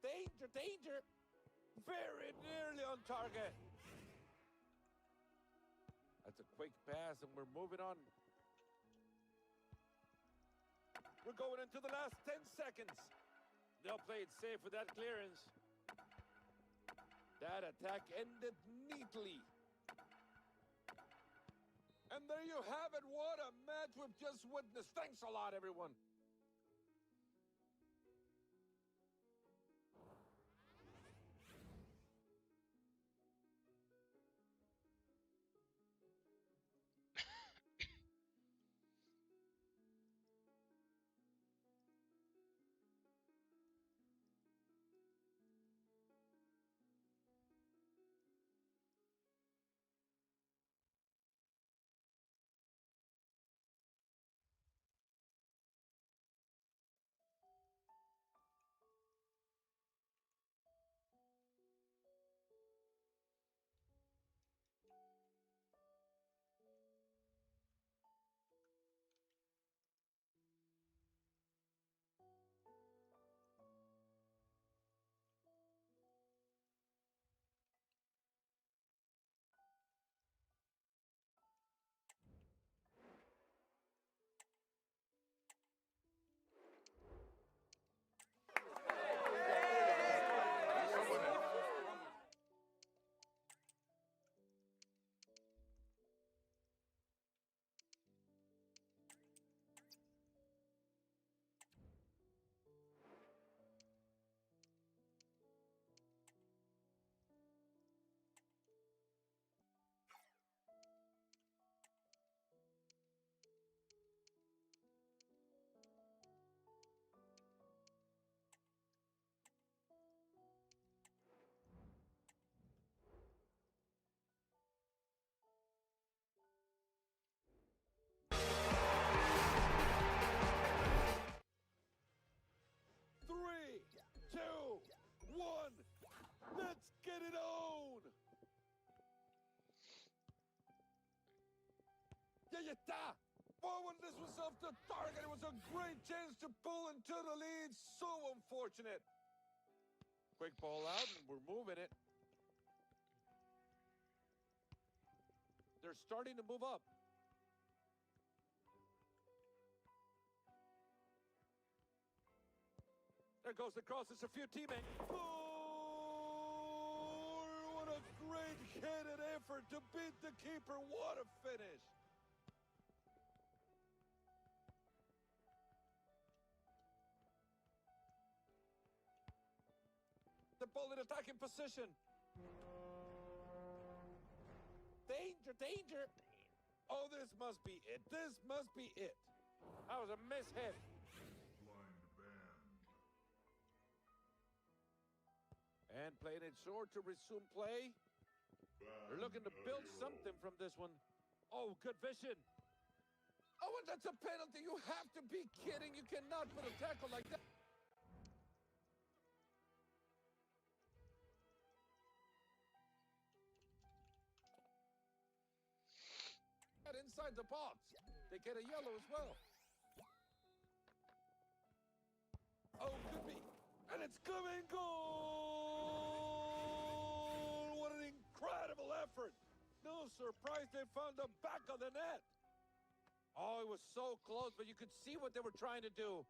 Danger, danger. Very nearly on target. That's a quick pass, and we're moving on. We're going into the last 10 seconds. They'll play it safe with that clearance. That attack ended neatly. And there you have it. What a match we've just witnessed. Thanks a lot, everyone. está! Oh, when this was off the target, it was a great chance to pull into the lead. So unfortunate. Quick ball out, and we're moving it. They're starting to move up. There goes the cross. It's a few teammates. Oh, what a great hit and effort to beat the keeper. What a finish. The ball in attacking position. Danger, danger. Oh, this must be it. This must be it. That was a mishit. And playing it short to resume play. They're looking to build something from this one. Oh, good vision. Oh, and that's a penalty. You have to be kidding. You cannot put a tackle like that. Inside the box. They get a yellow as well. Oh, could be. And it's coming. Goal! What an incredible effort. No surprise they found the back of the net. Oh, it was so close, but you could see what they were trying to do.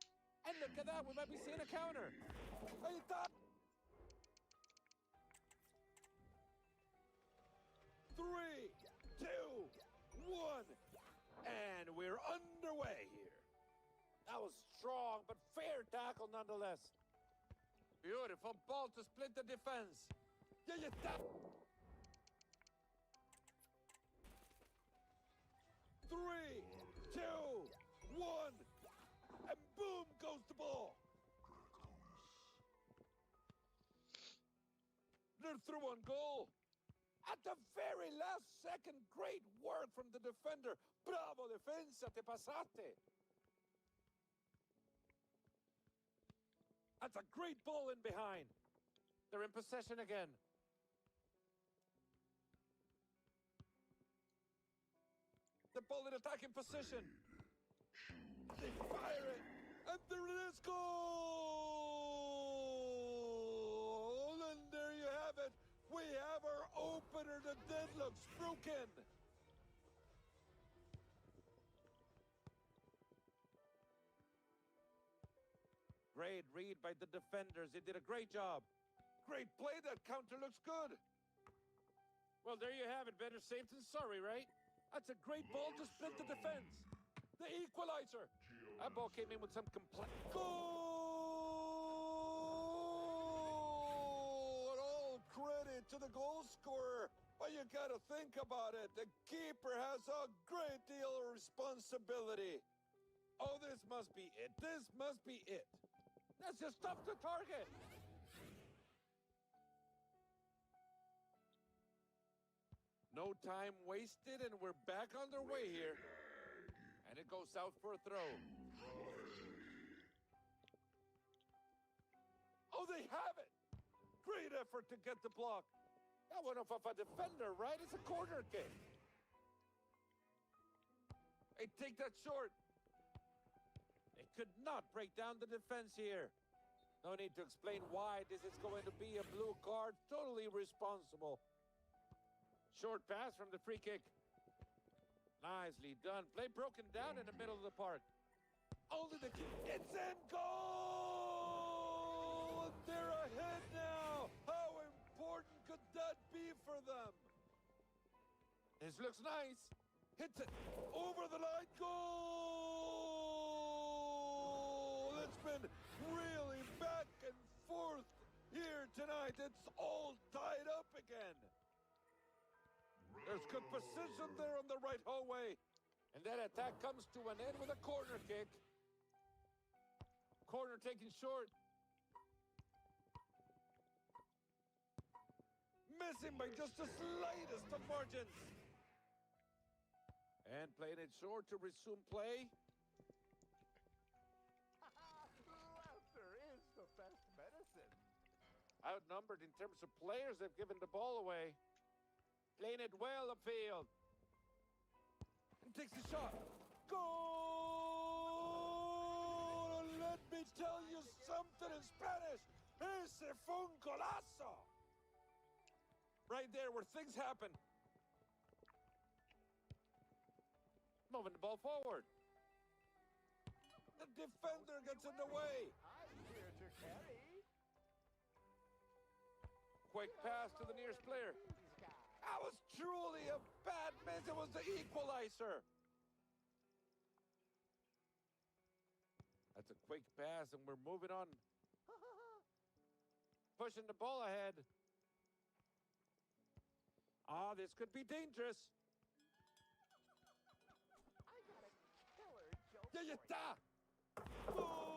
And look at that. We might be seeing a counter. Ahí está. 3, 2, 1. And we're underway here. That was strong, but fair tackle nonetheless. Beautiful ball to split the defense. Yeah, you stop. 3, 2, 1. And boom goes the ball. They're through on goal. At the very last second, great work from the defender. Bravo, defensa, te pasaste. That's a great ball in behind. They're in possession again. The ball in attacking position. They fire it. And there it is, goal! And there you have it. We have our opener. The deadlock's broken. Great read by the defenders. They did a great job. Great play. That counter looks good. Well, there you have it. Better safe than sorry, right? That's a great ball to split the defense. The equalizer. That ball came in with some complaint. Goal! And all credit to the goal scorer. But you gotta think about it. The keeper has a great deal of responsibility. Oh, this must be it. This must be it. That's just stuff the target. No time wasted, and we're back on their way here. And it goes out for a throw. Oh, they have it. Great effort to get the block. That went off a defender, right? It's a corner kick. Hey, take that short. They could not break down the defense here. No need to explain why this is going to be a blue card. Totally responsible. Short pass from the free kick. Nicely done. Play broken down in the middle of the park. Only the kick. It's in goal! And they're ahead now. How important could that be for them? This looks nice. Hits it over the line. Goal! It's been really back and forth here tonight. It's all tied up again. There's good position there on the right hallway. And that attack comes to an end with a corner kick. Corner taken short. Missing by just the slightest of margins. And playing it short to resume play. Laughter is the best medicine. Outnumbered in terms of players, they've given the ball away. Playing it well upfield. takes the shot. Goal! Let me tell you something in Spanish. Ese fue un golazo. Right there where things happen. Moving the ball forward. The defender gets in the way. I'm here to carry. Quick pass to the nearest player. That was truly a bad miss. It was the equalizer. That's a quick pass, and we're moving on. Pushing the ball ahead. Ah, this could be dangerous. I got a killer joke. Yeah, you da! Goal!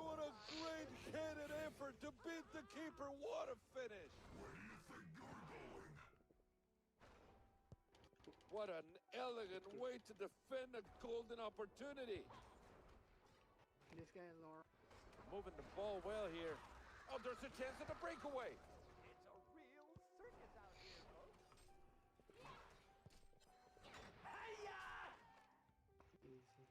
What a great headed effort to beat the keeper. What a finish! Where do you think you're going? What an elegant way to defend a golden opportunity. This guy, Laura. Moving the ball well here. Oh, there's a chance of a breakaway. It's a real circus out here, folks. Easy.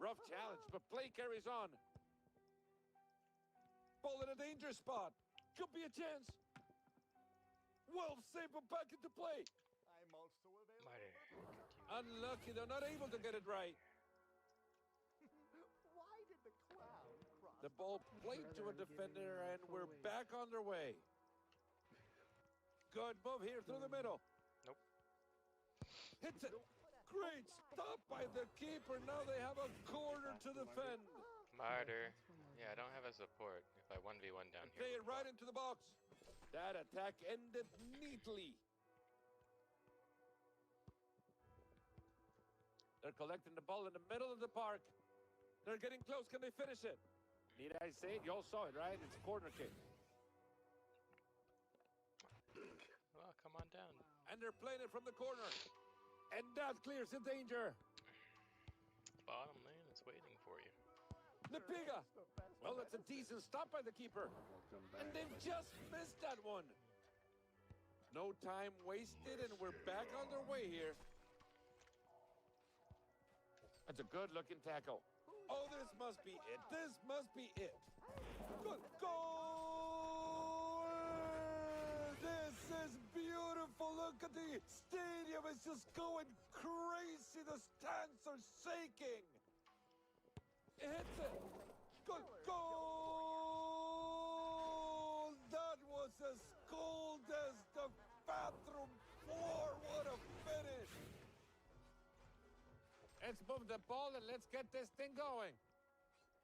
Rough challenge, but play carries on. Ball in a danger spot. Could be a chance. Well saved, but back into play. I'm also available. Marty. Unlucky, they're not able to get it right. Why did the clown cross The ball played to a defender, and we're back on their way. Good move here through the middle. Nope. Hits it. Great stop by the keeper. Now they have a corner to defend. Martyr. Yeah, I don't have a support if I 1v1 down Play here. it right into the box. That attack ended neatly. They're collecting the ball in the middle of the park. They're getting close. Can they finish it? Need I say it? You all saw it, right? It's a corner kick. Well, come on down. And they're playing it from the corner. And that clears the danger. Bottom lane is waiting for you. Napiga. Well, that's a decent stop by the keeper. And they've just missed that one. No time wasted, and we're back on their way here. That's a good-looking tackle. Oh, this must be it. This must be it. Good goal! This is beautiful. Look at the stadium. It's just going crazy. The stands are shaking. It hits it. Good goal! That was as cold as the bathroom floor. What a finish! Let's move the ball and let's get this thing going.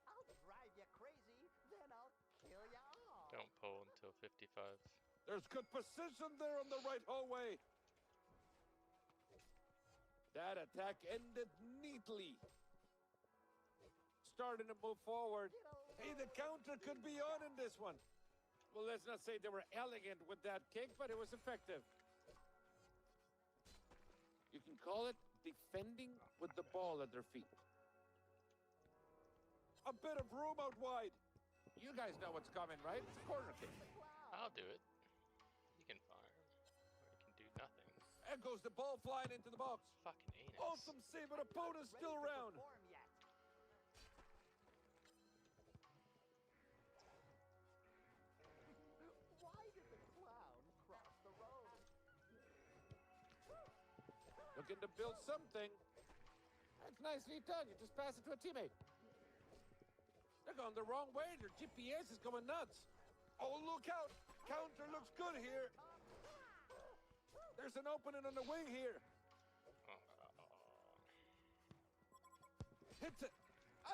I'll drive you crazy, then I'll kill you all. Don't pull until 55. There's good precision there on the right hallway. That attack ended neatly. Starting to move forward. Hey, the counter could be on in this one. Well, let's not say they were elegant with that kick, but it was effective. You can call it defending with the ball at their feet. A bit of room out wide. You guys know what's coming, right? It's a corner kick. I'll do it. You can farm. Or you can do nothing. And goes the ball flying into the box. Fucking anus. Awesome save, but opponent's still around. Why did the clown cross the road? Looking to build something. That's nicely done. You just pass it to a teammate. They're going the wrong way. Their GPS is going nuts. Oh, look out. Counter looks good here. There's an opening on the wing here. Hits it.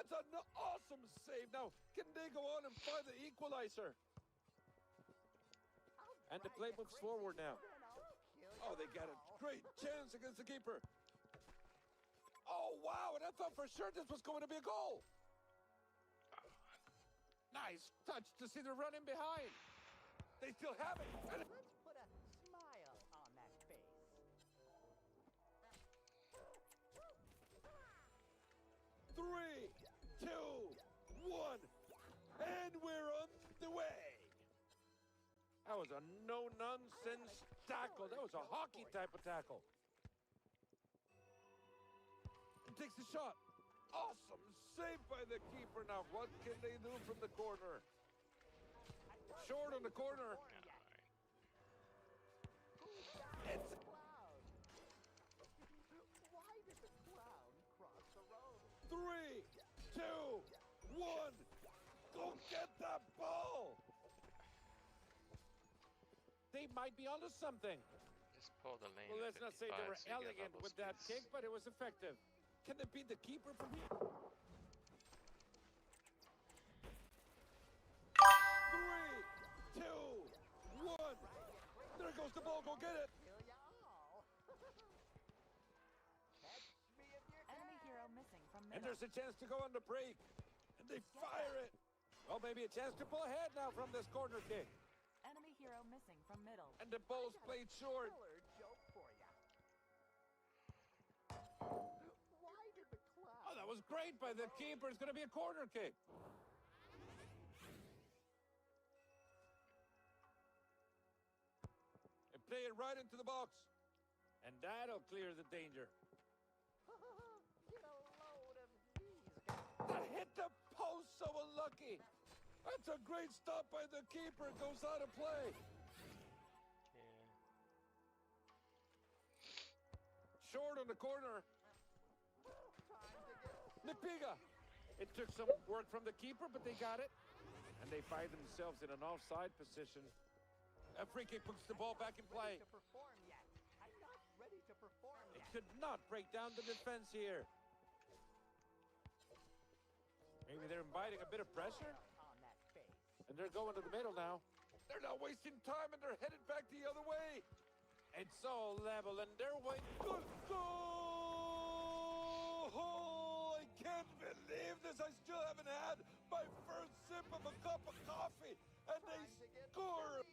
That's an awesome save. Now, can they go on and find the equalizer? And the play moves forward now. Oh, they got a great chance against the keeper. Oh, wow. And I thought for sure this was going to be a goal. Nice touch to see the run in behind. They still have it. And Let's put a smile on that face. 3, 2, 1. And we're on the way. was a no-nonsense tackle. That was a hockey type of tackle. And takes the shot. Awesome save by the keeper. Now, what can they do from the corner? Short on the corner. It's... Why did the clown cross the road? 3, 2, 1. Go get that ball. They might be onto something. Just pull the lane. Well, at let's not say they 55 were so you get elegant level with that space. kick, but it was effective. Can they beat the keeper from here? 3, 2, 1. There goes the ball. Go get it. Enemy hero missing from And middle. there's a chance to go on the break. And they fire it. Well, maybe a chance to pull ahead now from this corner kick. Enemy hero missing from middle. And the ball's played short. Killer joke for ya. Why did the clown? Oh, that was great by the keeper. It's going to be a corner kick. And play it right into the box. And that'll clear the danger. Get a load of these guys. That hit the post, so unlucky. That's a great stop by the keeper. It goes out of play. Short on the corner. Nipiga. It took some work from the keeper, but they got it. And they find themselves in an offside position. A free kick puts the ball back in play. To perform yet. I'm not ready to perform It yet. could not break down the defense here. Maybe they're inviting a bit of pressure. On that face. And they're going to the middle now. They're not wasting time, and they're headed back the other way. It's all level, and they're waiting. Good goal! Oh, I can't believe this. I still haven't had my first sip of a cup of coffee, and they score.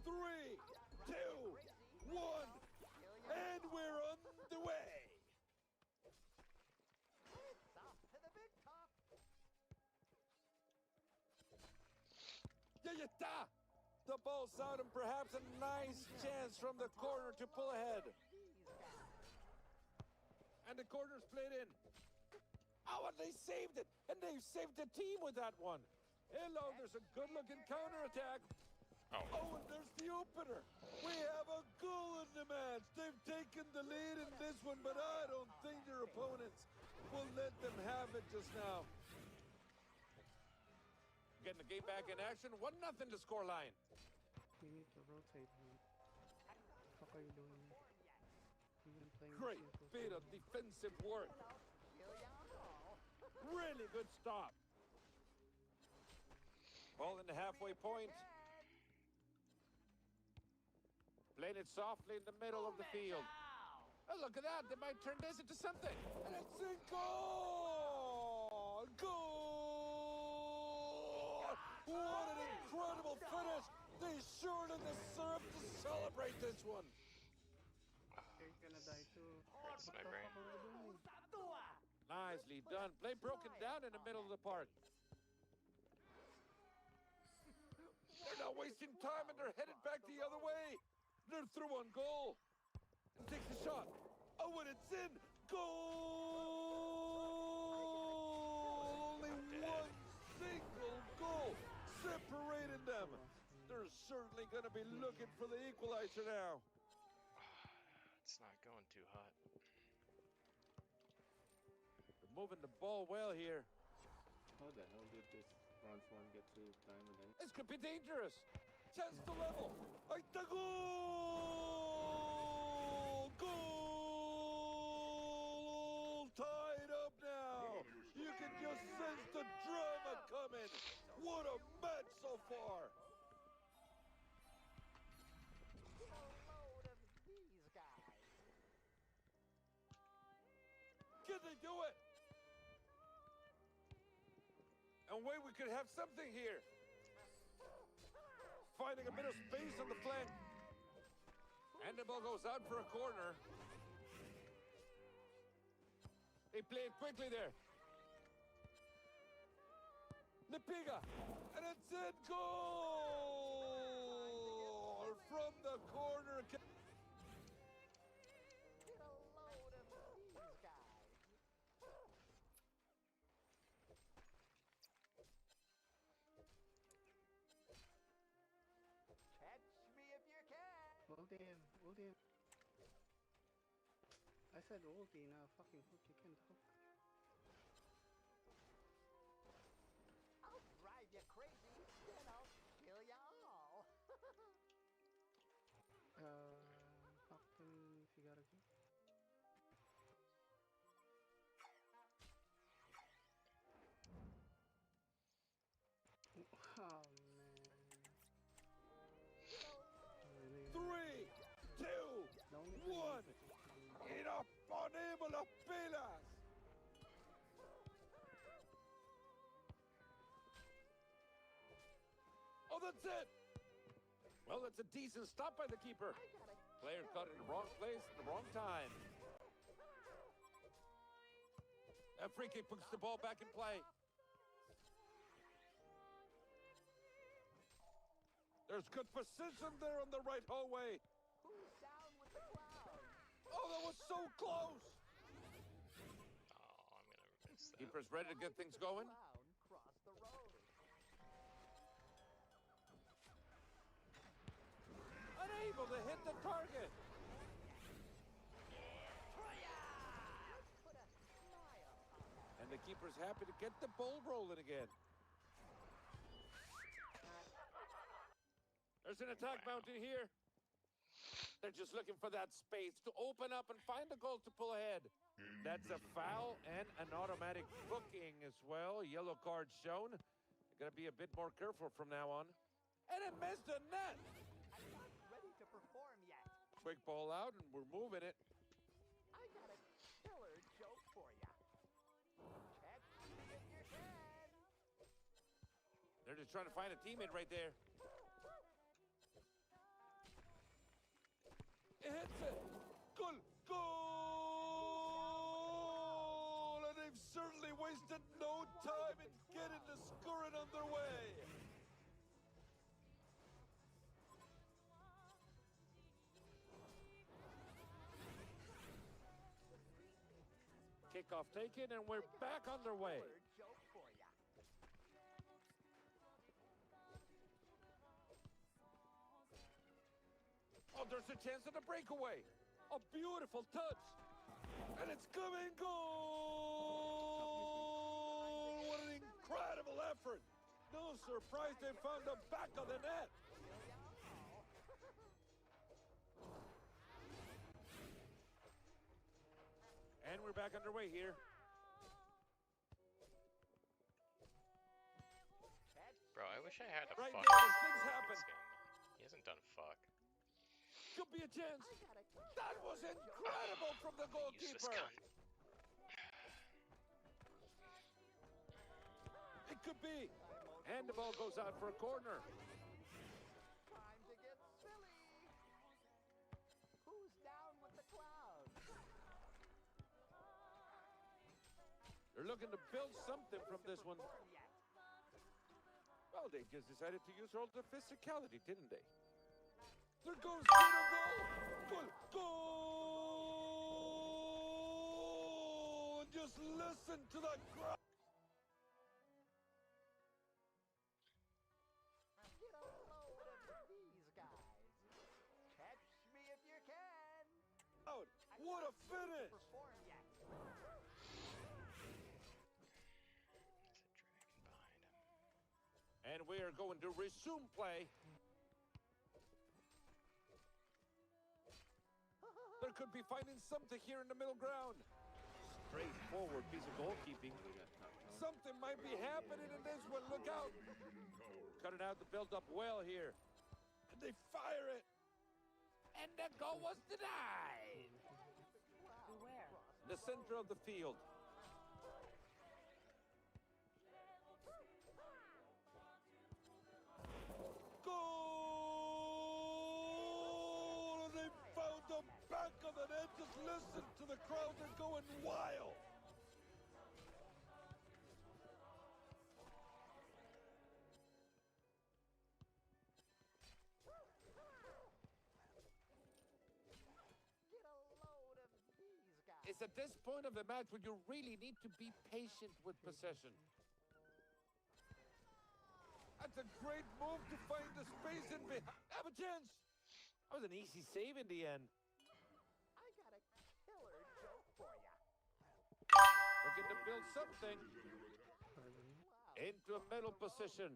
3, 2, 1, and we're on the way. It's off to the big top. Yeah, yeah, da! The ball's out, and perhaps a nice chance from the corner to pull ahead. And the corner's played in. Oh, and they saved it! And they've saved the team with that one. Hello, there's a good-looking counterattack. Oh, and there's the opener. We have a goal in the match. They've taken the lead in this one, but I don't think their opponents will let them have it just now. Getting the game back in action. 1-0 the scoreline. You need to rotate him. How are you doing? You've been playing Great this game for bit so of long. defensive work. Really good stop. Ball in the halfway point. Playing it softly in the middle of the field. Oh, look at that. They might turn this into something. And it's a goal! Goal! What an incredible finish. They surely deserve to celebrate this one. They're gonna die too. Hurts my brain. Nicely done. Play broken down in the middle of the park. They're not wasting time, and they're headed back the other way. They're through on goal. And takes the shot. Oh, and it's in. Goal! Only one single goal separated them. They're certainly going to be looking for the equalizer now. It's not going too hot. They're moving the ball well here. How the hell did this bronze one get to diamond end? This could be dangerous. Chance to level. Ay, the goal! Goal! Tied up now. You can just sense the drama coming. What a match so far. Get a load of these guys. Can they do it? And wait, we could have something here. Finding a bit of space on the flank. And the ball goes out for a corner. They play it quickly there. Nipiga, and it's in goal from the corner. Get a load of these guys. Catch me if you can. Ulti, ulti. I said ulti, now fucking hook, you can't hook. I'll drive you crazy, then I'll kill you all. Fuck them if you gotta go. Oh man. 3, 2, 1. Inopponable pilas. Oh, that's it. Well, that's a decent stop by the keeper. Player caught it in the wrong place at the wrong time. That free kick puts the ball back in play. There's good position there on the right hallway. Who's down with the cloud? Oh, that was so close. Oh, I'm gonna miss that. Keeper's ready to get things going. Clown cross the road. Unable to hit the target. Put a smile on that. And the keeper's happy to get the ball rolling again. There's an attack mounted here. They're just looking for that space to open up and find a goal to pull ahead. That's a foul and an automatic booking as well. Yellow card shown. They're going to be a bit more careful from now on. And it missed the net. I'm not ready to perform yet. Quick ball out, and we're moving it. I got a killer joke for ya. Catch me if you can. They're just trying to find a teammate right there. It hits it. Goal! Goal! And they've certainly wasted no time in getting the scoring underway. Kickoff taken, and we're back underway. Killer joke for ya. Oh, there's a chance at a breakaway. A beautiful touch. And it's coming goal! What an incredible effort. No surprise they found the back of the net. And we're back underway here. Bro, I wish I had a Right fuck. now, things happen. This game. He hasn't done fuck. Could be a chance. That was incredible from the Useless goalkeeper. gun. It could be. And the ball goes out for a corner. Time to get silly. Who's down with the cloud? They're looking to build something from this one. Well, they just decided to use all the physicality, didn't they? There goes the goal! Goal! Goal! And just listen to the crowd. Get a load of these guys. Catch me if you can. Out! What a finish! Perform yet. And we are going to resume play. There could be finding something here in the middle ground. Straightforward piece of goalkeeping. Something might be happening in this one. Look out. Cut it out to build up well here. And they fire it. And the goal was denied. Where? The center of the field. Goal! And they found the back of the net. Just listen to the crowd. They're going wild. It's at this point of the match when you really need to be patient with possession. That's a great move to find the space in behind. Have a chance. That was an easy save in the end. I got a killer joke for ya. Looking to build something into a middle position.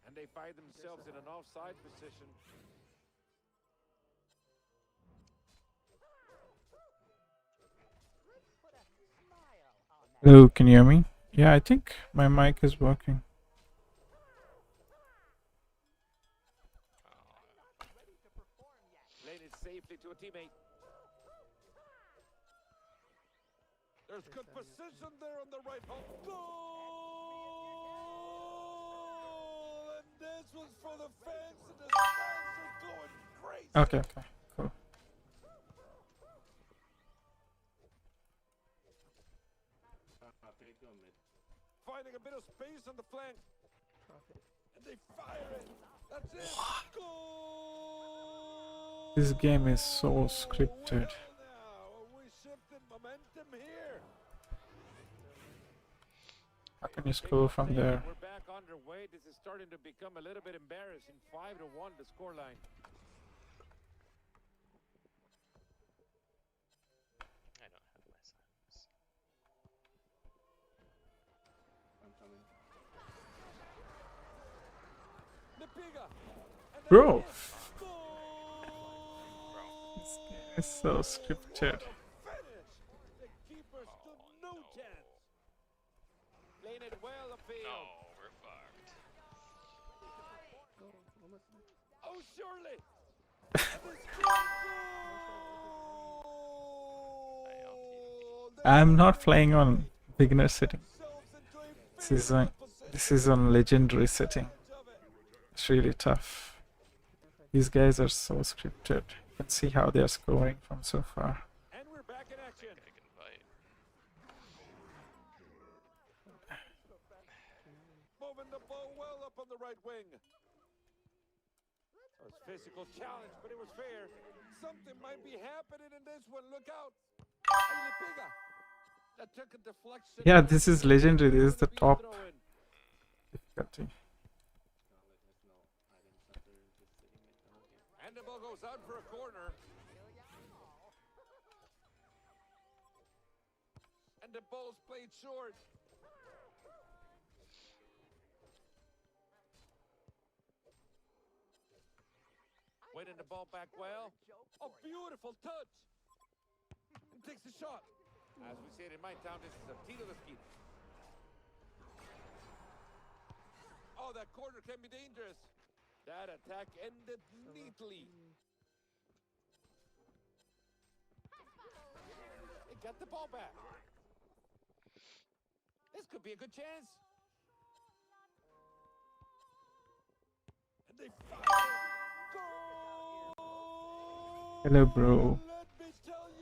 And they find themselves in an offside position. Let's put a smile on that. Hello, can you hear me? Yeah, I think my mic is working. Played it safely to a teammate. There's good position there on the right home. Goal! And this was for the fans, and the fans are going crazy. Okay, cool. Finding a bit of space on the flank. And they fire it. That's it. Goal! This game is so scripted. Now we shifted momentum here. How can you score from there? We're back underway. This is starting to become a little bit embarrassing. 5-1 the scoreline. I don't have my silence. I'm coming. Bro! This game is so scripted. Playing it well upfield. No, we're fucked. Oh, surely. I'm not playing on beginner setting. This is on legendary setting. It's really tough. These guys are so scripted. You can see how they are scoring from so far. And we're back in action. I can fight. Moving the ball well up on the right wing. It was physical challenge, but it was fair. Something might be happening in this one. Look out. That took a deflection. Yeah, this is legendary. This is the top difficulty. And the ball goes out for a corner. And the ball's played short. Winning the ball back well. A beautiful touch. And takes the shot. As we say it in my town, this is a tiro de esquina. Oh, that corner can be dangerous. That attack ended neatly. They got the ball back. This could be a good chance. And they fire. Goal! Hello, bro.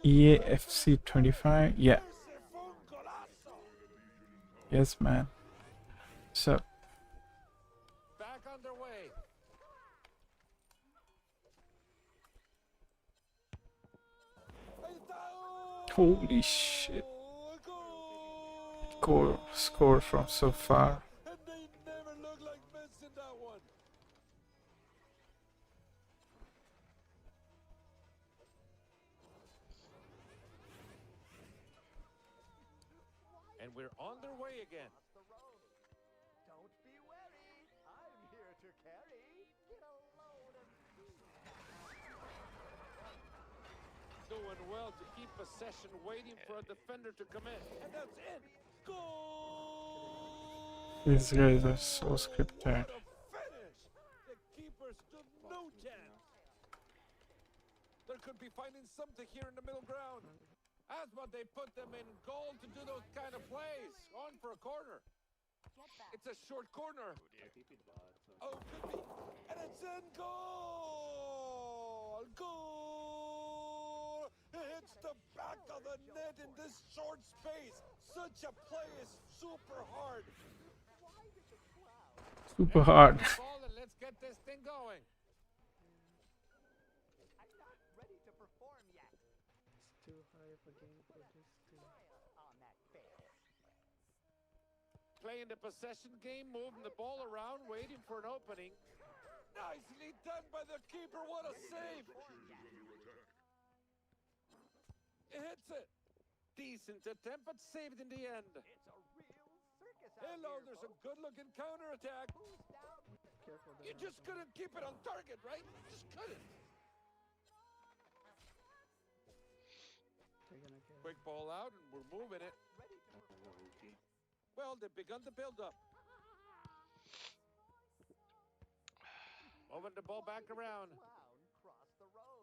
EAFC 25? Yeah. Yes, man. So. Back underway. Holy shit. Score from so far. And they never look like missing that one. And we're on their way again. Don't be wary. I'm here to carry. Get a load of these. Doing well to keep possession, waiting for a defender to come in. And that's it. Goal! These guys are so scripted. What a finish! The keeper stood no chance. There could be finding something here in the middle ground. That's what they put them in goal to do those kind of plays. On for a corner. It's a short corner. Oh, could be. And it's in goal! Goal! It hits the back of the net in this short space. Such a play is super hard. Super hard. Ball and let's get this thing going. I'm not ready to perform yet. It's too high of a game for this to playing the possession game, moving the ball around, waiting for an opening. Nicely done by the keeper. What a save! He hits it. Decent attempt, but saved in the end. It's a real circus out Hello, here, there's a folks. good-looking counterattack. Careful. You just couldn't keep it on target, right? Just couldn't. They're gonna get Quick ball out, and we're moving it. Well, they've begun to build up. Moving the ball back around. Clown crossed the road.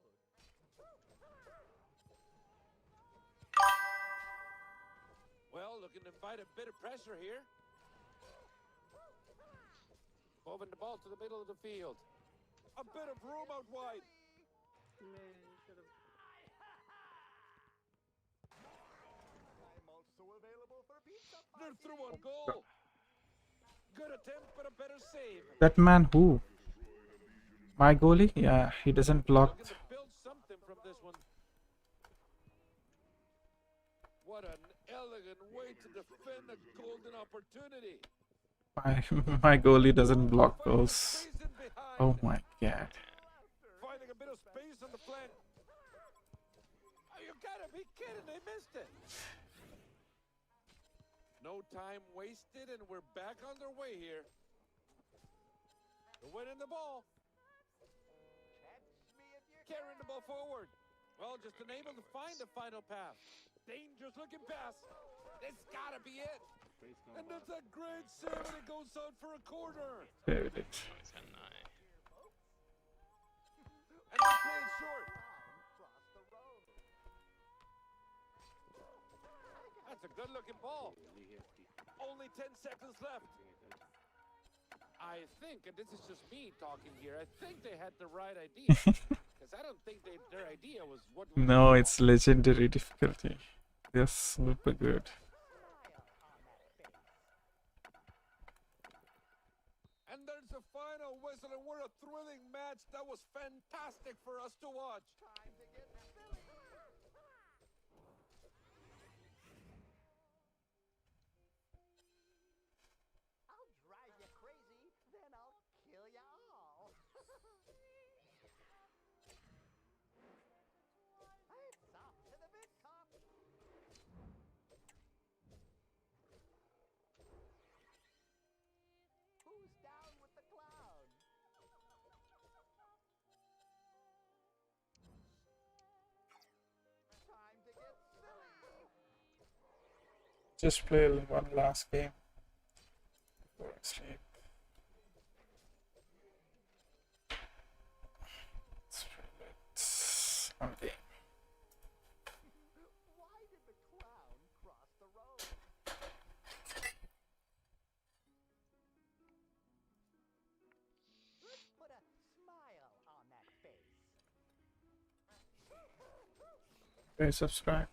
Well, looking to invite a bit of pressure here. Moving the ball to the middle of the field. A bit of room out wide. Man, you should have. I'm also available for pizza They're party. through on goal. Good attempt, but a better save. That man who? My goalie? Yeah, he doesn't block. Looking to build something from this one. What an elegant way to defend a golden opportunity. My goalie doesn't block goals. Oh my god. Finding a bit of space on the flank. Oh, you gotta be kidding, they missed it. No time wasted, and we're back on their way here. They're winning the ball. Carrying the ball forward. Well, just unable to find the final pass. Dangerous looking pass. It's gotta be it. And that's a great save, and it goes out for a corner. There it is. And they play it short. Crossed the road. That's a good looking ball. Only 10 seconds left. I think, and this is just me talking here, I think they had the right idea. Because I don't think their idea was what we No, saw. it's legendary difficulty. Yes, super good. And there's the final whistle, and what a thrilling match. That was fantastic for us to watch. Time to get silly. I'll drive you crazy, then I'll kill you all. It's off to the big top. Who's down with the clown? Time to get silly. Just play one last game before I sleep. Let's play it. One game. Why did the clown cross the road? Let's put a smile on that face. Please subscribe.